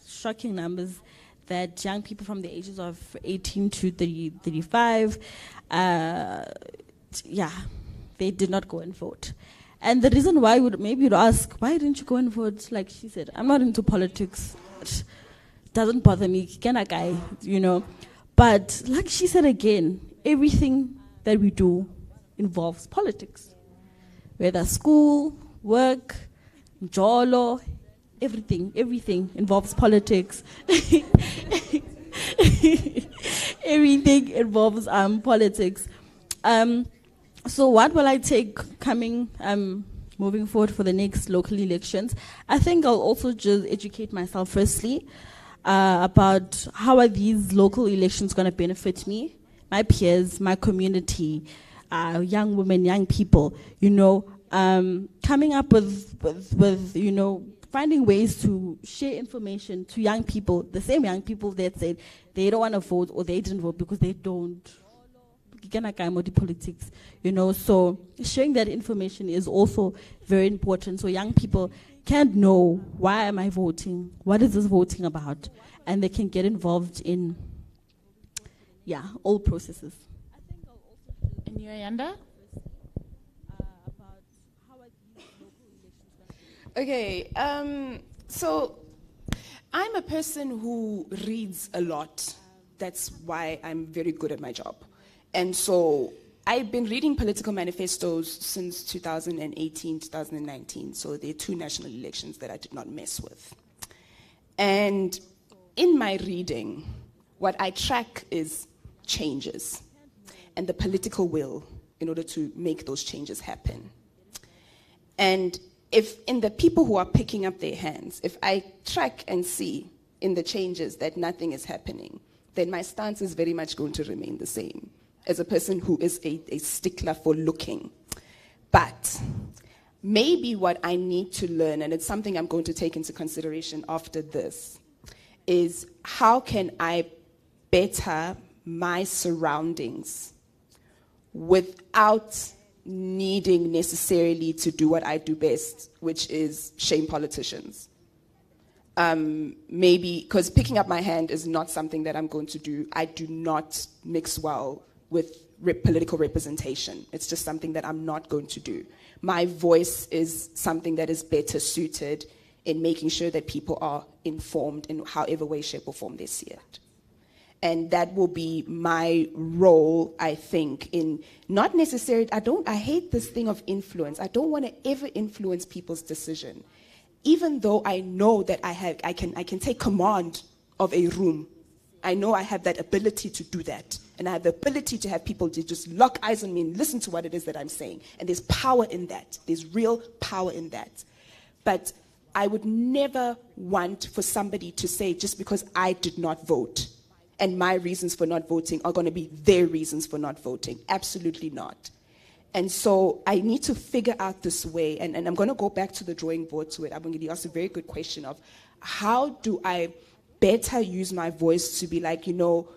shocking numbers that young people from the ages of 18 to 35, they did not go and vote. And the reason why maybe you'd ask, why didn't you go and vote? Like she said, I'm not into politics. It doesn't bother me, guy, you know. But like she said again, everything that we do involves politics. Whether school, work, jolo, everything involves politics. Everything involves politics. So what will I take moving forward for the next local elections? I think I'll also just educate myself firstly about how are these local elections going to benefit me, my peers, my community, young women, young people, you know, coming up with you know, finding ways to share information to young people, the same young people that said they don't want to vote or they didn't vote because they don't politics, you know. So sharing that information is also very important. So young people can know, why am I voting? What is this voting about? And they can get involved in, all processes. And you, Ayanda? Okay, so I'm a person who reads a lot. That's why I'm very good at my job. And so I've been reading political manifestos since 2018, 2019. So there are 2 national elections that I did not mess with. And in my reading, what I track is changes and the political will in order to make those changes happen. And if in the people who are picking up their hands, if I track and see in the changes that nothing is happening, then my stance is very much going to remain the same as a person who is a stickler for looking. But maybe what I need to learn, and it's something I'm going to take into consideration after this, is how can I better my surroundings without needing necessarily to do what I do best, which is shame politicians. Maybe, because picking up my hand is not something that I'm going to do. I do not mix well with political representation. It's just something that I'm not going to do. My voice is something that is better suited in making sure that people are informed in however way, shape, or form they see it. And that will be my role, I think, in not necessarily, I hate this thing of influence. I don't want to ever influence people's decision. Even though I know that I can take command of a room. I know I have that ability to do that. And I have the ability to have people to just lock eyes on me and listen to what it is that I'm saying. And there's power in that. There's real power in that. But I would never want for somebody to say, just because I did not vote, and my reasons for not voting are going to be their reasons for not voting. Absolutely not. And so I need to figure out this way, and I'm going to go back to the drawing board to it. I'm going to ask a very good question of how do I better use my voice to be like, you know,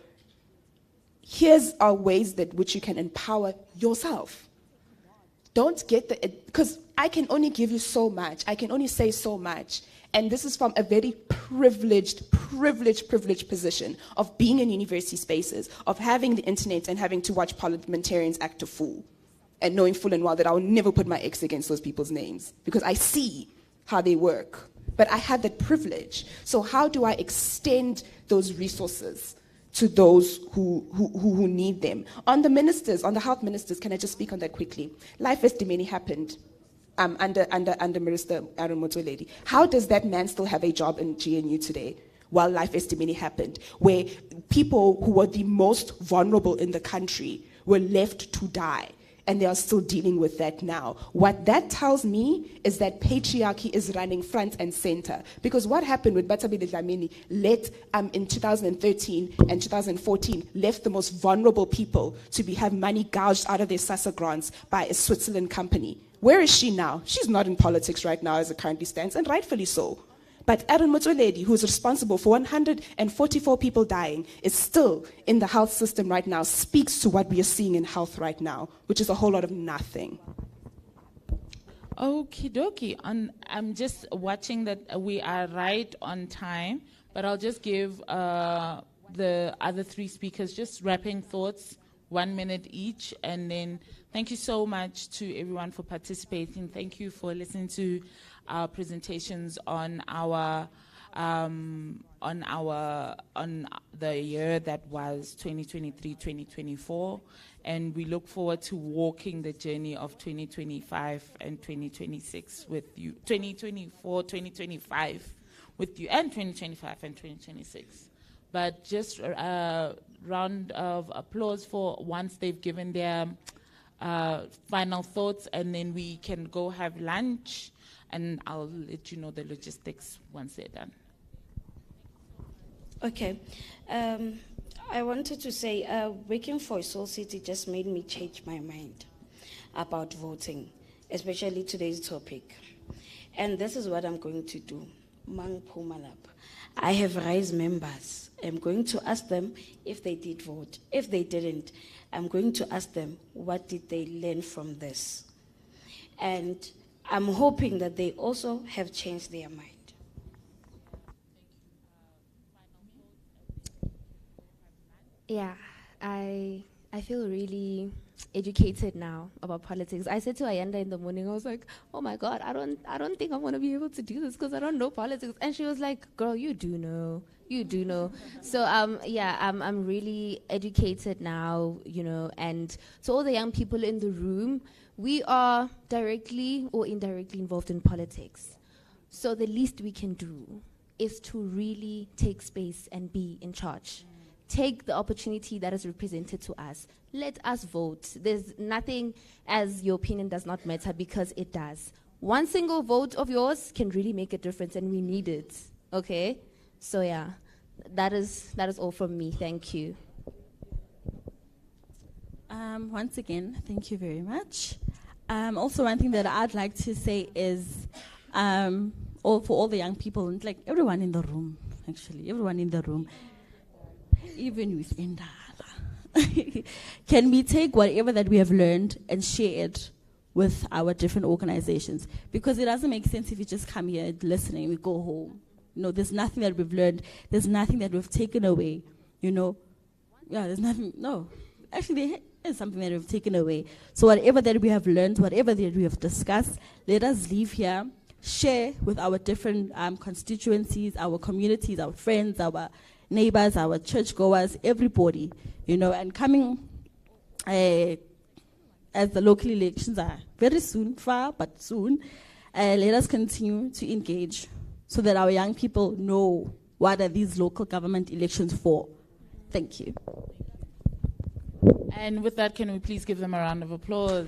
here's our ways that which you can empower yourself. Don't get because I can only give you so much. I can only say so much. And this is from a very privileged position of being in university spaces, of having the internet and having to watch parliamentarians act a fool, and knowing full and well that I will never put my X against those people's names because I see how they work. But I had that privilege. So how do I extend those resources to those who need them? On the ministers, on the health ministers, can I just speak on that quickly? Life testimony happened under Minister Aaron Motsoaledi. How does that man still have a job in GNU today while life testimony happened, where people who were the most vulnerable in the country were left to die? And they are still dealing with that now. What that tells me is that patriarchy is running front and center. Because what happened with Batabile Dlamini in 2013 and 2014 left the most vulnerable people to have money gouged out of their SASSA grants by a Switzerland company. Where is she now? She's not in politics right now as it currently stands, and rightfully so. But Aaron Motsoaledi, who is responsible for 144 people dying, is still in the health system right now, speaks to what we are seeing in health right now, which is a whole lot of nothing. Okie dokie. I'm just watching that we are right on time, but I'll just give the other three speakers just wrapping thoughts, 1 minute each, and then thank you so much to everyone for participating. Thank you for listening to our presentations on the year that was 2023-2024, and we look forward to walking the journey of 2025 and 2026 with you, 2024-2025 with you, and 2025 and 2026. But just a round of applause for once they've given their final thoughts, and then we can go have lunch. And I'll let you know the logistics once they're done. Okay. I wanted to say, working for Soul City just made me change my mind about voting, especially today's topic. And this is what I'm going to do. Mang Pumalap. I have RISE members. I'm going to ask them if they did vote. If they didn't, I'm going to ask them what did they learn from this. And I'm hoping that they also have changed their mind. Yeah, I feel really educated now about politics. I said to Ayanda in the morning, I was like, oh my God, I don't think I'm gonna be able to do this because I don't know politics. And she was like, girl, you do know. So I'm really educated now, and to all the young people in the room, we are directly or indirectly involved in politics. So the least we can do is to really take space and be in charge. Take the opportunity that is represented to us. Let us vote. There's nothing as your opinion does not matter, because it does. One single vote of yours can really make a difference, and we need it. Okay? So yeah, that is all from me. Thank you. Once again, thank you very much. Also, one thing that I'd like to say is, for all the young people, like everyone in the room, even within Dala, can we take whatever that we have learned and share it with our different organizations? Because it doesn't make sense if you just come here and listen and we go home. There's nothing that we've learned. There's nothing that we've taken away. Yeah, there's nothing. No, actually, there is something that we've taken away. So whatever that we have learned, whatever that we have discussed, let us leave here, share with our different constituencies, our communities, our friends, our neighbors, our churchgoers, everybody, and coming as the local elections are very soon, far but soon, let us continue to engage so that our young people know what are these local government elections for. Thank you. And with that, can we please give them a round of applause?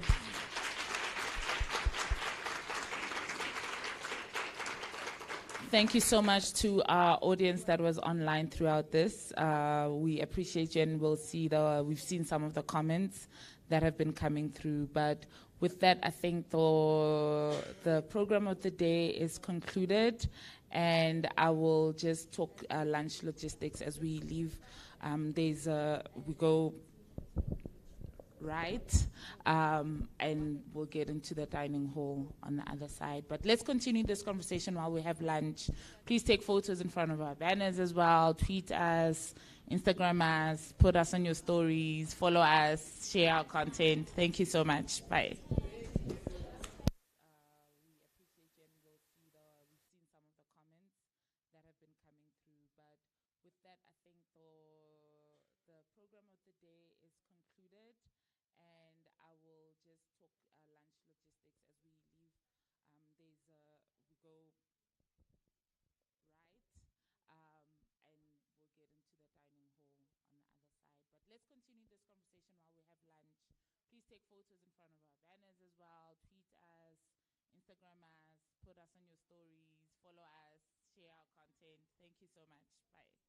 Thank you so much to our audience that was online throughout this. We appreciate you, and we've seen some of the comments that have been coming through. But with that, I think the program of the day is concluded, and I will just talk lunch logistics as we leave. right? And we'll get into the dining hall on the other side. But let's continue this conversation while we have lunch. Please take photos in front of our banners as well. Tweet us, Instagram us, put us on your stories, follow us, share our content. Thank you so much. Bye. We appreciate Jen. We've seen some of the comments that have been coming through. But with that, I think the program of the day is concluded. And I will just talk lunch logistics as we leave. We go right, and we'll get into the dining hall on the other side. But let's continue this conversation while we have lunch. Please take photos in front of our banners as well. Tweet us, Instagram us, put us on your stories, follow us, share our content. Thank you so much. Bye.